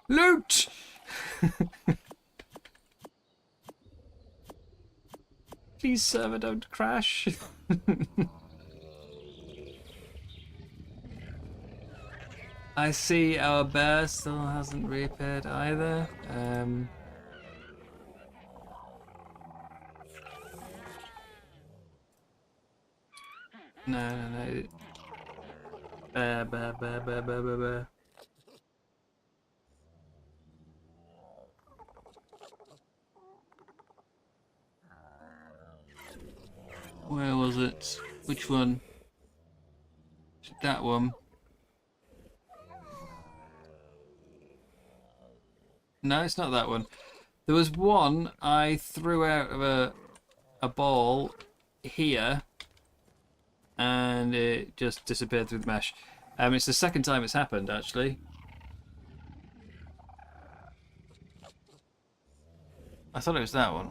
loot! Please, server, don't crash. I see our bear still hasn't reappeared either. No. Bear. Where was it? Which one? That one. No, it's not that one. There was one I threw out of a ball here, and it just disappeared through the mesh. It's the second time it's happened, actually. I thought it was that one.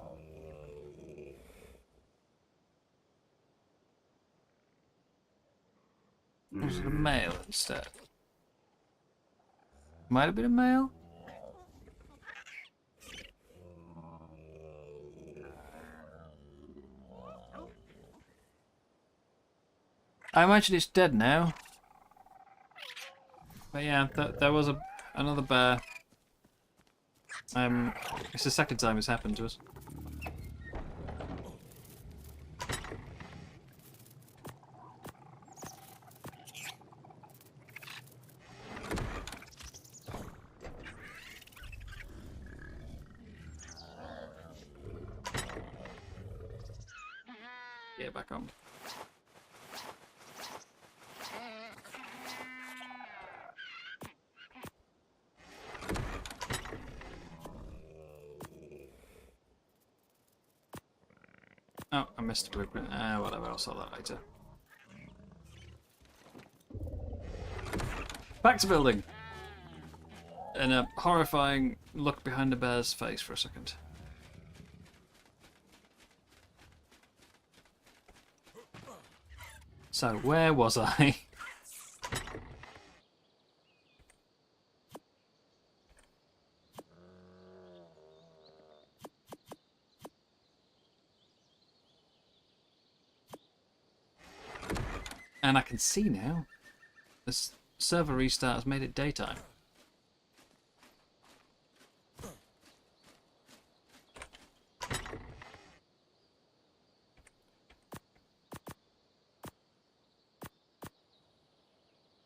Or was it a male instead? Might have been a male? I imagine it's dead now. But yeah, there was another bear. It's the second time it's happened to us. Get back on. Oh, I missed the blueprint. Whatever, I'll sort that later. Back to building. And a horrifying look behind the bear's face for a second. So, where was I? And I can see now. This server restart has made it daytime.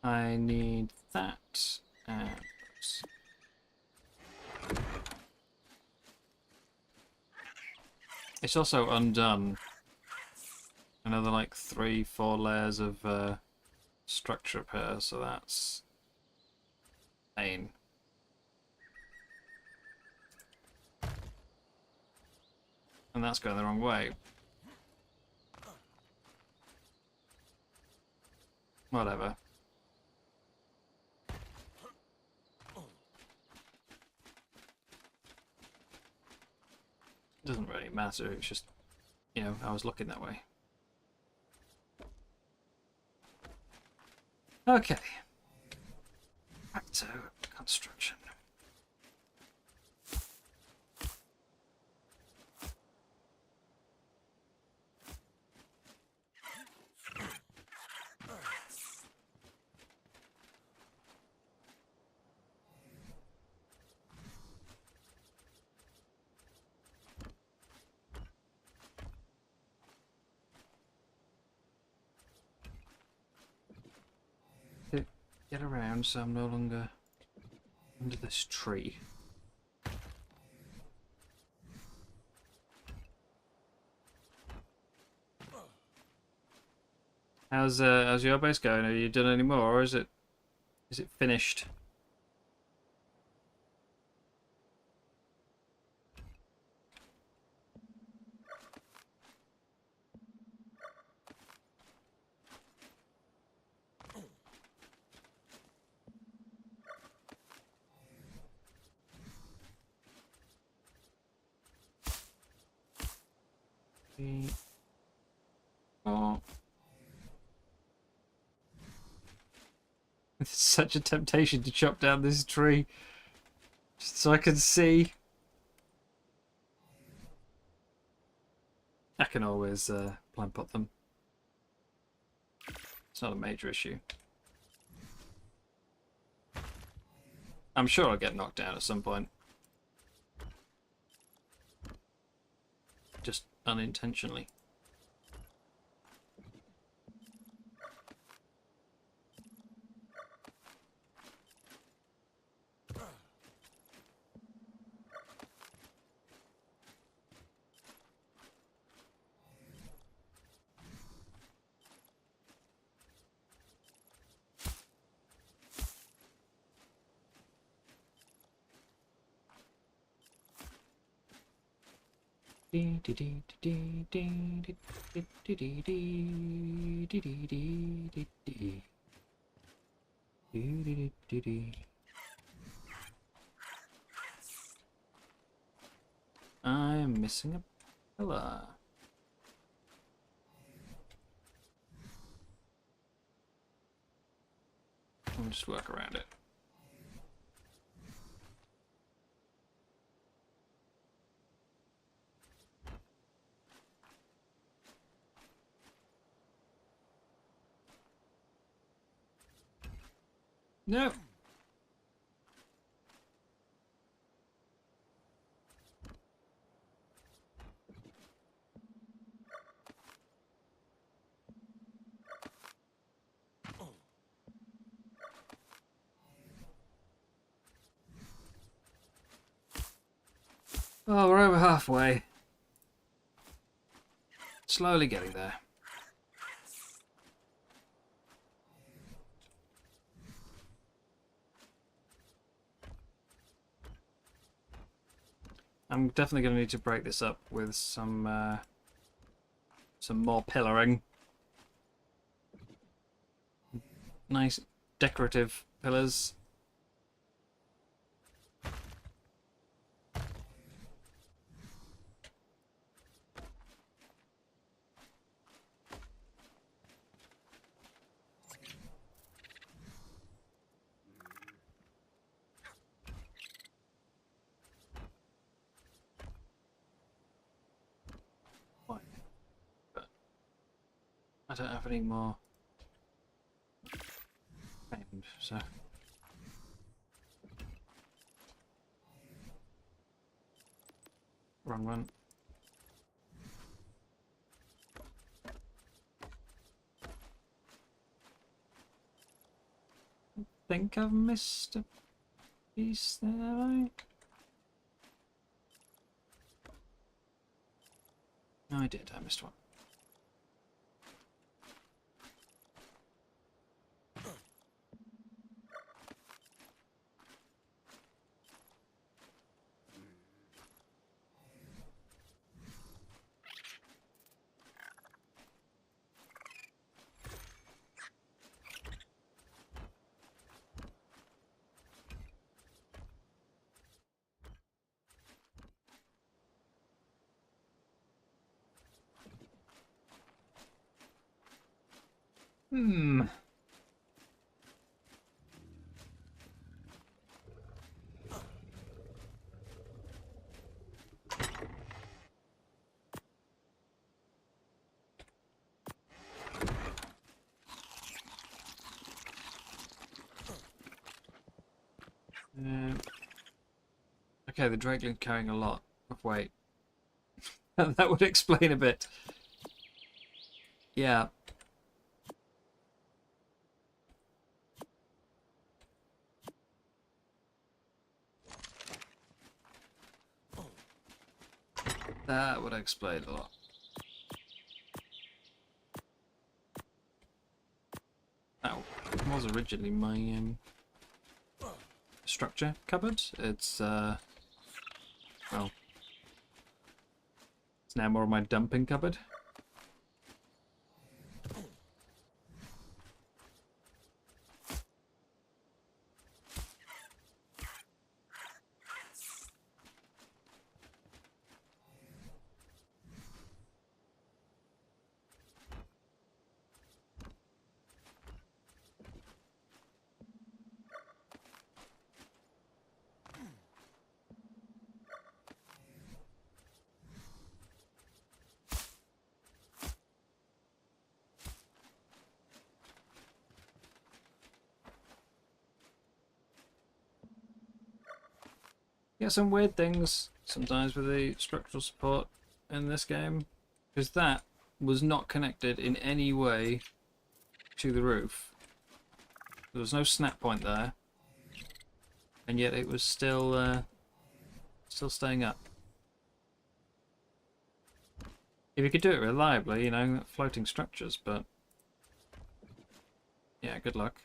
I need that. It's also undone. Another like 3-4 layers of structure repair, so that's pain. And that's going the wrong way. Whatever. Doesn't really matter, it's just, you know, I was looking that way. Okay. Back to construction. Get around so I'm no longer under this tree. How's your base going? Have you done any more, or is it finished? Oh. It's such a temptation to chop down this tree just so I can see. I can always plant pot them. It's not a major issue. I'm sure I'll get knocked down at some point. Just unintentionally. I'm missing a pillar. I'll just work around it. No. Oh, we're over halfway. Slowly getting there. I'm definitely going to need to break this up with some more pillaring. Nice decorative pillars. But I don't have any more framed, so wrong one. I think I've missed a piece there, have I? No, I did. I missed one. Hmm. Okay, the Drakeling carrying a lot of weight. That would explain a bit. Yeah. That would explain a lot. That was originally my structure cupboard. It's well, it's now more of my dumping cupboard. Yeah, some weird things sometimes with the structural support in this game, because that was not connected in any way to the roof. There was no snap point there, and yet it was still staying up. If you could do it reliably, you know, floating structures, but yeah, good luck.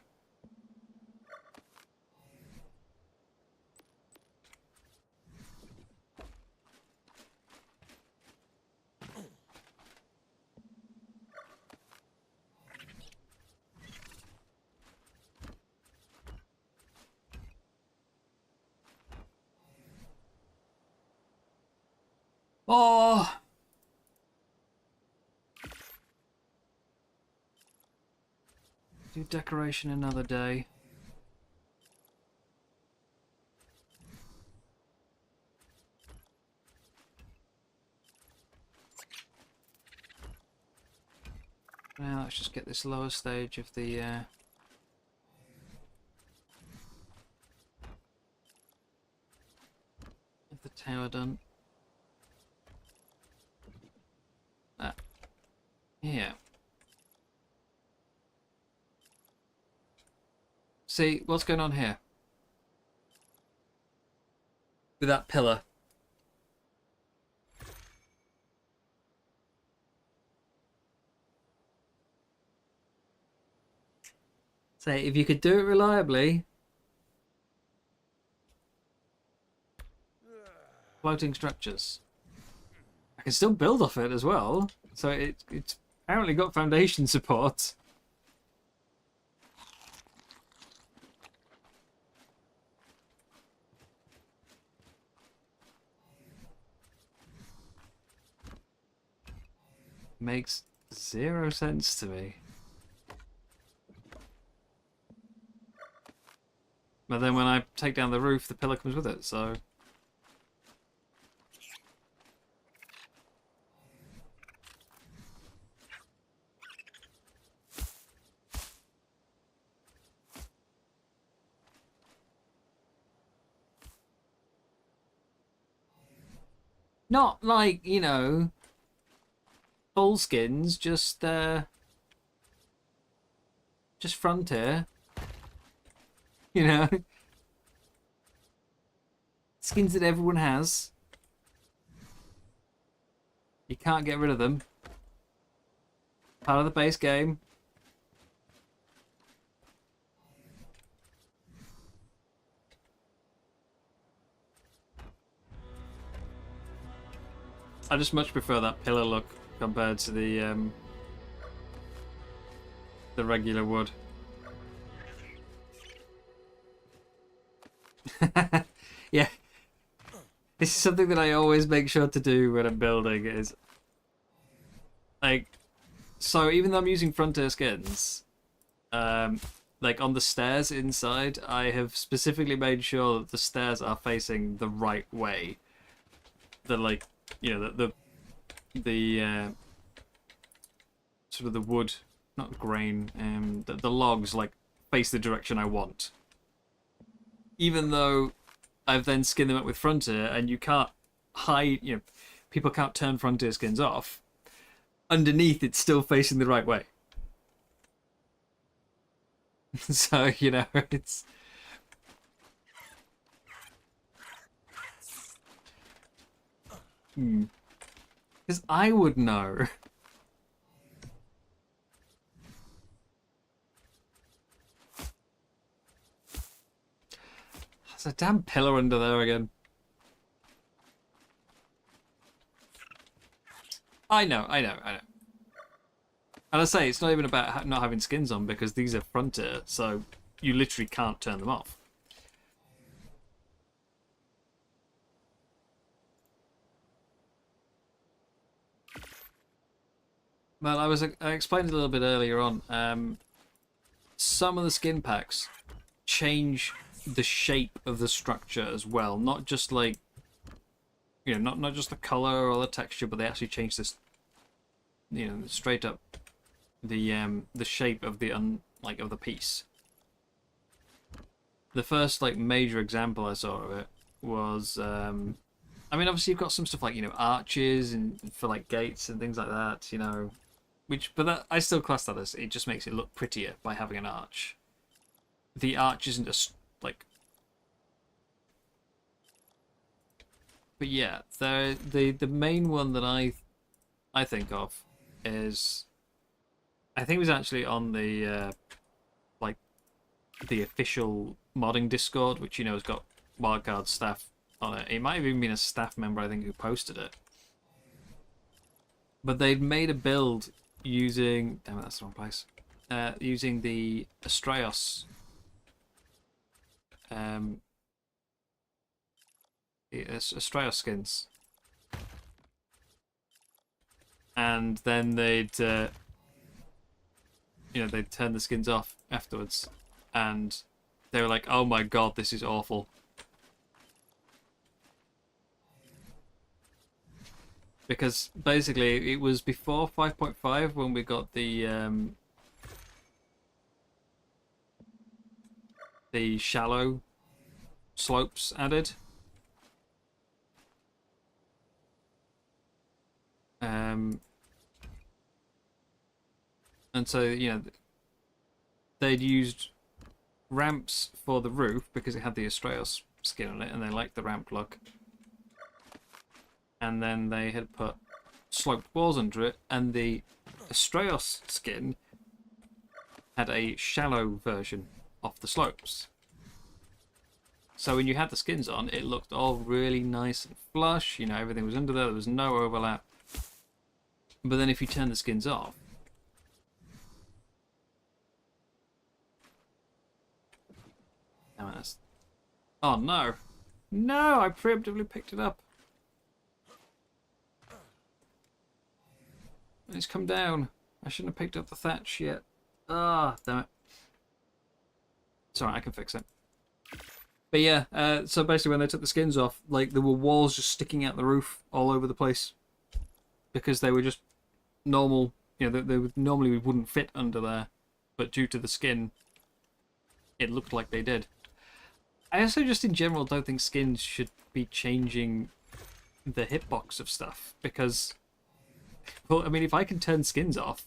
Oh! Do decoration another day. Now let's just get this lower stage of the tower done. Yeah. See, what's going on here? With that pillar. Say, if you could do it reliably. Floating structures. I can still build off it as well. So it's apparently got foundation support. Makes zero sense to me. But then when I take down the roof, the pillar comes with it, so... Not like, you know, full skins, just frontier. You know? Skins that everyone has. You can't get rid of them. Part of the base game. I just much prefer that pillar look compared to the regular wood. Yeah, this is something that I always make sure to do when I'm building. Is like, so even though I'm using frontier skins, Like on the stairs inside, I have specifically made sure that the stairs are facing the right way. The like, you know, the sort of the wood, not grain, the logs like face the direction I want. Even though I've then skinned them up with frontier, and you can't hide, you know, people can't turn frontier skins off. Underneath, it's still facing the right way. So, you know, it's... Because I would know. There's a damn pillar under there again. I know. And I say, it's not even about not having skins on, because these are frontier, so you literally can't turn them off. Well, I explained a little bit earlier on. Some of the skin packs change the shape of the structure as well, not just like, you know, not just the color or the texture, but they actually change this, you know, straight up the shape of the of the piece. The first like major example I saw of it was I mean, obviously you've got some stuff like, you know, arches and for like gates and things like that, you know, but that I still class that as, it just makes it look prettier by having an arch. The arch isn't just like, but yeah, the main one that I think of is, I think it was actually on the like the official modding Discord, which, you know, has got Wildcard staff on it. It might have even been a staff member, I think, who posted it. But they'd made a build using, damn it, that's the wrong place. Using the Astraeos skins, and then they'd you know, they'd turn the skins off afterwards, and they were like, "Oh my god, this is awful." Because basically, it was before 5.5 when we got the shallow slopes added. And so, you know, they'd used ramps for the roof because it had the Astraeos skin on it, and they liked the ramp look. And then they had put sloped walls under it, and the Astraeos skin had a shallow version of the slopes. So when you had the skins on, it looked all really nice and flush, you know, everything was under there was no overlap. But then if you turn the skins off, oh no! No, I preemptively picked it up. It's come down. I shouldn't have picked up the thatch yet. Ah, damn it. It's alright, I can fix it. But yeah, so basically when they took the skins off, like, there were walls just sticking out the roof all over the place. Because they were just normal, you know, they would, normally wouldn't fit under there. But due to the skin, it looked like they did. I also just in general don't think skins should be changing the hitbox of stuff, because, well, I mean, if I can turn skins off,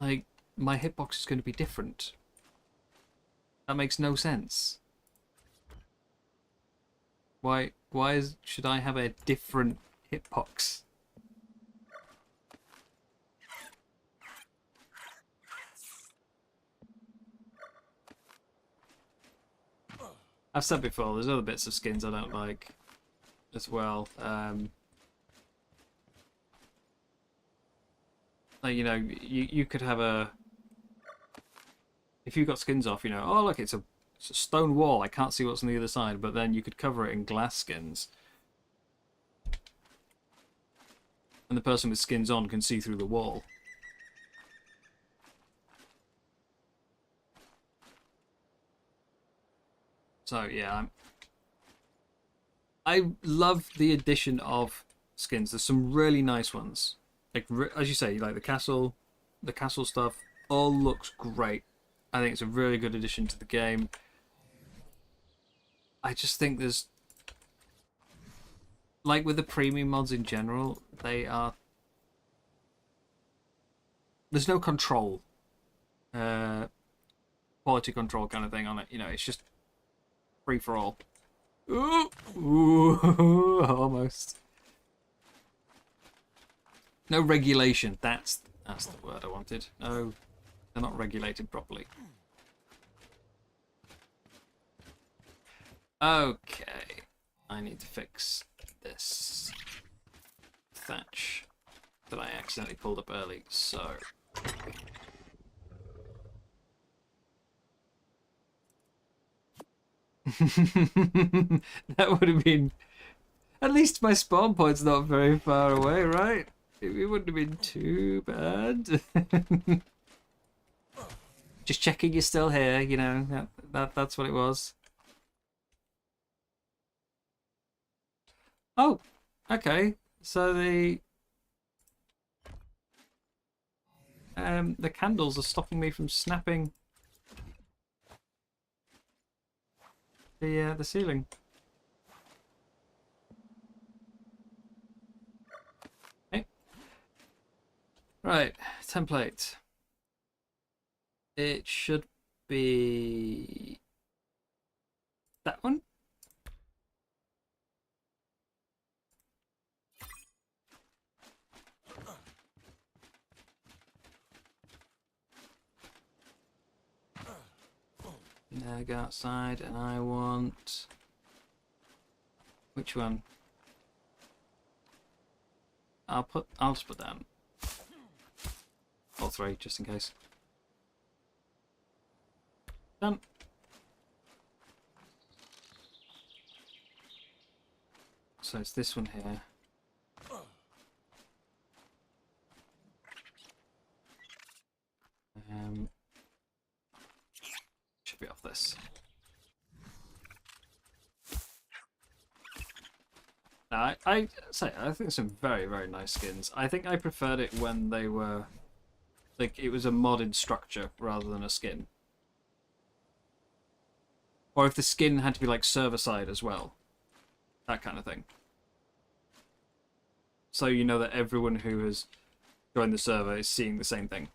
like, my hitbox is going to be different. That makes no sense. Why should I have a different hitbox? I've said before, there's other bits of skins I don't like as well. Like, you know, you could have a... If you got skins off, you know, oh look, it's a stone wall, I can't see what's on the other side, but then you could cover it in glass skins. And the person with skins on can see through the wall. So yeah, I love the addition of skins. There's some really nice ones. Like as you say, like the castle stuff all looks great. I think it's a really good addition to the game. I just think there's, like with the premium mods in general, there's no control, quality control kind of thing on it. You know, it's just free for all. Ooh, ooh, almost. No regulation. That's the word I wanted. No, they're not regulated properly. Okay, I need to fix this thatch that I accidentally pulled up early. So. That would have been... At least my spawn point's not very far away, right? It wouldn't have been too bad. Just checking you're still here, you know. That's what it was. Oh, okay. So the candles are stopping me from snapping the ceiling. Okay. Right, template. It should be that one. Now go outside, and I want... Which one? I'll just put down all three, just in case. Done. So it's this one here. Should be off this. Now, I think some very, very nice skins. I think I preferred it when they were, like, it was a modded structure rather than a skin. Or if the skin had to be, like, server-side as well. That kind of thing. So you know that everyone who has joined the server is seeing the same thing.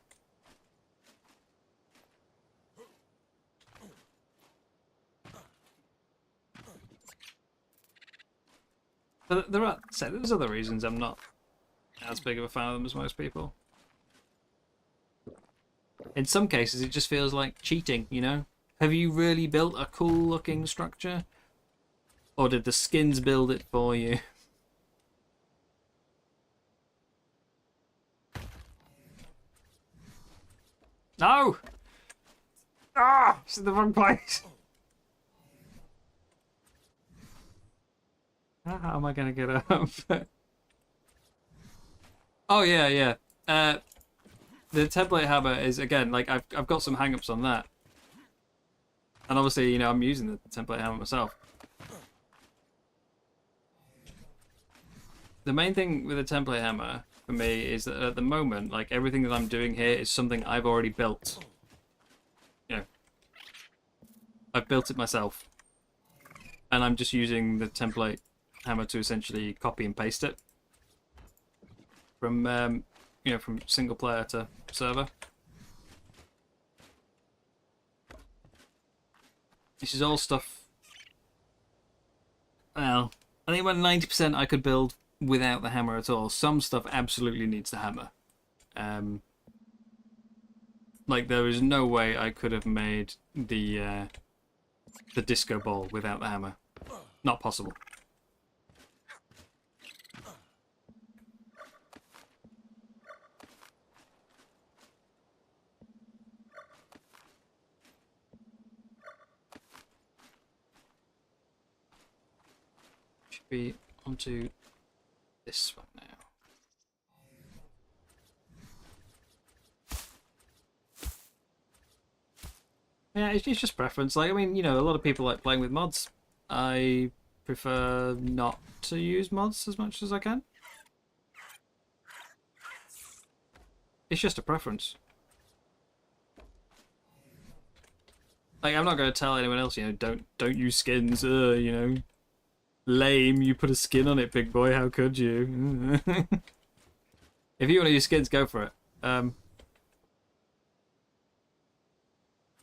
But there's other reasons I'm not as big of a fan of them as most people. In some cases, it just feels like cheating, you know? Have you really built a cool-looking structure? Or did the skins build it for you? No! Ah! It's in the wrong place! How am I going to get up? Oh, yeah, yeah. The template hammer is, again, like, I've got some hang-ups on that. And obviously, you know, I'm using the template hammer myself. The main thing with the template hammer, for me, is that at the moment, like, everything that I'm doing here is something I've already built. You know, I've built it myself. And I'm just using the template hammer to essentially copy and paste it from you know, from single player to server. This is all stuff. Well, I think about 90% I could build without the hammer at all. Some stuff absolutely needs the hammer. Like there is no way I could have made the disco ball without the hammer. Not possible. Be onto this one now. Yeah, it's just preference. Like, I mean, you know, a lot of people like playing with mods. I prefer not to use mods as much as I can. It's just a preference. Like, I'm not going to tell anyone else, you know, don't use skins. You know, lame. You put a skin on it, big boy. How could you? If you want to use skins, go for it.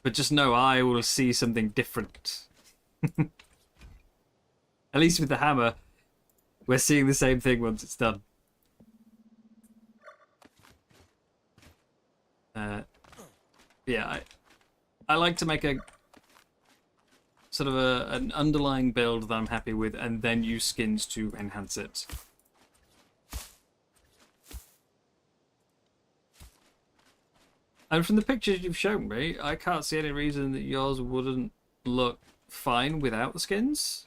But just know I will see something different. At least with the hammer, we're seeing the same thing once it's done. Yeah, I like to make a sort of an underlying build that I'm happy with, and then use skins to enhance it. And from the pictures you've shown me, I can't see any reason that yours wouldn't look fine without the skins.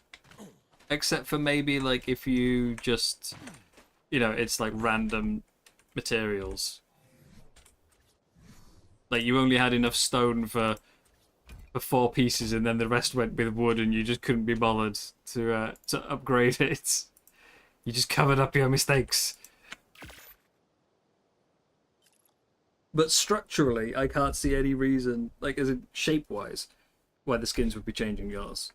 Except for maybe, like, if you just, you know, it's like random materials. Like, you only had enough stone for 4 pieces, and then the rest went with wood, and you just couldn't be bothered to upgrade it. You just covered up your mistakes. But structurally, I can't see any reason, like, as in shape-wise, why the skins would be changing yours.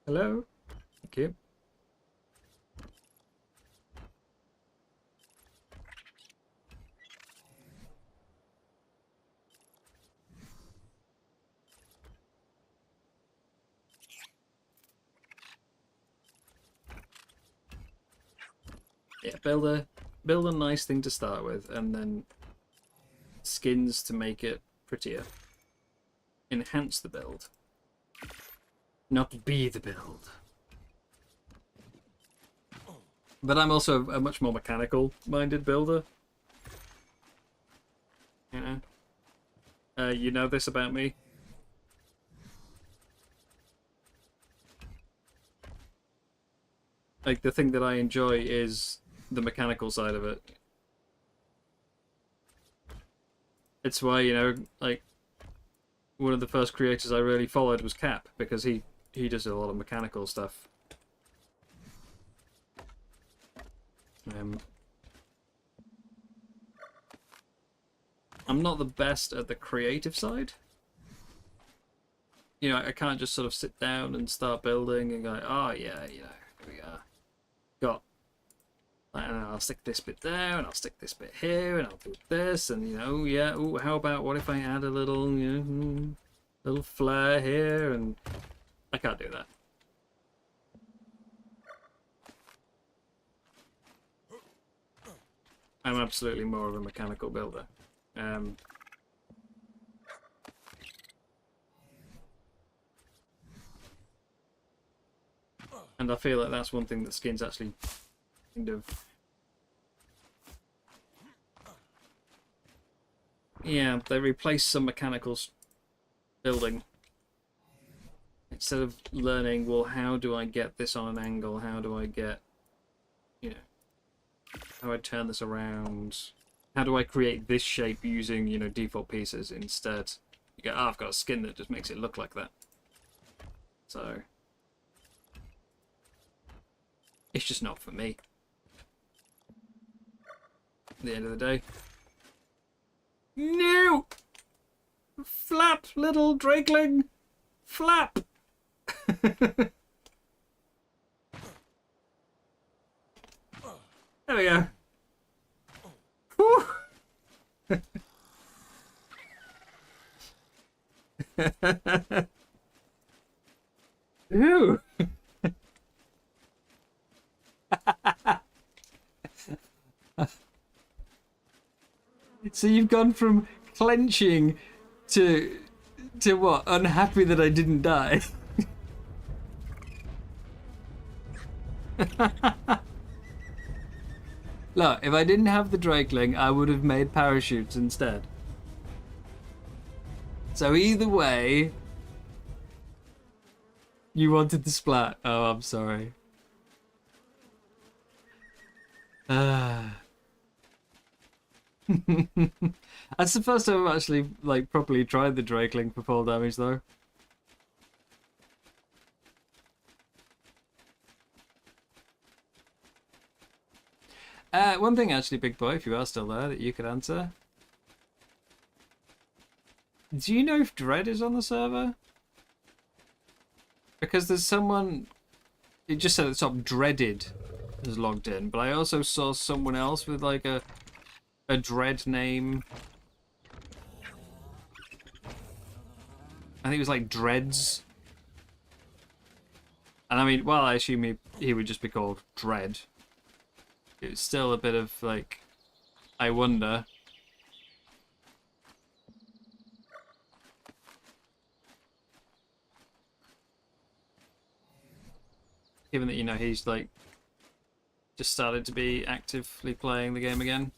Hello? Thank you. Yeah, build a nice thing to start with, and then skins to make it prettier. Enhance the build. Not be the build. But I'm also a much more mechanical-minded builder. You know this about me. Like, the thing that I enjoy is the mechanical side of it. It's why, you know, like, one of the first creators I really followed was Cap, because he does a lot of mechanical stuff. I'm not the best at the creative side. You know, I can't just sort of sit down and start building and go, oh yeah, you know, here we are. Got, and I'll stick this bit there, and I'll stick this bit here, and I'll do this, and you know, yeah. Ooh, how about what if I add a little, you know, little flair here, and I can't do that. I'm absolutely more of a mechanical builder. And I feel like that's one thing that skins actually kind of... Yeah, they replace some mechanical building. Instead of learning, well, how do I get this on an angle? How do I get, you know, how do I turn this around? How do I create this shape using, you know, default pieces? Instead, you go, oh, I've got a skin that just makes it look like that. So, it's just not for me. At the end of the day. No! Flap, little drakeling! Flap! There we go. Whew. Ew. So you've gone from clenching to what? Unhappy that I didn't die. Look, if I didn't have the drakeling, I would have made parachutes instead. So either way, You wanted the splat. Oh, I'm sorry. That's the first time I've actually like properly tried the Drakeling for fall damage though. One thing actually, big boy, if you are still there, that you could answer. Do you know if Dread is on the server? Because there's someone, it just said at the top Dreaded is logged in, but I also saw someone else with like a Dread name. I think it was like Dreads. And I mean, well, I assume he would just be called Dread. It's still a bit of like, I wonder. Given that, you know, he's like just started to be actively playing the game again.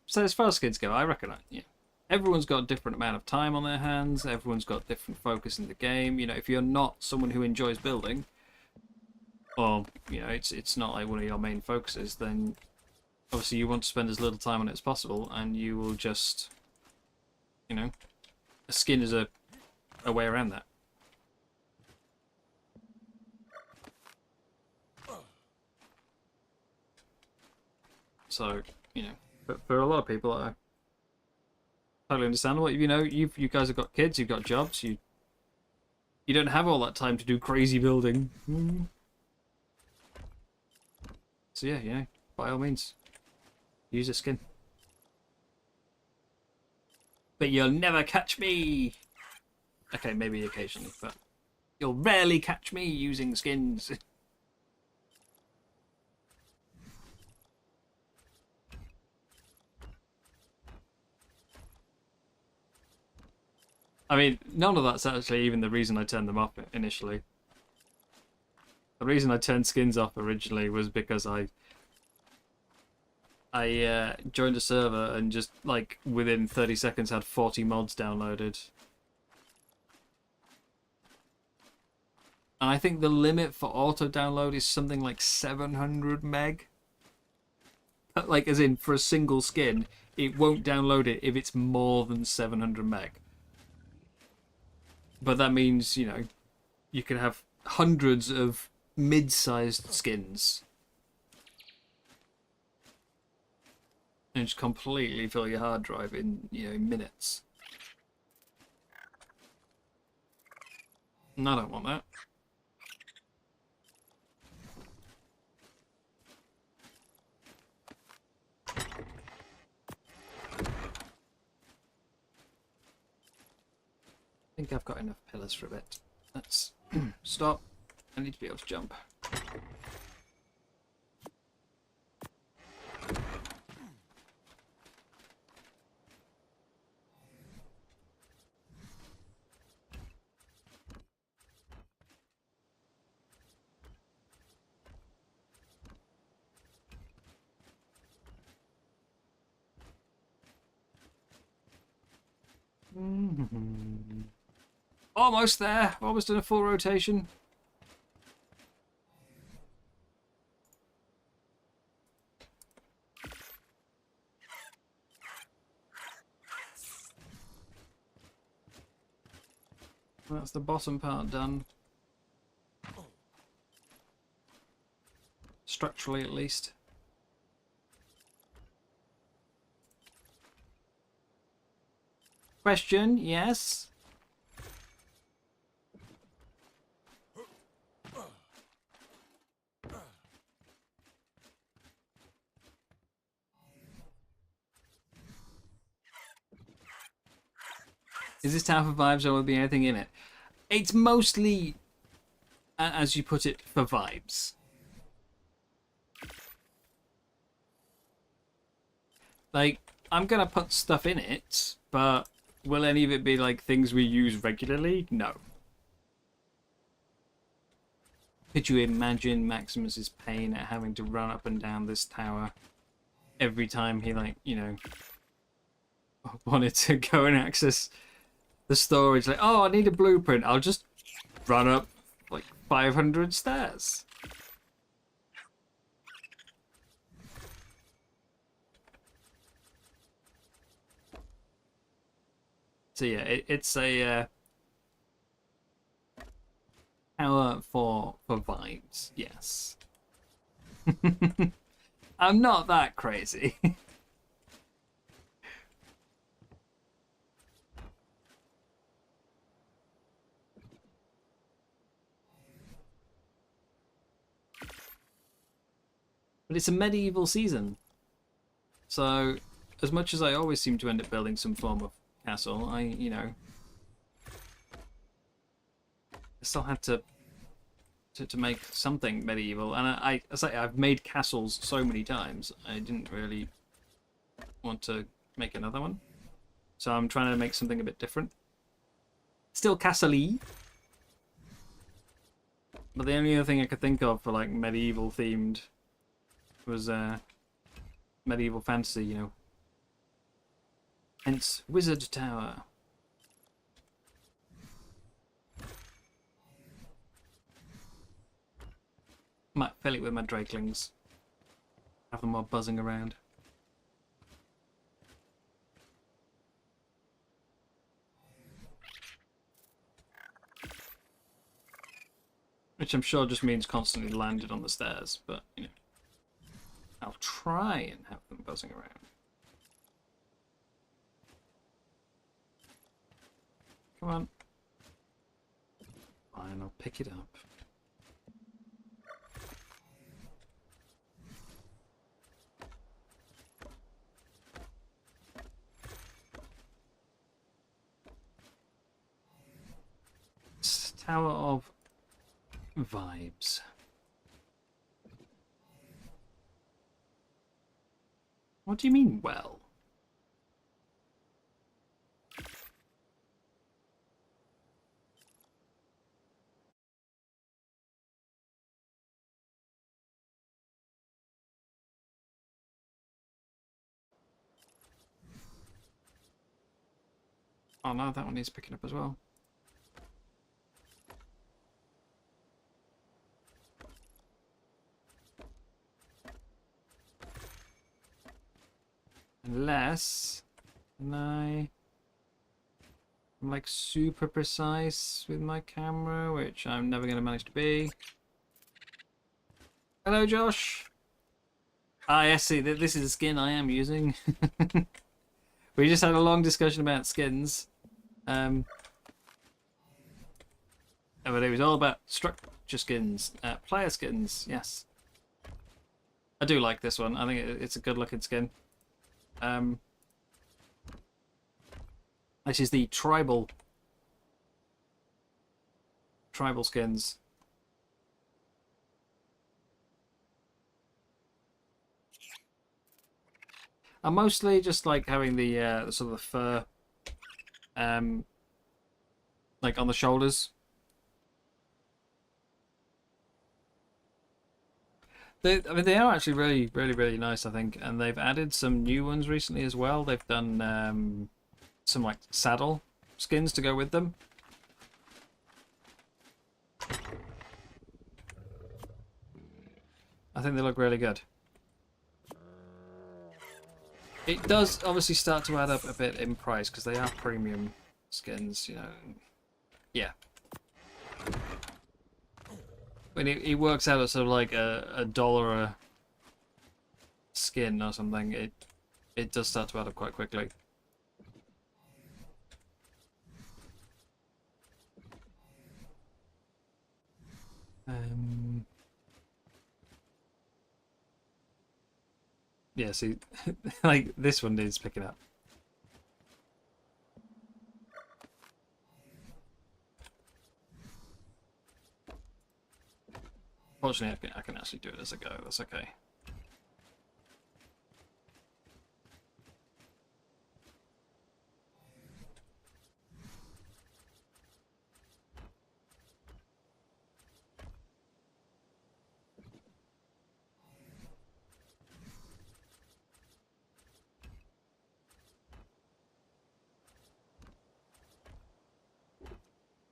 So as far as skins go, I reckon, yeah, everyone's got a different amount of time on their hands. Everyone's got different focus in the game. You know, if you're not someone who enjoys building, or you know, it's not like one of your main focuses, then obviously you want to spend as little time on it as possible, and you will just, you know, a skin is a way around that. So, you know, but for a lot of people, I totally understandable. You know, you guys have got kids, you've got jobs, you don't have all that time to do crazy building. So yeah, by all means, use a skin. But you'll never catch me. Okay, maybe occasionally, but you'll rarely catch me using skins. I mean, none of that's actually even the reason I turned them off initially. The reason I turned skins off originally was because I joined a server and just like within 30 seconds had 40 mods downloaded. And I think the limit for auto download is something like 700 meg. Like as in for a single skin, it won't download it if it's more than 700 meg. But that means, you know, you can have hundreds of mid-sized skins and just completely fill your hard drive in, you know, minutes. And I don't want that. I think I've got enough pillars for a bit. Let's stop. I need to be able to jump. Almost there. Almost done a full rotation. That's the bottom part done. Structurally, at least. Question, yes? Is this town for vibes or will there be anything in it? It's mostly, as you put it, for vibes. Like, I'm gonna put stuff in it, but will any of it be like things we use regularly? No. Could you imagine Maximus's pain at having to run up and down this tower every time he, like, you know, wanted to go and access the storage? Like, oh, I need a blueprint. I'll just run up like 500 stairs. So yeah, it's a tower for vibes. Yes. I'm not that crazy. But it's a medieval season. So, as much as I always seem to end up building some form of castle, you know, I still had to make something medieval. And I say I've made castles so many times, I didn't really want to make another one. So I'm trying to make something a bit different. Still castle-y. But the only other thing I could think of for like medieval themed was medieval fantasy, you know. Hence Wizard Tower. Might fill it with my drakelings. Have them all buzzing around. Which I'm sure just means constantly landed on the stairs, but, you know. I'll try and have them buzzing around. Come on. Fine, I'll pick it up. It's Tower of Vibes. What do you mean, well? Oh no, that one needs picking up as well. Unless I'm like super precise with my camera, which I'm never going to manage to be. Hello, Josh. Ah, yes, see, this is the skin I am using. We just had a long discussion about skins. But it was all about structure skins, player skins, yes. I do like this one. I think it's a good looking skin. This is the tribal skins. I'm mostly just like having the sort of the fur, like on the shoulders. I mean, they are actually really, really, really nice, I think, and they've added some new ones recently as well. They've done some like saddle skins to go with them. I think they look really good. It does obviously start to add up a bit in price because they are premium skins, you know. Yeah. I mean, it works out at sort of like a dollar a skin or something. It does start to add up quite quickly. Yeah, see, like this one needs picking up. Fortunately, I can actually do it as I go. That's okay.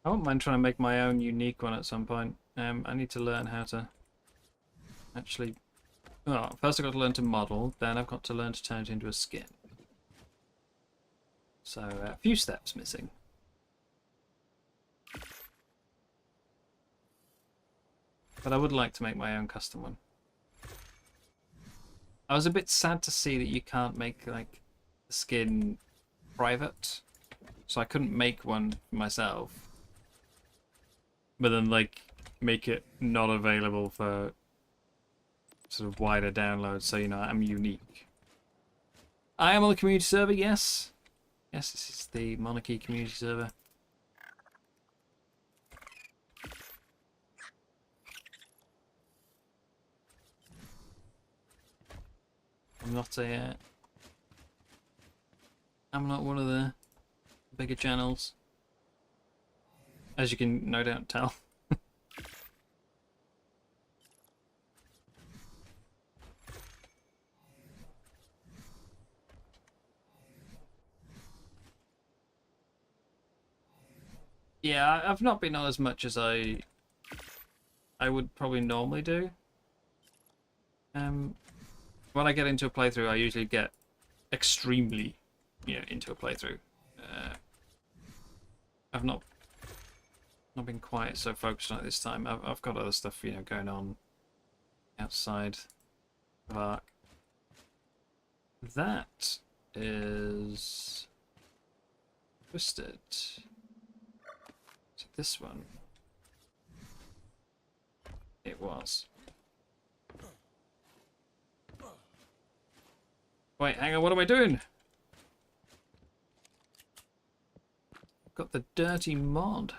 I wouldn't mind trying to make my own unique one at some point. I need to learn how to actually... Well, first I've got to learn to model, then I've got to learn to turn it into a skin. So, a few steps missing. But I would like to make my own custom one. I was a bit sad to see that you can't make, like, the skin private. So I couldn't make one myself. But then, like, make it not available for sort of wider downloads, so, you know, I'm unique. I am on the community server, yes. Yes, this is the Monarchy Community server. I'm not one of the bigger channels, as you can no doubt tell. Yeah, I've not been on as much as I would probably normally do. When I get into a playthrough, I usually get extremely, into a playthrough. I've not been quite so focused on it this time. I've got other stuff, going on outside of Ark. That is twisted. So this one, it was. Wait, hang on, what am I doing? I've got the dirty mod.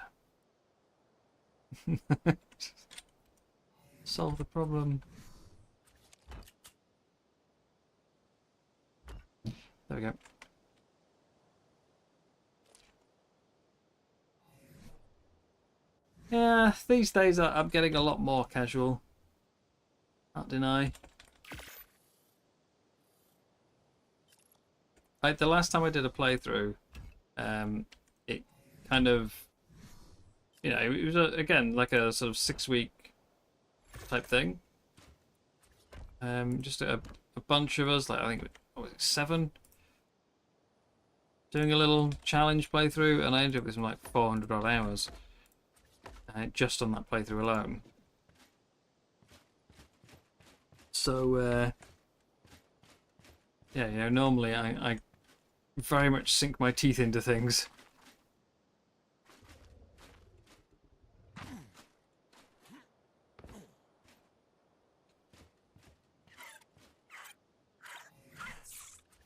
Solve the problem. There we go. Yeah, these days I'm getting a lot more casual. Can't deny. The last time I did a playthrough, it kind of, it was again like a sort of 6-week type thing. Just a bunch of us, like I think what was it, 7, doing a little challenge playthrough, and I ended up with some like 400 odd hours just on that playthrough alone. So yeah, normally I very much sink my teeth into things.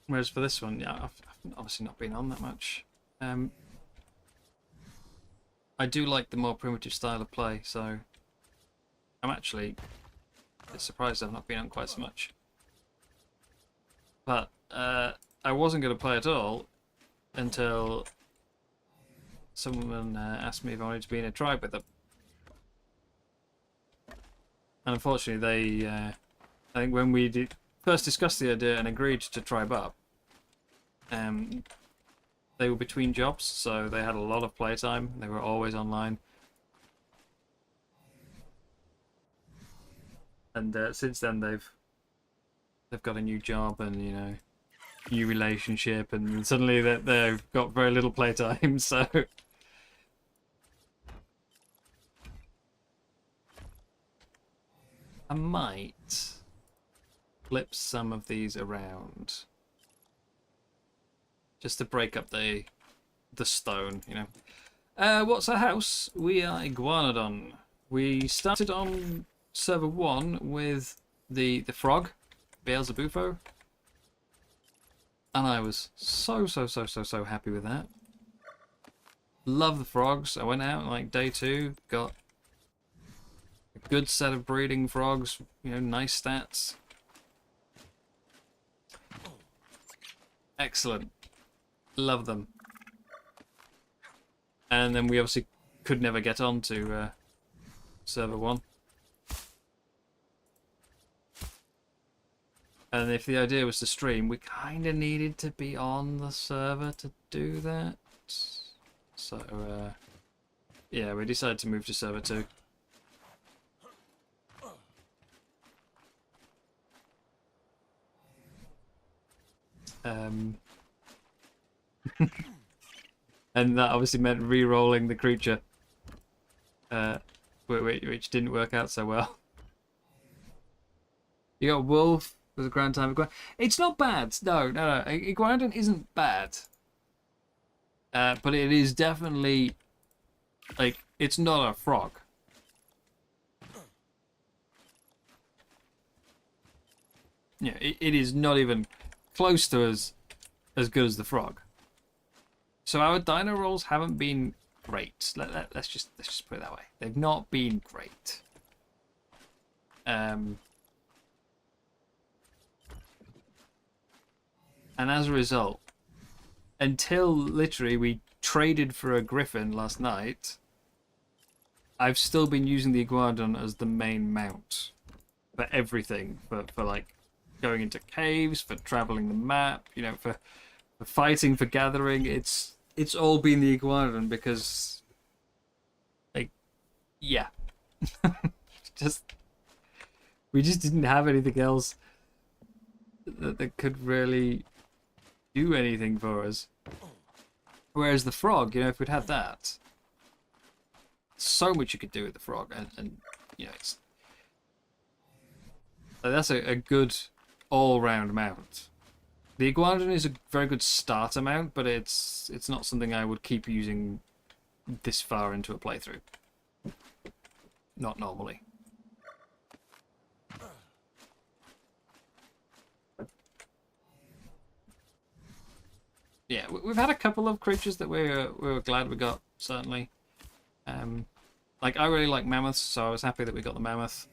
Whereas for this one, yeah, I've obviously not been on that much. I do like the more primitive style of play, so I'm actually a bit surprised I've not been on quite so much. But I wasn't going to play at all until someone asked me if I wanted to be in a tribe with them. And unfortunately, they, I think when we first discussed the idea and agreed to tribe up, they were between jobs, so they had a lot of playtime. They were always online. And since then, they've got a new job and, new relationship, and suddenly they've got very little playtime, so... I might flip some of these around just to break up the stone, What's our house? We are Iguanodon. We started on server 1 with the frog, Beelzebufo. And I was so happy with that. Love the frogs. I went out like day 2, got a good set of breeding frogs, nice stats. Excellent. Love them. And then we obviously could never get on to server 1. And if the idea was to stream, we kind of needed to be on the server to do that. So, Yeah, we decided to move to server 2. And that obviously meant re-rolling the creature, which didn't work out so well. You got Wolf with a Grand Time Iguanodon. It's not bad. No. Iguanodon isn't bad. But it is definitely, like, it's not a frog. Yeah, it is not even close to as good as the frog. So our dino rolls haven't been great. Let's just put it that way. They've not been great. And as a result, until literally we traded for a griffin last night, I've still been using the Iguanodon as the main mount for everything. For like going into caves, for traveling the map, you know, for fighting, for gathering. It's all been the Iguanodon because, like, yeah. We just didn't have anything else that could really do anything for us. Whereas the frog, you know, if we'd had that, so much you could do with the frog, and you know, it's that's a good all-round mount. The Iguanodon is a very good starter mount, but it's not something I would keep using this far into a playthrough. Not normally. Yeah, we've had a couple of creatures that we were glad we got, certainly. Like, I really like mammoths, so I was happy that we got the mammoth.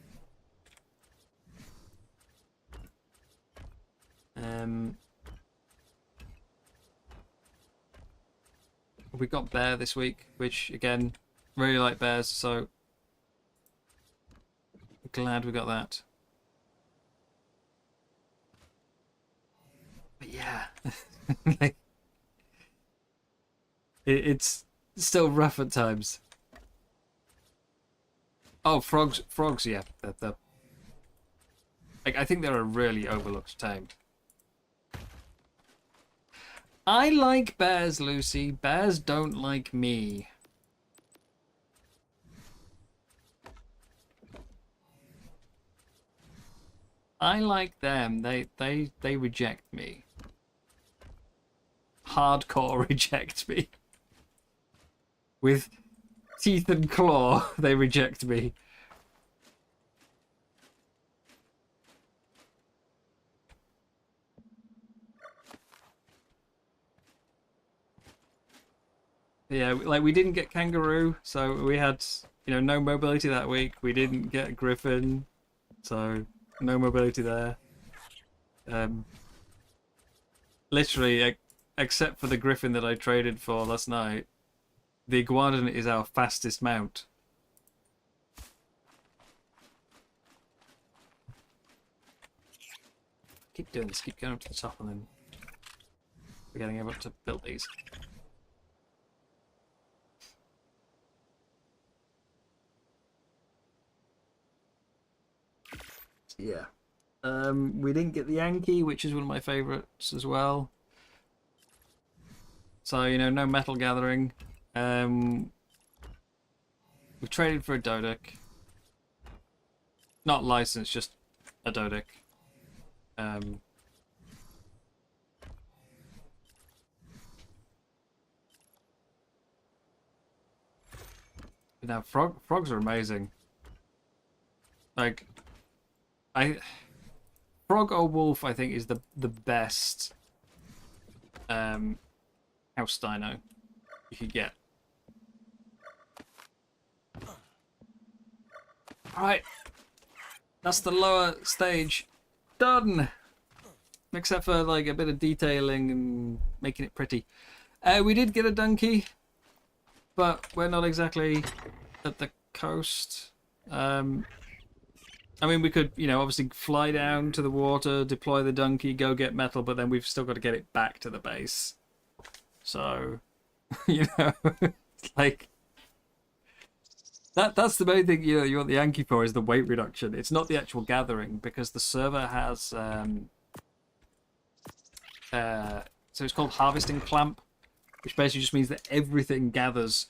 We got bear this week, which, again, really like bears, so glad we got that. But yeah, like, it's still rough at times. Oh, frogs, yeah. Like, I think they're a really overlooked tame. I like bears, Lucy. Bears don't like me. I like them. They reject me. Hardcore reject me. With teeth and claw, they reject me. Yeah, like, we didn't get kangaroo, so we had, you know, no mobility that week. We didn't get griffin, so no mobility there. Literally, except for the griffin that I traded for last night, the Iguanodon is our fastest mount. Keep doing this, keep going up to the top and then forgetting able to build these. Yeah. We didn't get the Yankee, which is one of my favourites as well. So, you know, no metal gathering. We traded for a Dodic. Not licensed, just a Dodic. Now, frogs are amazing. Like, frog or wolf, I think, is the best house dino you could get. Alright, that's the lower stage done, except for like a bit of detailing and making it pretty. We did get a donkey, but we're not exactly at the coast. I mean, we could, you know, obviously fly down to the water, deploy the donkey, go get metal, but then we've still got to get it back to the base. So, you know, it's like, That's the main thing you want the Anki for, is the weight reduction. It's not the actual gathering, because the server has so it's called harvesting clamp, which basically just means that everything gathers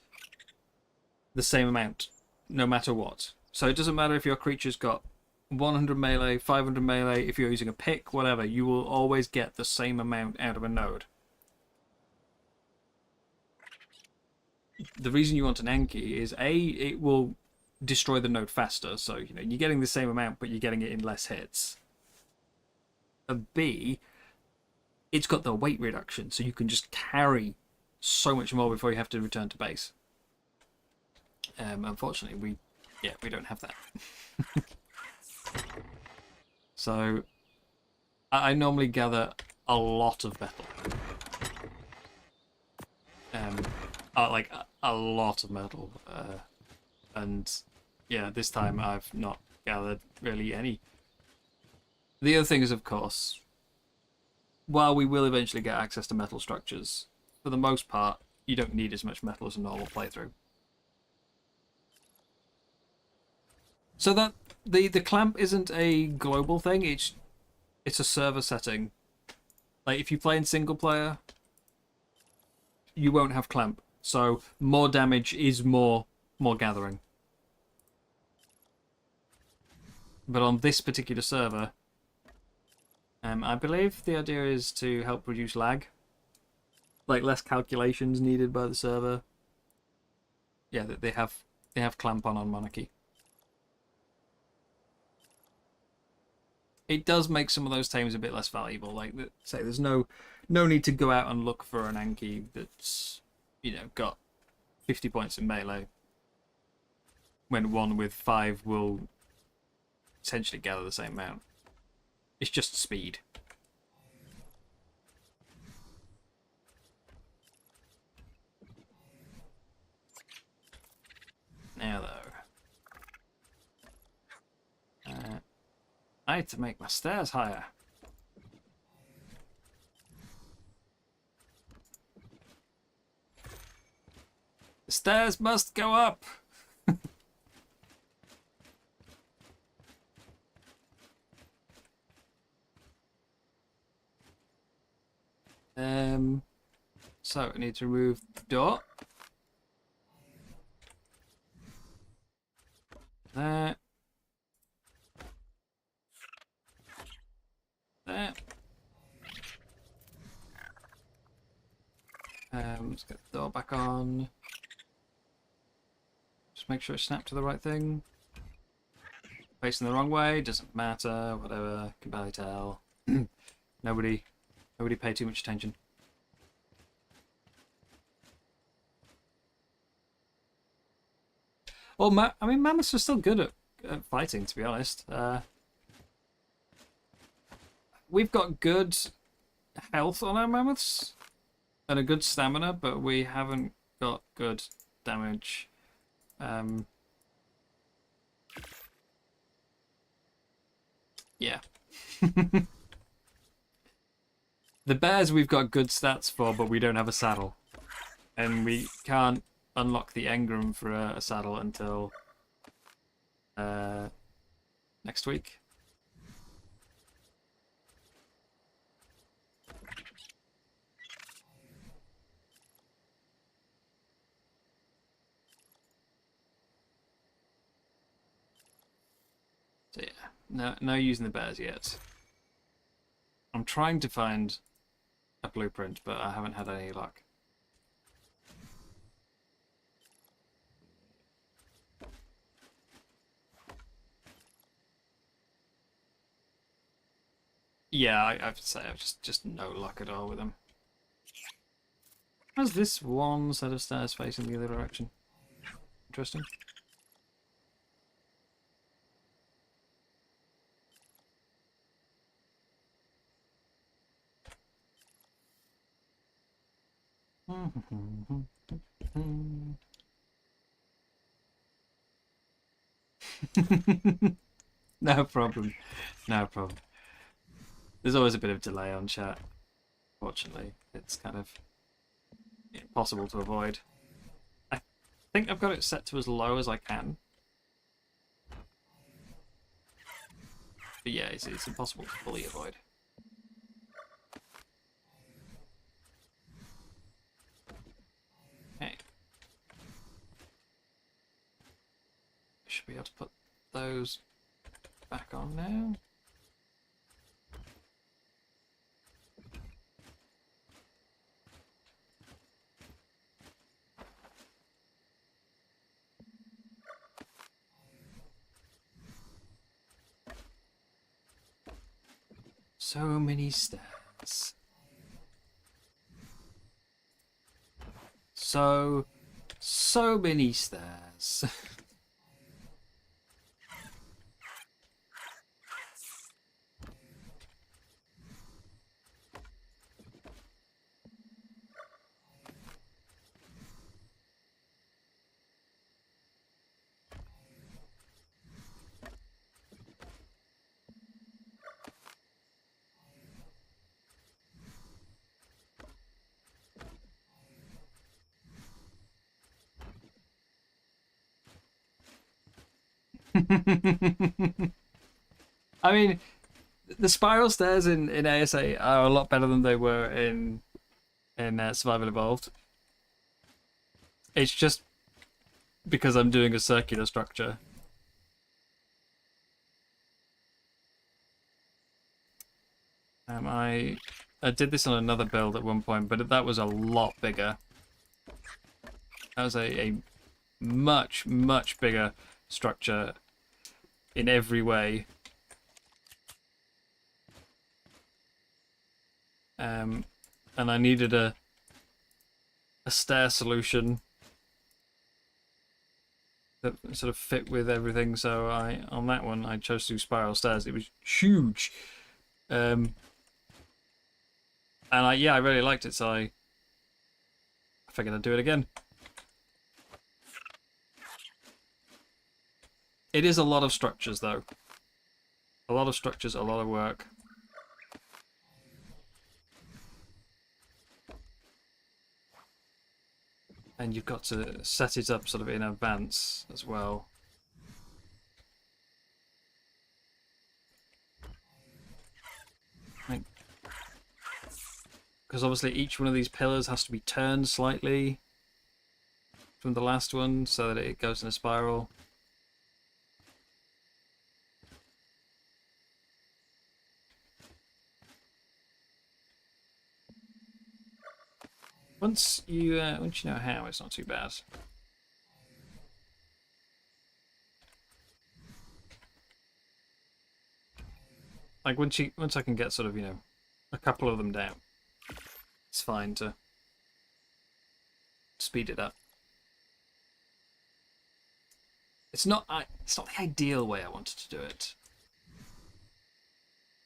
the same amount, no matter what. So it doesn't matter if your creature's got 100 melee, 500 melee, if you're using a pick, whatever, you will always get the same amount out of a node. The reason you want an Anki is A, it will destroy the node faster, so you're getting the same amount, but you're getting it in less hits. And B, it's got the weight reduction, so you can just carry so much more before you have to return to base. Unfortunately, we don't have that. So I normally gather a lot of metal. Like a lot of metal. And yeah, this time I've not gathered really any. The other thing is, of course, while we will eventually get access to metal structures, for the most part, you don't need as much metal as a normal playthrough. So that the clamp isn't a global thing, it's a server setting. Like if you play in single player, you won't have clamp. So more damage is more gathering. But on this particular server, I believe the idea is to help reduce lag. Like less calculations needed by the server. Yeah, they have clamp on Monarchy. It does make some of those tames a bit less valuable. Like, say, there's no need to go out and look for an Anki that's, got 50 points in melee, when one with 5 will essentially gather the same amount. It's just speed. Now, though, I need to make my stairs higher. The stairs must go up. So I need to remove the door. There. There. Let's get the door back on. Just make sure it's snapped to the right thing. Facing the wrong way, doesn't matter, whatever, can barely tell. Nobody pay too much attention. Well, I mean, mammoths are still good at fighting, to be honest. We've got good health on our mammoths and a good stamina, but we haven't got good damage. Yeah. The bears we've got good stats for, but we don't have a saddle. And we can't unlock the engram for a saddle until next week. So yeah, no using the bears yet. I'm trying to find a blueprint, but I haven't had any luck. Yeah, I have to say I've just no luck at all with them. How's this one set of stairs facing the other direction? Interesting. No problem. No problem. There's always a bit of delay on chat. Fortunately, it's kind of impossible to avoid. think I've got it set to as low as I can. But yeah, it's impossible to fully avoid. Okay. Should be able to put those back on now. So many stairs. So many stairs. I mean, the spiral stairs in ASA are a lot better than they were in Survival Evolved. It's just because I'm doing a circular structure. I did this on another build at one point, but that was a lot bigger. That was a much, much bigger structure in every way. And I needed a stair solution that sort of fit with everything, so on that one I chose to do spiral stairs. It was huge. And I really liked it, so I figured I'd do it again. It is a lot of structures, though. A lot of structures, a lot of work. And you've got to set it up sort of in advance as well. Because obviously each one of these pillars has to be turned slightly from the last one so that it goes in a spiral. Once you know how, it's not too bad. Like once I can get sort of, you know, a couple of them down, it's fine to speed it up. It's not the ideal way I wanted to do it,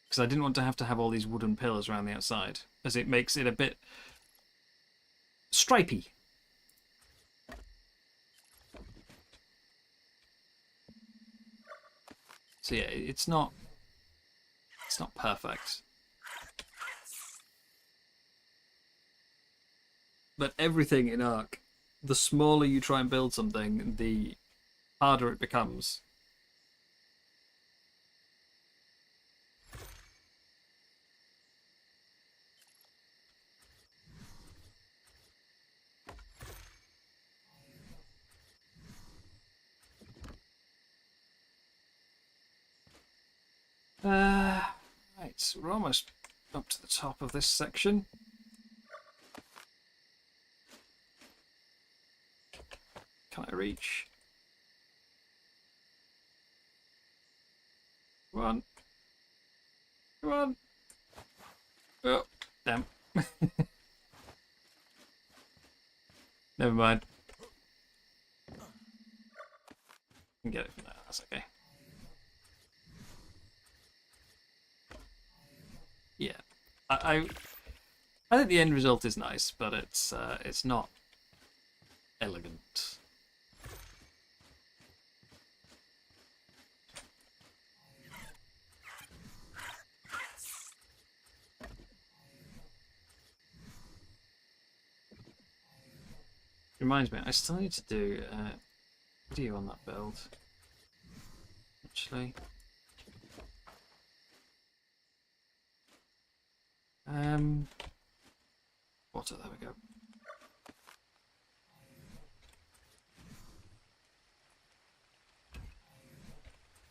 because I didn't want to have all these wooden pillars around the outside, as it makes it a bit stripy. So yeah, it's not perfect. But everything in Ark, the smaller you try and build something, the harder it becomes. Right, so we're almost up to the top of this section. Can I reach? Come on. Come on. Oh, damn. Never mind. I can get it from there, that's okay. Yeah. I think the end result is nice, but it's not elegant. Reminds me, I still need to do a video on that build. Actually. Water, there we go.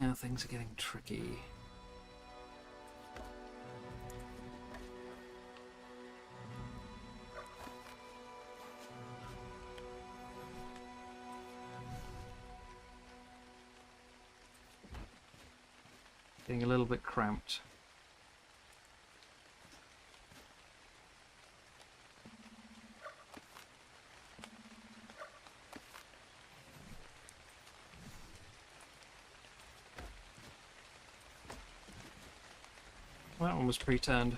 Now things are getting tricky. Getting a little bit cramped. That one was pre-turned.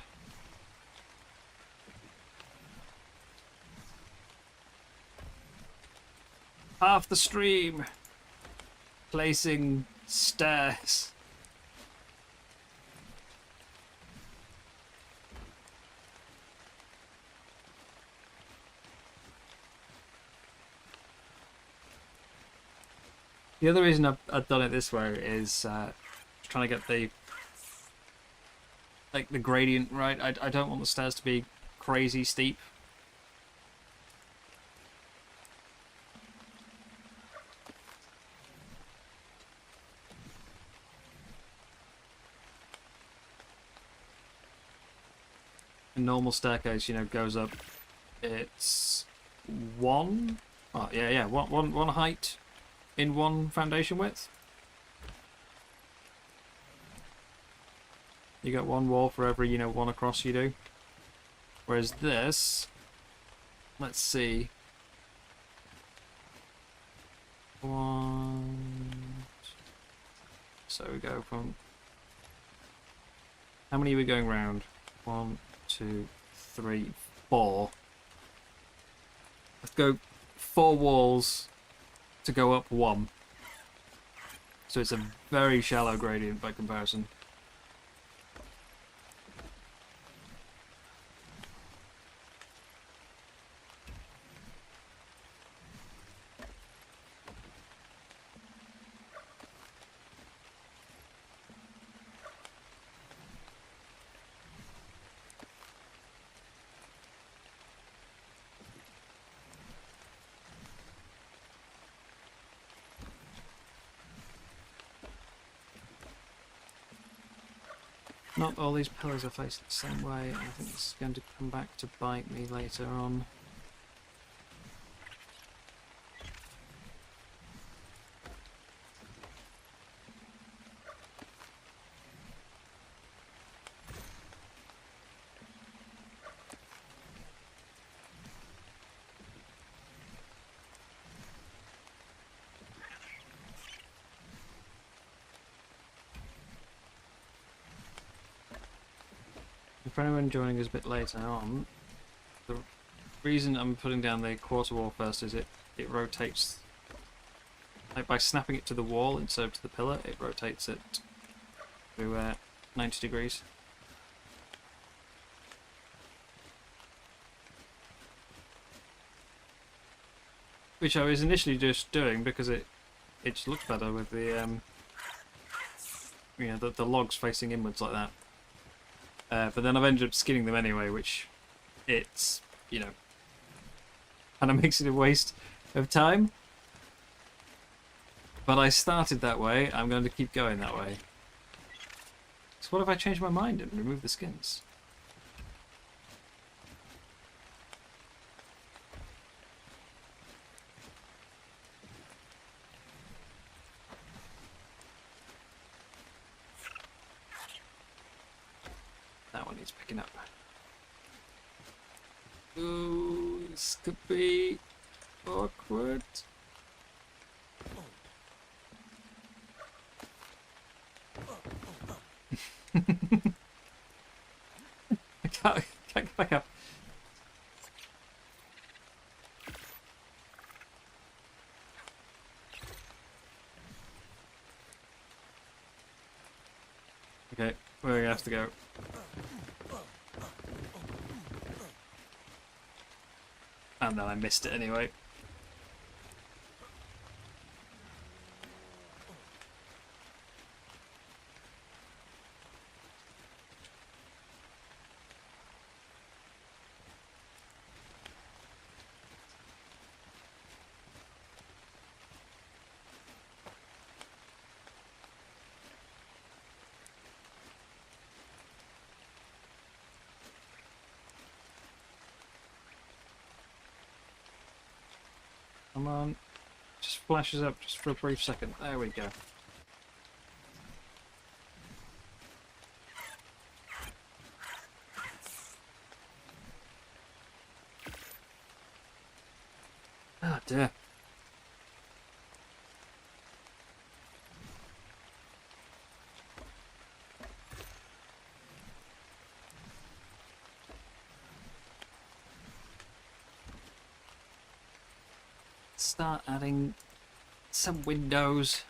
Half the stream. Placing stairs. The other reason I've done it this way is trying to get the gradient right. I don't want the stairs to be crazy steep. A normal staircase, you know, goes up. It's one height in one foundation width. You get one wall for every, you know, one across you do. Whereas this, let's see. So we go from, how many are we going round? 1, 2, 3, 4. Let's go 4 walls to go up 1. So it's a very shallow gradient by comparison. Not all these pillars are faced the same way. I think this is going to come back to bite me later on. For anyone joining us a bit later on, the reason I'm putting down the quarter wall first is it rotates, like by snapping it to the wall instead of to the pillar, it rotates it to 90 degrees. Which I was initially just doing because it just looks better with the you know, the logs facing inwards like that. But then I've ended up skinning them anyway, which it's, you know, kind of makes it a waste of time. But I started that way, I'm going to keep going that way. So what if I change my mind and remove the skins? That one needs picking up. Ooh, this could be awkward. I can't get back up. Okay, where do we have to go? And then I missed it anyway. Come on. Just flashes up just for a brief second. There we go. Oh dear. Start adding some windows.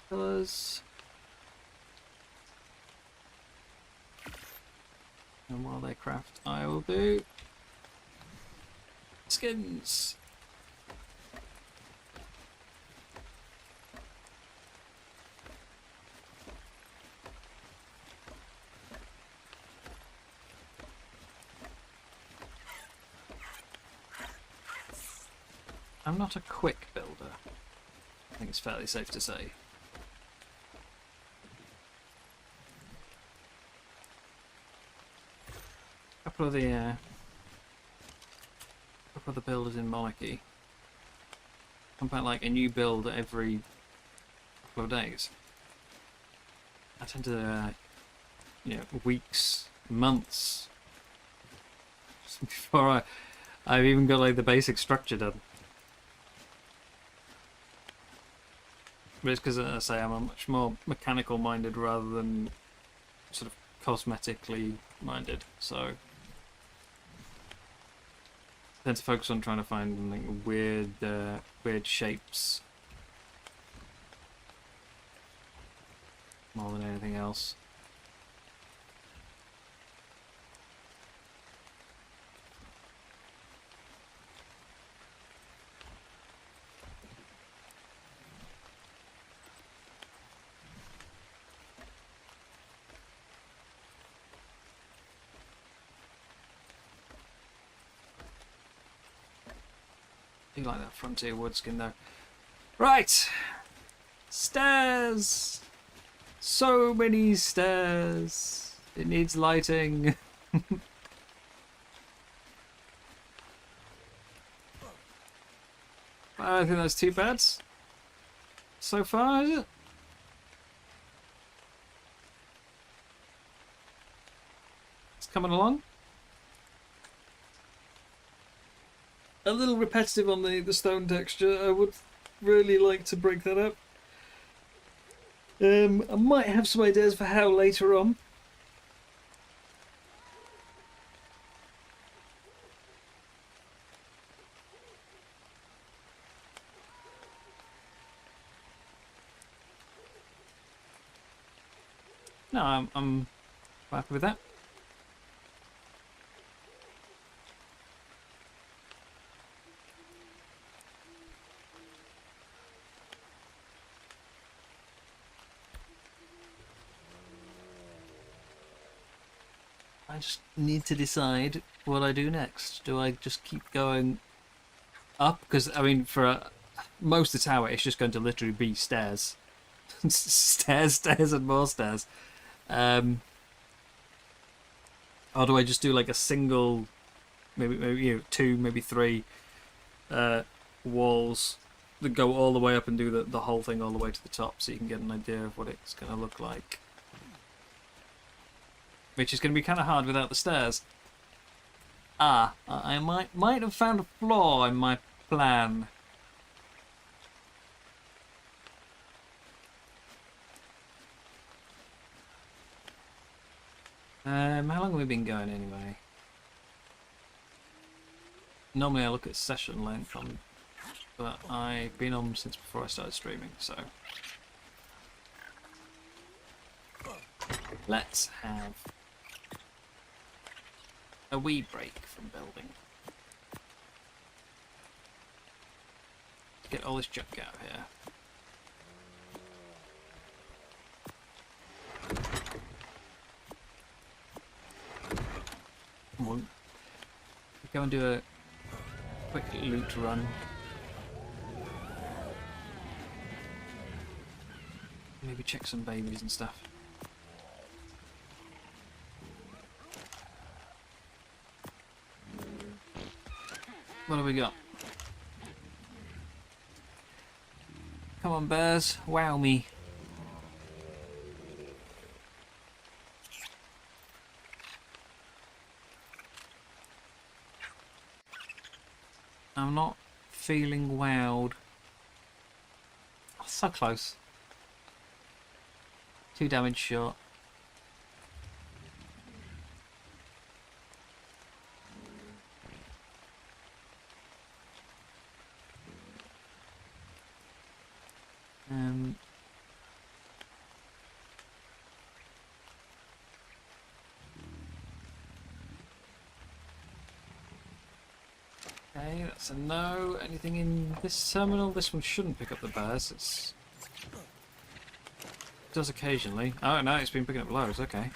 Pillars. And while they craft, I will do skins. I'm not a quick builder. I think it's fairly safe to say. A couple of the builders in Monarchy pump out like a new build every couple of days. I tend to, you know, weeks, months before I've even got like the basic structure done. But it's because, as I say, I'm a much more mechanical minded rather than sort of cosmetically minded. So I tend to focus on trying to find like weird shapes more than anything else. I do like that frontier wood skin though. Right! Stairs! So many stairs! It needs lighting. I don't think that's too bad so far, is it? It's coming along. A little repetitive on the stone texture. I would really like to break that up. I might have some ideas for how later on. No, I'm happy with that. I just need to decide what I do next. Do I just keep going up? Because, I mean, for most of the tower, it's just going to literally be stairs. Stairs, stairs, and more stairs. Or do I just do like a single, maybe you know, 2, maybe 3 walls that go all the way up and do the whole thing all the way to the top so you can get an idea of what it's going to look like. Which is going to be kind of hard without the stairs. Ah, I might have found a flaw in my plan. How long have we been going anyway? Normally I look at session length on, but I've been on since before I started streaming, so let's have a wee break from building. Get all this junk out of here. Go and do a quick loot run. Maybe check some babies and stuff. What have we got? Come on, bears. Wow me. I'm not feeling wowed. Oh, so close. 2 damage short. Okay, that's a no. Anything in this terminal? This one shouldn't pick up the bears. It does occasionally. Oh no, it's been picking up loads. Okay.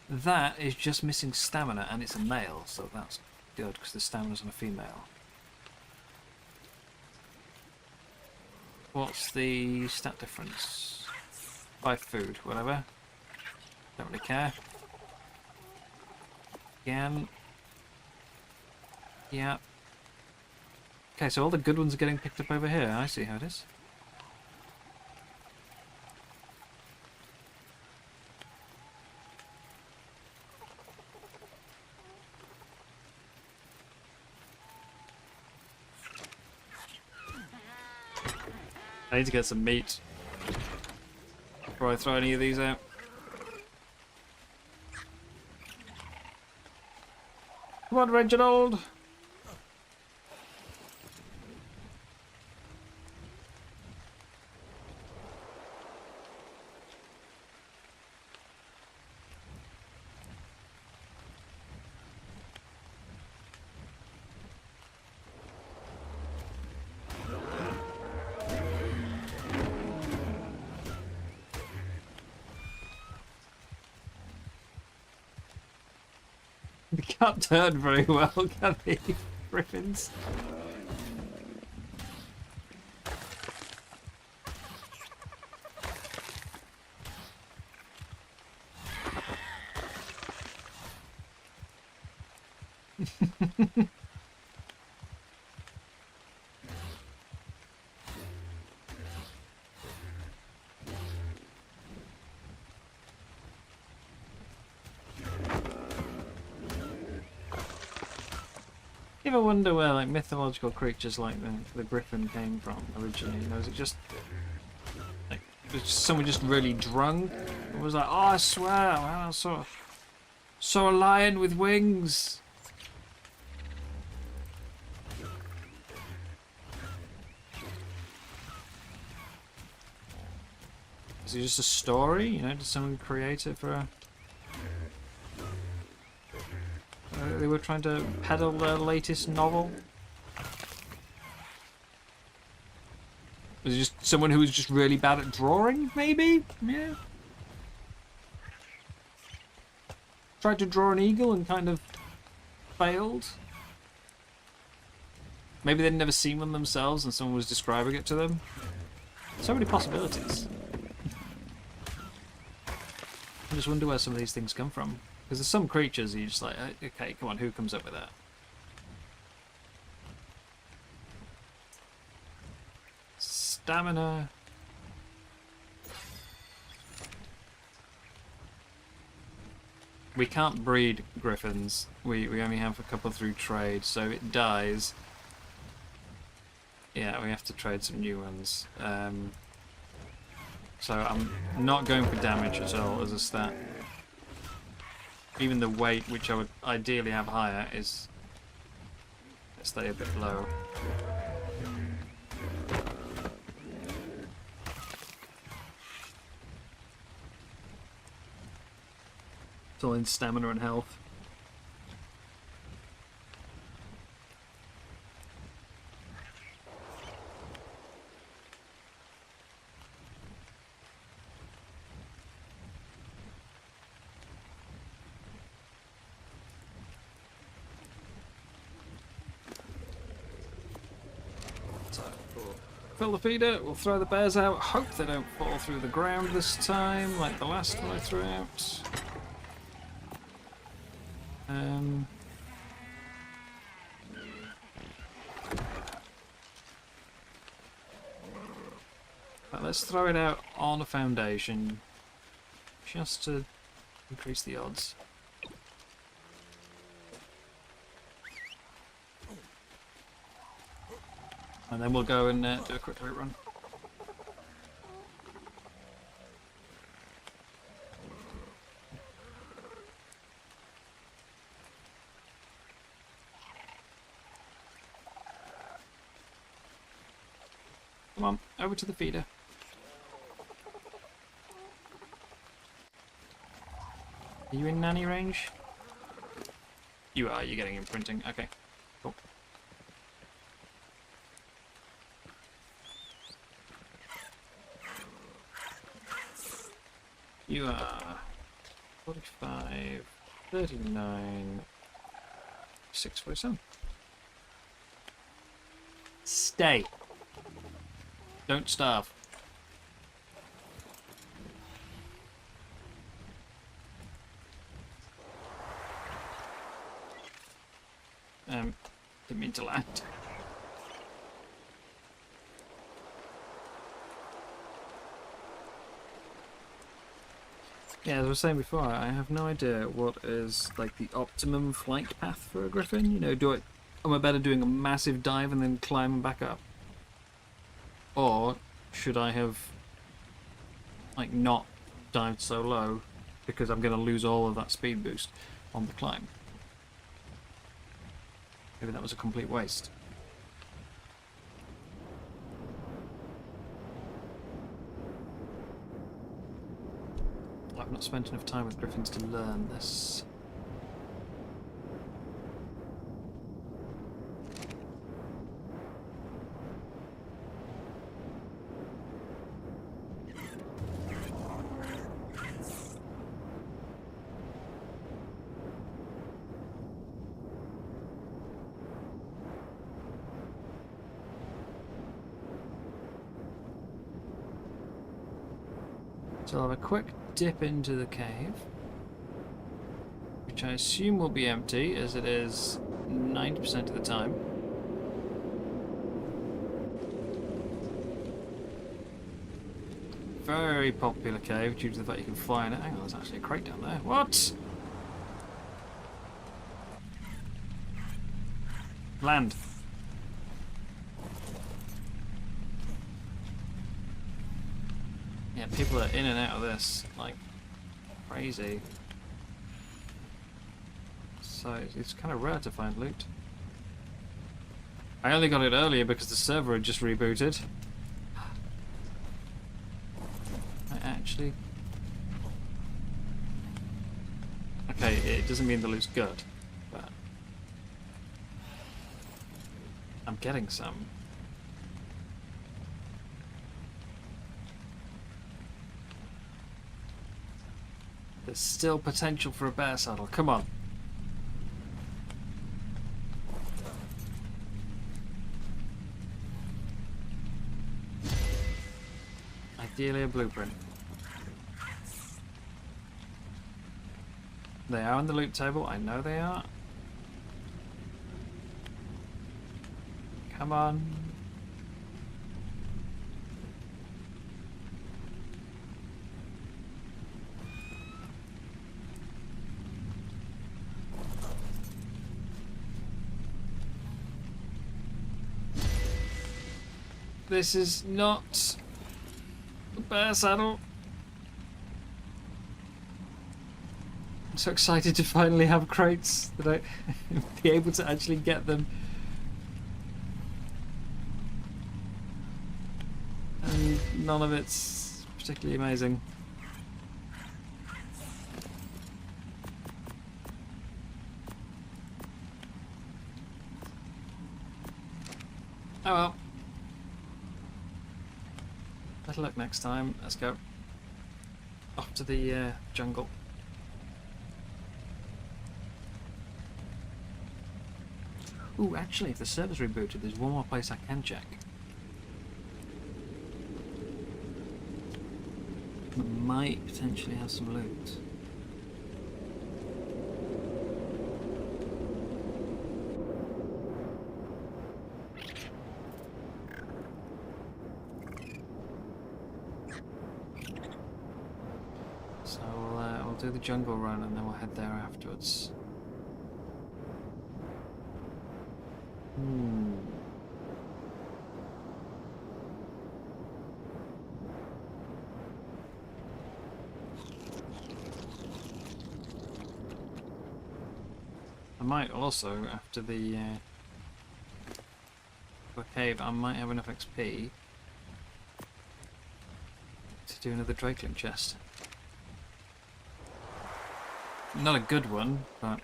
That is just missing stamina, and it's a male, so that's good because the stamina's on a female. What's the stat difference? 5 food, whatever. Don't really care. Again. Yeah. Okay, so all the good ones are getting picked up over here. I see how it is. I need to get some meat before I throw any of these out. Come on, Reginald! They can't turn very well, can they? Griffins. You ever wonder where like mythological creatures like the griffin came from originally? You know, is it just like was someone just really drunk and was like, oh, I swear, I saw a lion with wings. Is it just a story? You know, did someone create it for a... they were trying to peddle their latest novel? Was it just someone who was just really bad at drawing, maybe? Yeah. Tried to draw an eagle and kind of failed? Maybe they'd never seen one themselves and someone was describing it to them? So many possibilities. I just wonder where some of these things come from. Because there's some creatures you're just like, okay, come on, who comes up with that? Stamina. We can't breed griffins. We only have a couple through trade, so if it dies. Yeah, we have to trade some new ones. So I'm not going for damage at all as a stat. Even the weight, which I would ideally have higher, is stay a bit low. It's all in stamina and health. Fill the feeder, we'll throw the bears out. Hope they don't fall through the ground this time, like the last one I threw out. But let's throw it out on a foundation, just to increase the odds. And then we'll go and do a quick route run. Come on, over to the feeder. Are you in nanny range? You are, you're getting imprinting. Okay, cool. You are 45, 39, 647. Stay. Don't starve. Didn't mean to land. Yeah, as I was saying before, I have no idea what is like the optimum flight path for a griffin. You know, am I better doing a massive dive and then climbing back up? Or should I have like not dived so low because I'm going to lose all of that speed boost on the climb? Maybe that was a complete waste. I've not spent enough time with griffins to learn this. So I'll have a quick dip into the cave, which I assume will be empty, as it is 90% of the time. Very popular cave due to the fact you can fly in it. Hang on, there's actually a crate down there. What? Land. Yeah, people are in and out of this like crazy. So it's kind of rare to find loot. I only got it earlier because the server had just rebooted. I actually... Okay, it doesn't mean the loot's good, but... I'm getting some. There's still potential for a bear saddle. Come on. Ideally a blueprint. They are on the loot table. I know they are. Come on. This is not a bear saddle. I'm so excited to finally have crates that I be able to actually get them. And none of it's particularly amazing. Oh well. Better luck next time. Let's go. Off to the jungle. Ooh, actually, if the server's rebooted, there's one more place I can check. might potentially have some loot. So we'll do the jungle run and then we'll head there afterwards. I might also, after the cave, I might have enough XP to do another Drakeling chest. Not a good one, but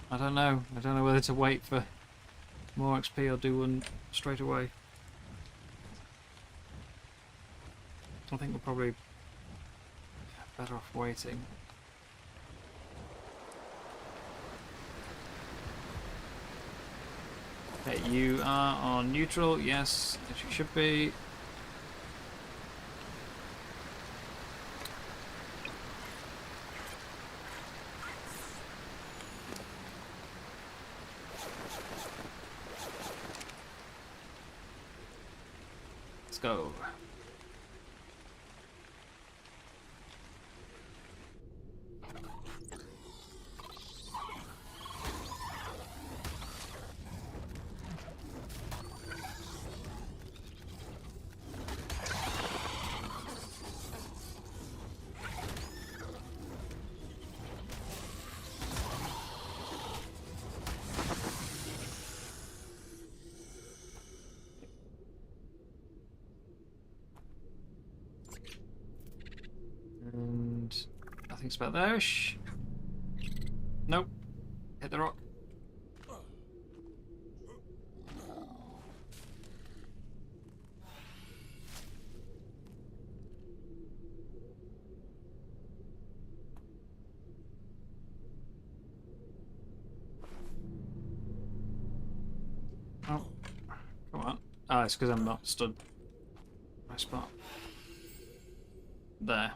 I don't know. I don't know whether to wait for more XP or do one straight away. I think we're probably better off waiting. Okay, you are on neutral, yes, as you should be. Let's go. And I think it's about there-ish. Nope. Hit the rock. Oh, come on. Ah, it's because I'm not stood my spot. There.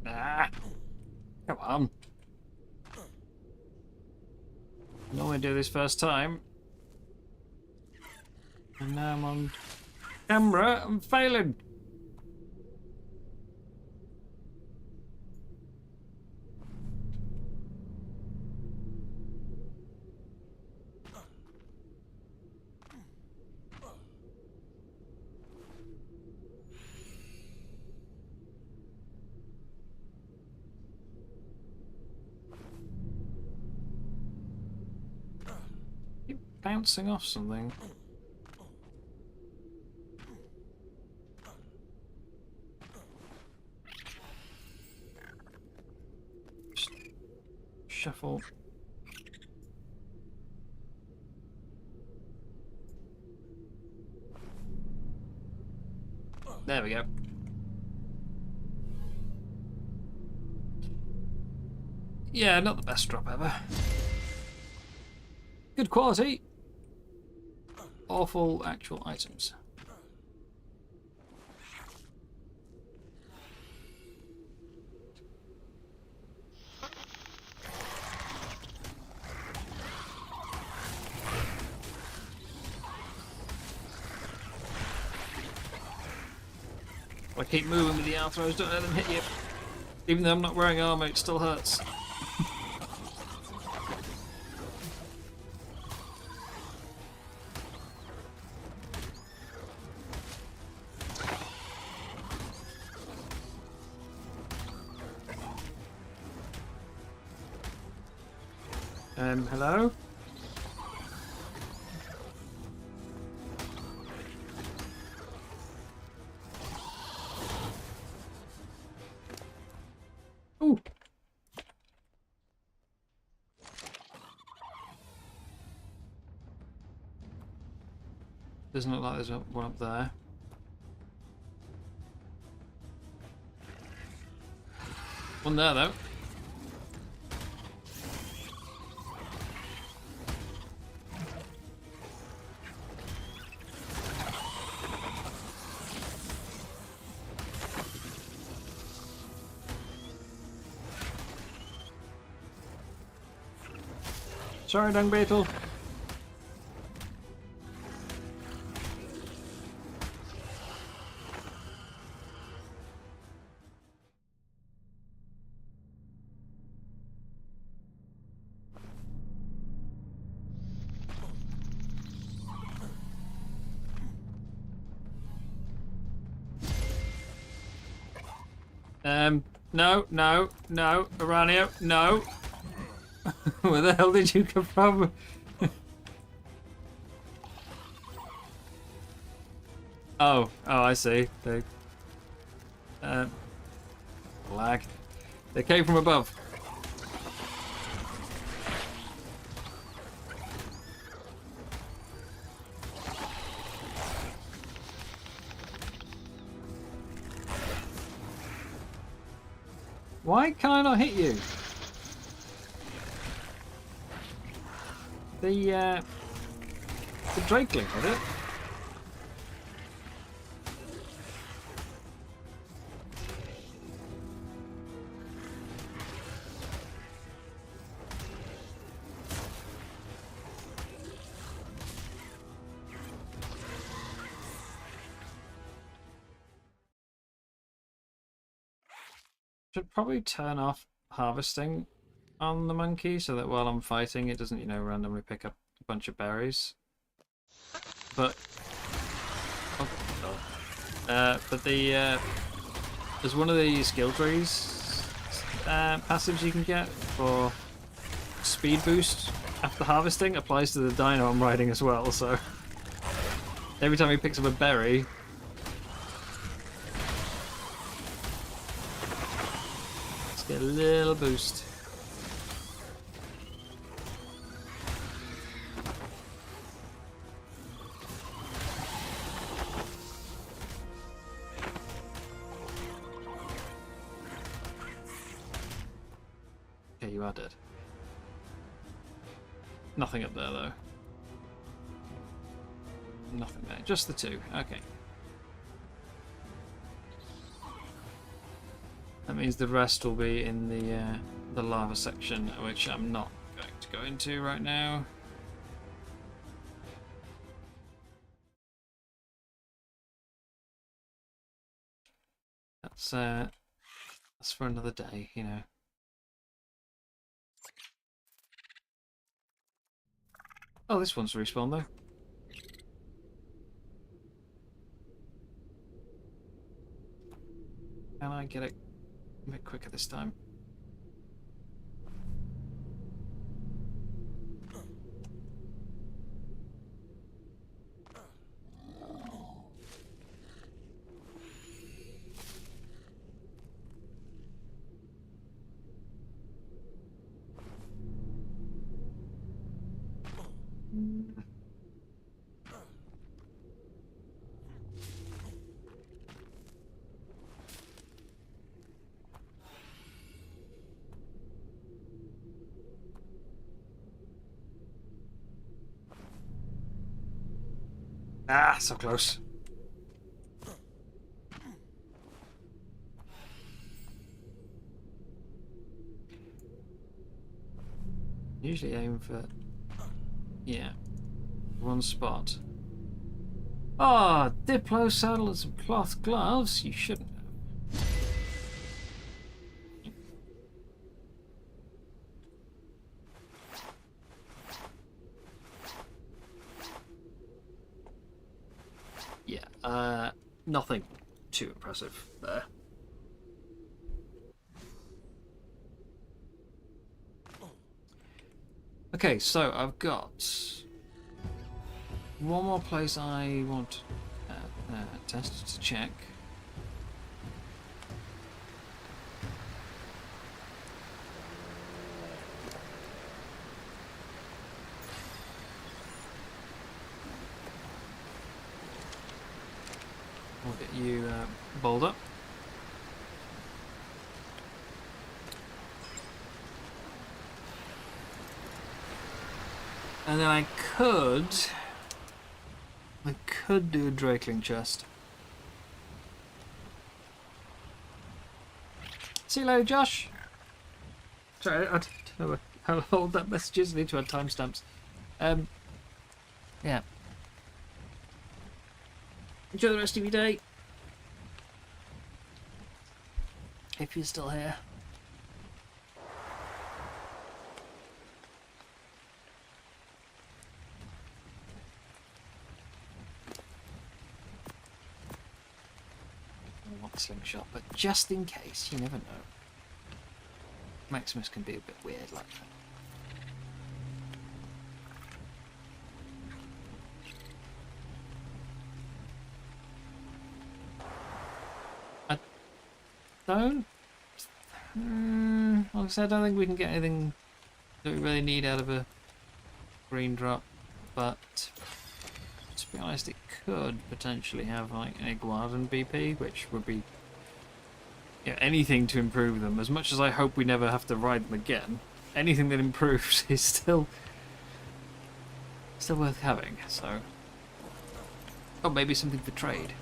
Ah, come on. Normally do this first time. And now I'm on camera, I'm failing. Keep bouncing off something. Just shuffle. There we go. Yeah, not the best drop ever. Good quality. Awful actual items. I keep moving with the arrow throws, don't let them hit you. Even though I'm not wearing armor, it still hurts. Hello? Ooh. Doesn't look like there's one up there. One there, though. Sorry, dung beetle. No, no, no, Aranio, no. Where the hell did you come from? Oh, I see. They, lag. They came from above. Why can I not hit you? The Drakeling hit it. Should probably turn off harvesting on the monkey so that while I'm fighting it doesn't, you know, randomly pick up a bunch of berries. But but the there's one of the skill trees passives you can get for speed boost after harvesting applies to the dino I'm riding as well, so every time he picks up a berry let's get a little boost. Okay, you are dead. Nothing up there though. Nothing there. Just the two. Okay. That means the rest will be in the lava section, which I'm not going to go into right now. That's for another day, you know. Oh, this one's respawned though. Can I get it a bit quicker this time? Ah, so close. Usually aim for, yeah, one spot. Ah, Diplo saddle and some cloth gloves. You shouldn't have. Yeah, nothing too impressive there. Okay, so I've got one more place I want test to check. We'll get you bowled up. And then I could do a Drakeling chest. See you later, Josh. Sorry, I don't know how old that message is. I need to add timestamps. Yeah. Enjoy the rest of your day. If you're still here. I want a slingshot, but just in case, you never know. Maximus can be a bit weird like that. Honestly, I don't think we can get anything that we really need out of a green drop, but to be honest, it could potentially have like an Iguadan BP, which would be anything to improve them. As much as I hope we never have to ride them again, anything that improves is still worth having. So, oh, maybe something for trade.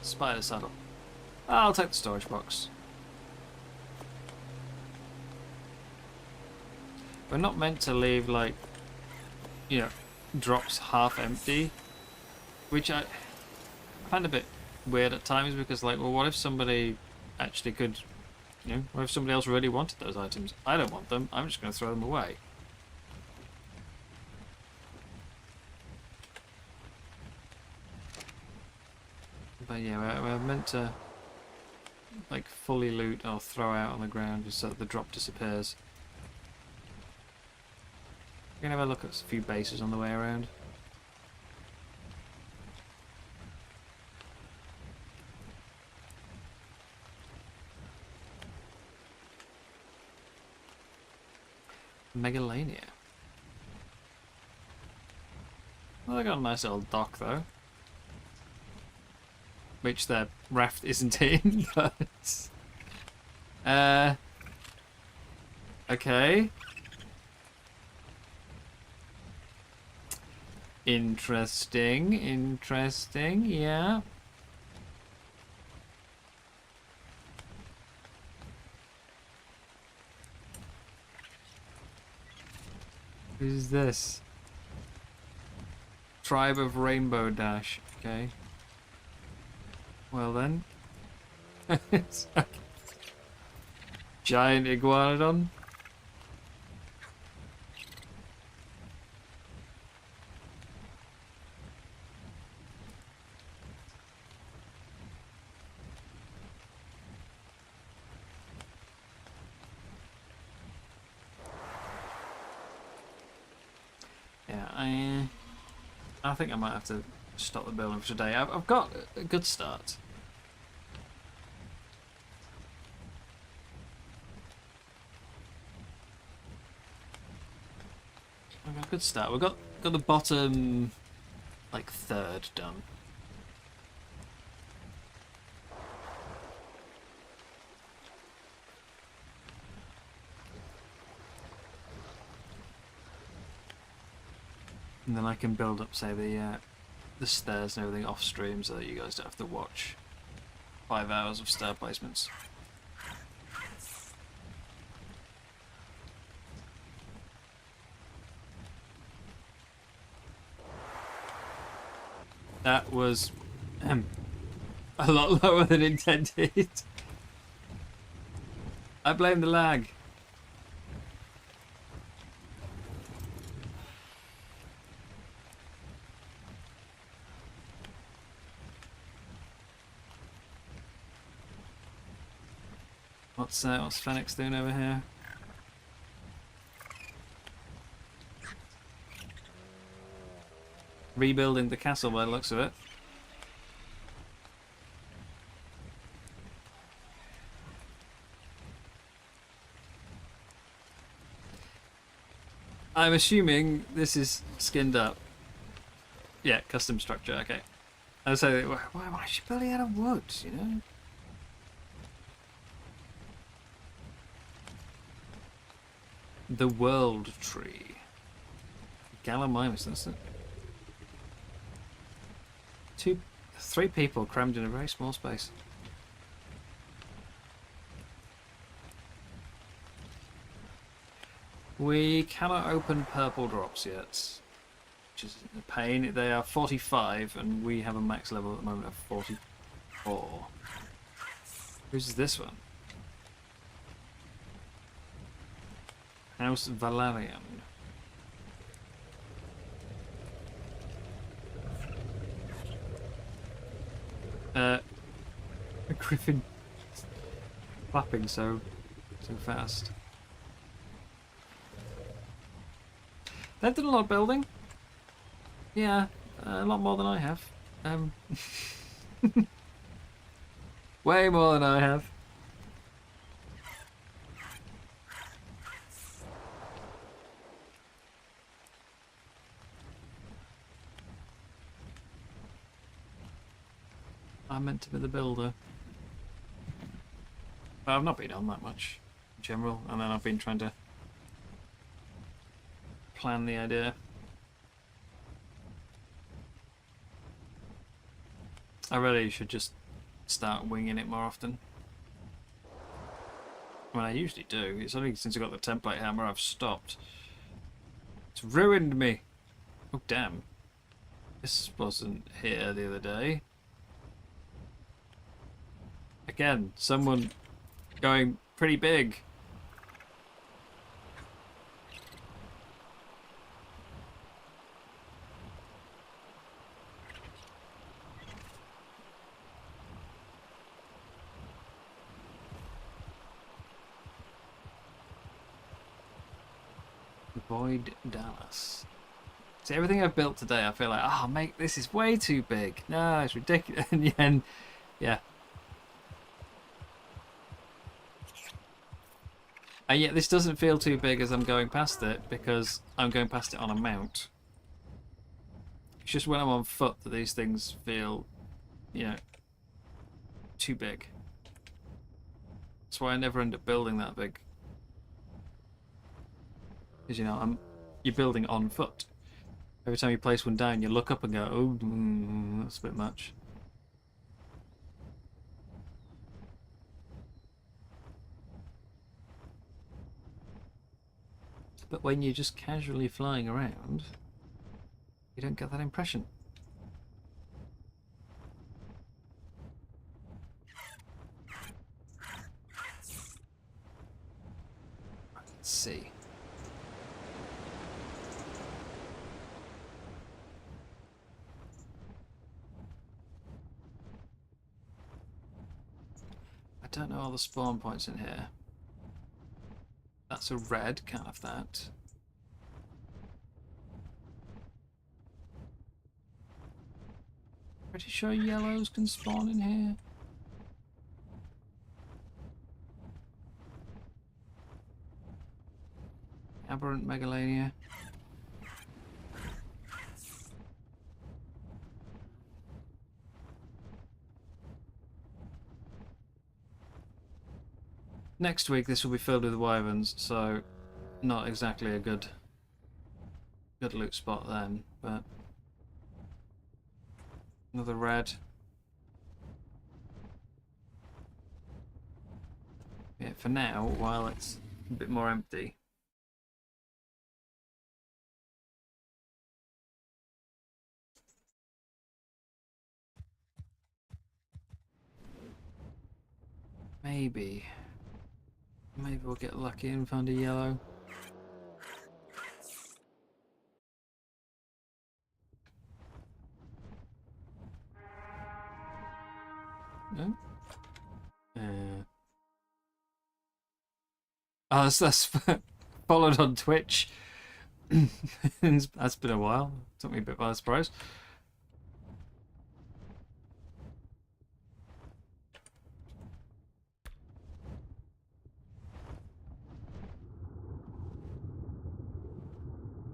Spider saddle. I'll take the storage box. We're not meant to leave, like, drops half empty, which I find a bit weird at times, because, like, well, what if somebody actually could, what if somebody else really wanted those items? I don't want them, I'm just going to throw them away. But yeah, we're meant to like fully loot or throw out on the ground just so that the drop disappears. We're gonna have a look at a few bases on the way around. Megalania. Well, they got a nice little dock though, which their raft isn't in, but okay. Interesting, yeah. Who's this? Tribe of Rainbow Dash, okay. Well then. Giant iguanodon. Yeah, I think I might have to stop the building for today. I've got a good start. I've got a good start. We've got the bottom, like, third done. And then I can build up, say, the stairs and everything off stream so that you guys don't have to watch 5 hours of stair placements. That was a lot lower than intended. I blame the lag. What's Phoenix doing over here? Rebuilding the castle by the looks of it. I'm assuming this is skinned up. Yeah, custom structure, okay. I say, why is she building out of wood, you know? The World Tree. Gallimimus, that's it. 3 people crammed in a very small space. We cannot open purple drops yet, which is a pain. They are 45, and we have a max level at the moment of 44. Who's this one? House Valerian. A griffin flapping so fast. They've done a lot of building. Yeah, a lot more than I have. Way more than I have. I meant to be the builder. But I've not been on that much in general, and then I've been trying to plan the idea. I really should just start winging it more often. I mean, I usually do. It's only since I got the template hammer I've stopped. It's ruined me. Oh, damn. This wasn't here the other day. Again, someone going pretty big. Avoid Dallas. See, everything I've built today, I feel like, oh, mate, this is way too big. No, it's ridiculous. And yeah. And yet this doesn't feel too big as I'm going past it, because I'm going past it on a mount. It's just when I'm on foot that these things feel, you know, too big. That's why I never end up building that big. Because, you know, you're building on foot. Every time you place one down, you look up and go, oh, that's a bit much. But when you're just casually flying around, you don't get that impression. Let's see. I don't know all the spawn points in here. That's a red, can't have that. Pretty sure yellows can spawn in here. Aberrant Megalania. Next week this will be filled with wyverns, so not exactly a good loot spot then, but another red. Yeah, for now, while it's a bit more empty. Maybe we'll get lucky and find a yellow. No? Oh, that's followed on Twitch. That's been a while. Took me a bit by surprise.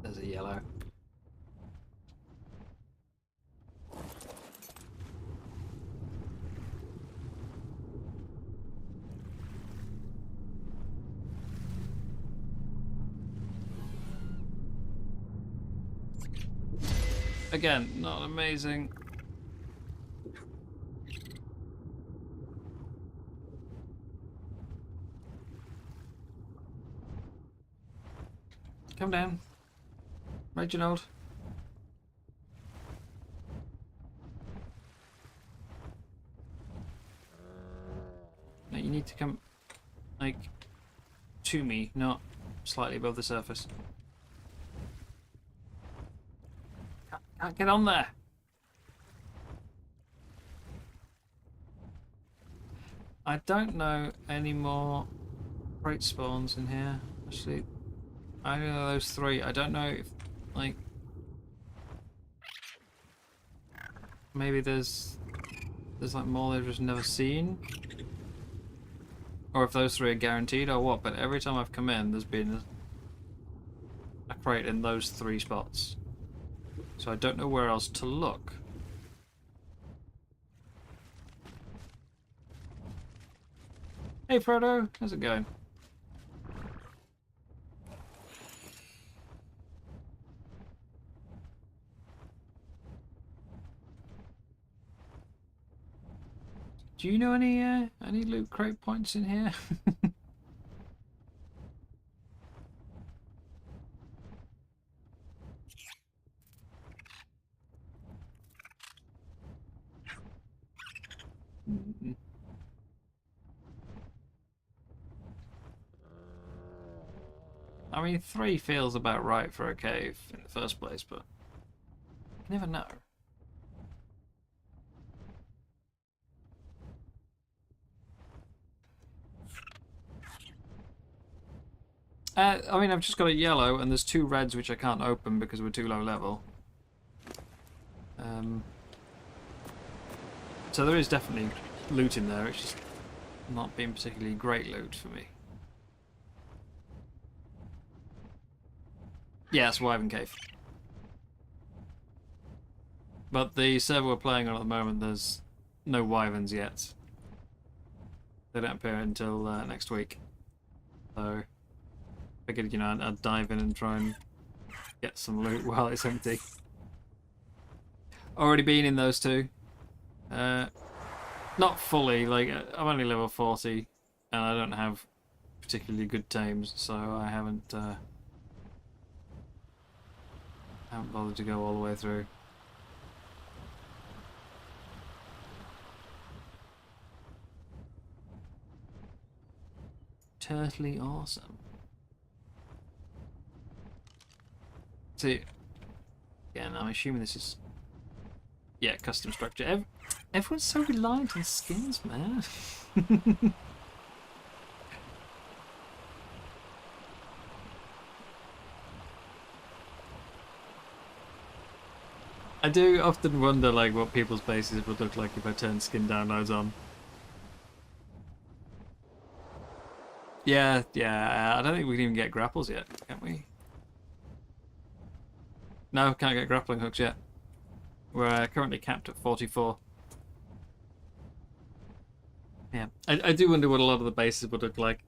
There's a yellow. Again, not amazing. Come down, Reginald. No, you need to come, like, to me, not slightly above the surface. Can't get on there. I don't know any more crate spawns in here. Actually, I know those 3. I don't know if, like, maybe there's like more they've just never seen, or if those 3 are guaranteed or what. But every time I've come in, there's been a crate in those 3 spots, so I don't know where else to look. Hey Frodo, how's it going? Do you know any loot crate points in here? I mean, 3 feels about right for a cave in the first place, but you never know. I mean, I've just got a yellow, and there's 2 reds which I can't open because we're too low level. So there is definitely loot in there. It's just not been particularly great loot for me. Yeah, it's Wyvern Cave. But the server we're playing on at the moment, there's no wyverns yet. They don't appear until next week. So I figured, you know, I'd dive in and try and get some loot while it's empty. Already been in those 2. Not fully, like, I'm only level 40 and I don't have particularly good tames, so I haven't bothered to go all the way through. Turtly awesome. See, again, I'm assuming this is, yeah, custom structure. Everyone's so reliant on skins, man. I do often wonder, like, what people's bases would look like if I turned skin downloads on. Yeah, I don't think we can even get grapples yet, can we? No, can't get grappling hooks yet. We're currently capped at 44. Yeah, I do wonder what a lot of the bases would look like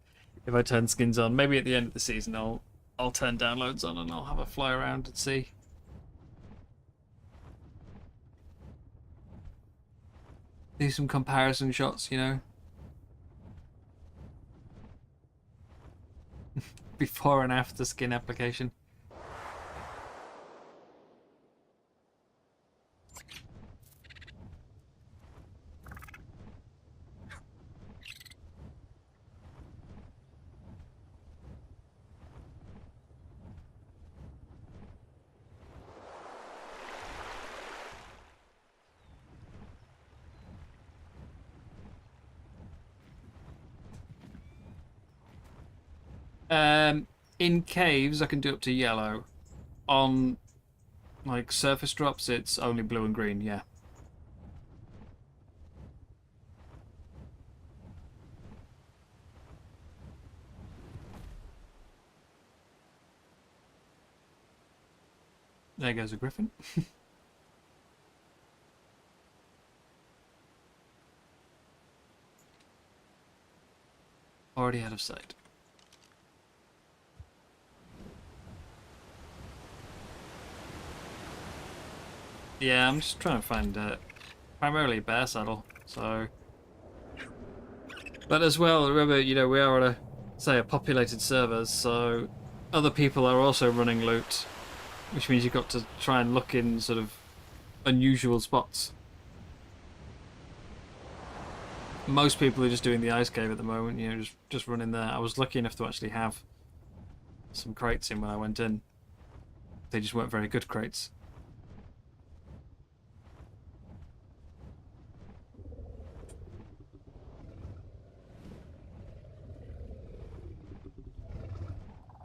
if I turn skins on. Maybe at the end of the season I'll turn downloads on and I'll have a fly around and see. Do some comparison shots, you know. Before and after skin application. In caves, I can do up to yellow. On, like, surface drops, it's only blue and green, yeah. There goes a griffin. Already out of sight. Yeah, I'm just trying to find primarily bear saddle. So, but as well, remember, you know, we are on a populated server, so other people are also running loot, which means you've got to try and look in sort of unusual spots. Most people are just doing the ice cave at the moment, you know, just running there. I was lucky enough to actually have some crates in when I went in. They just weren't very good crates.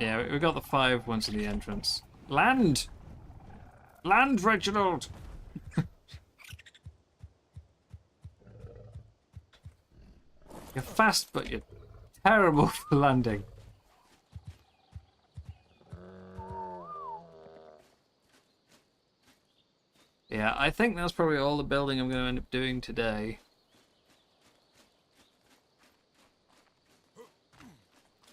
Yeah, we got the 5 ones in the entrance. Land! Land, Reginald! You're fast, but you're terrible for landing. Yeah, I think that's probably all the building I'm going to end up doing today.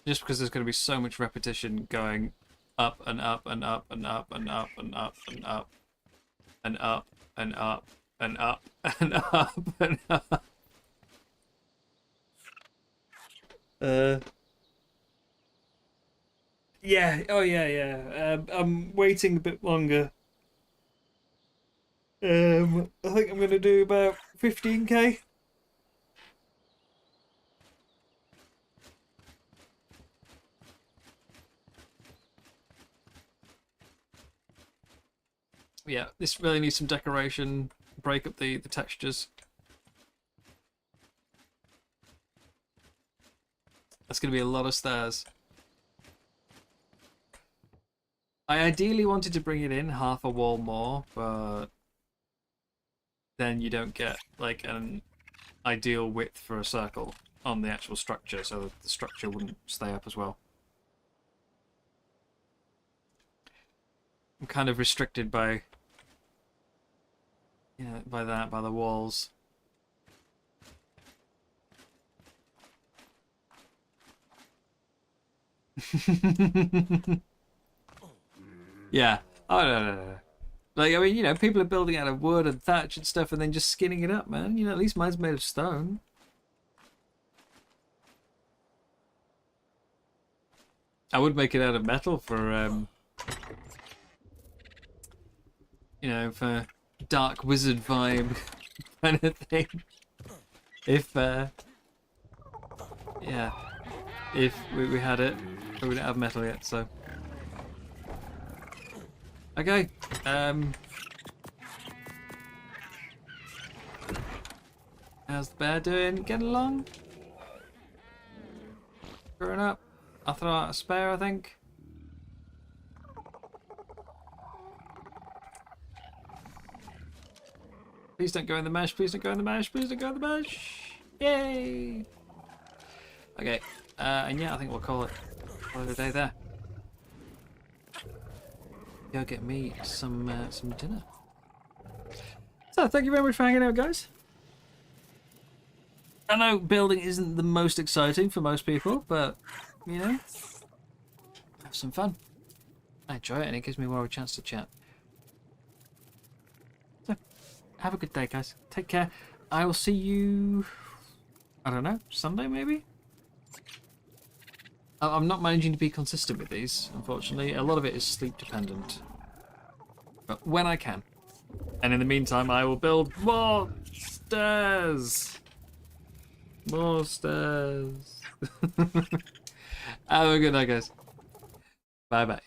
Just because there's going to be so much repetition going up and up and up and up and up and up and up and up and up and up and up and up. Yeah, oh yeah. I'm waiting a bit longer. I think I'm going to do about 15k. Yeah, this really needs some decoration, break up the textures. That's going to be a lot of stairs. I ideally wanted to bring it in half a wall more, but then you don't get like an ideal width for a circle on the actual structure, so that the structure wouldn't stay up as well. I'm kind of restricted by, yeah, by the walls. Yeah. Oh no. Like, I mean, you know, people are building out of wood and thatch and stuff and then just skinning it up, man. You know, at least mine's made of stone. I would make it out of metal for, you know, for dark wizard vibe kind of thing. If, yeah, if we had it, but we don't have metal yet, so. Okay, how's the bear doing? Getting along? Growing up? I'll throw out a spare, I think. Please don't go in the mesh, please don't go in the mesh, please don't go in the mesh! Yay! Okay, and yeah, I think we'll call it a day there. Go get me some dinner. So thank you very much for hanging out, guys. I know building isn't the most exciting for most people, but you know, have some fun. I enjoy it and it gives me more of a chance to chat. So have a good day, guys. Take care. I will see you, I don't know, Sunday maybe? I'm not managing to be consistent with these, unfortunately. A lot of it is sleep dependent. But when I can. And in the meantime, I will build more stairs. More stairs. Have a good night, guys. Bye-bye.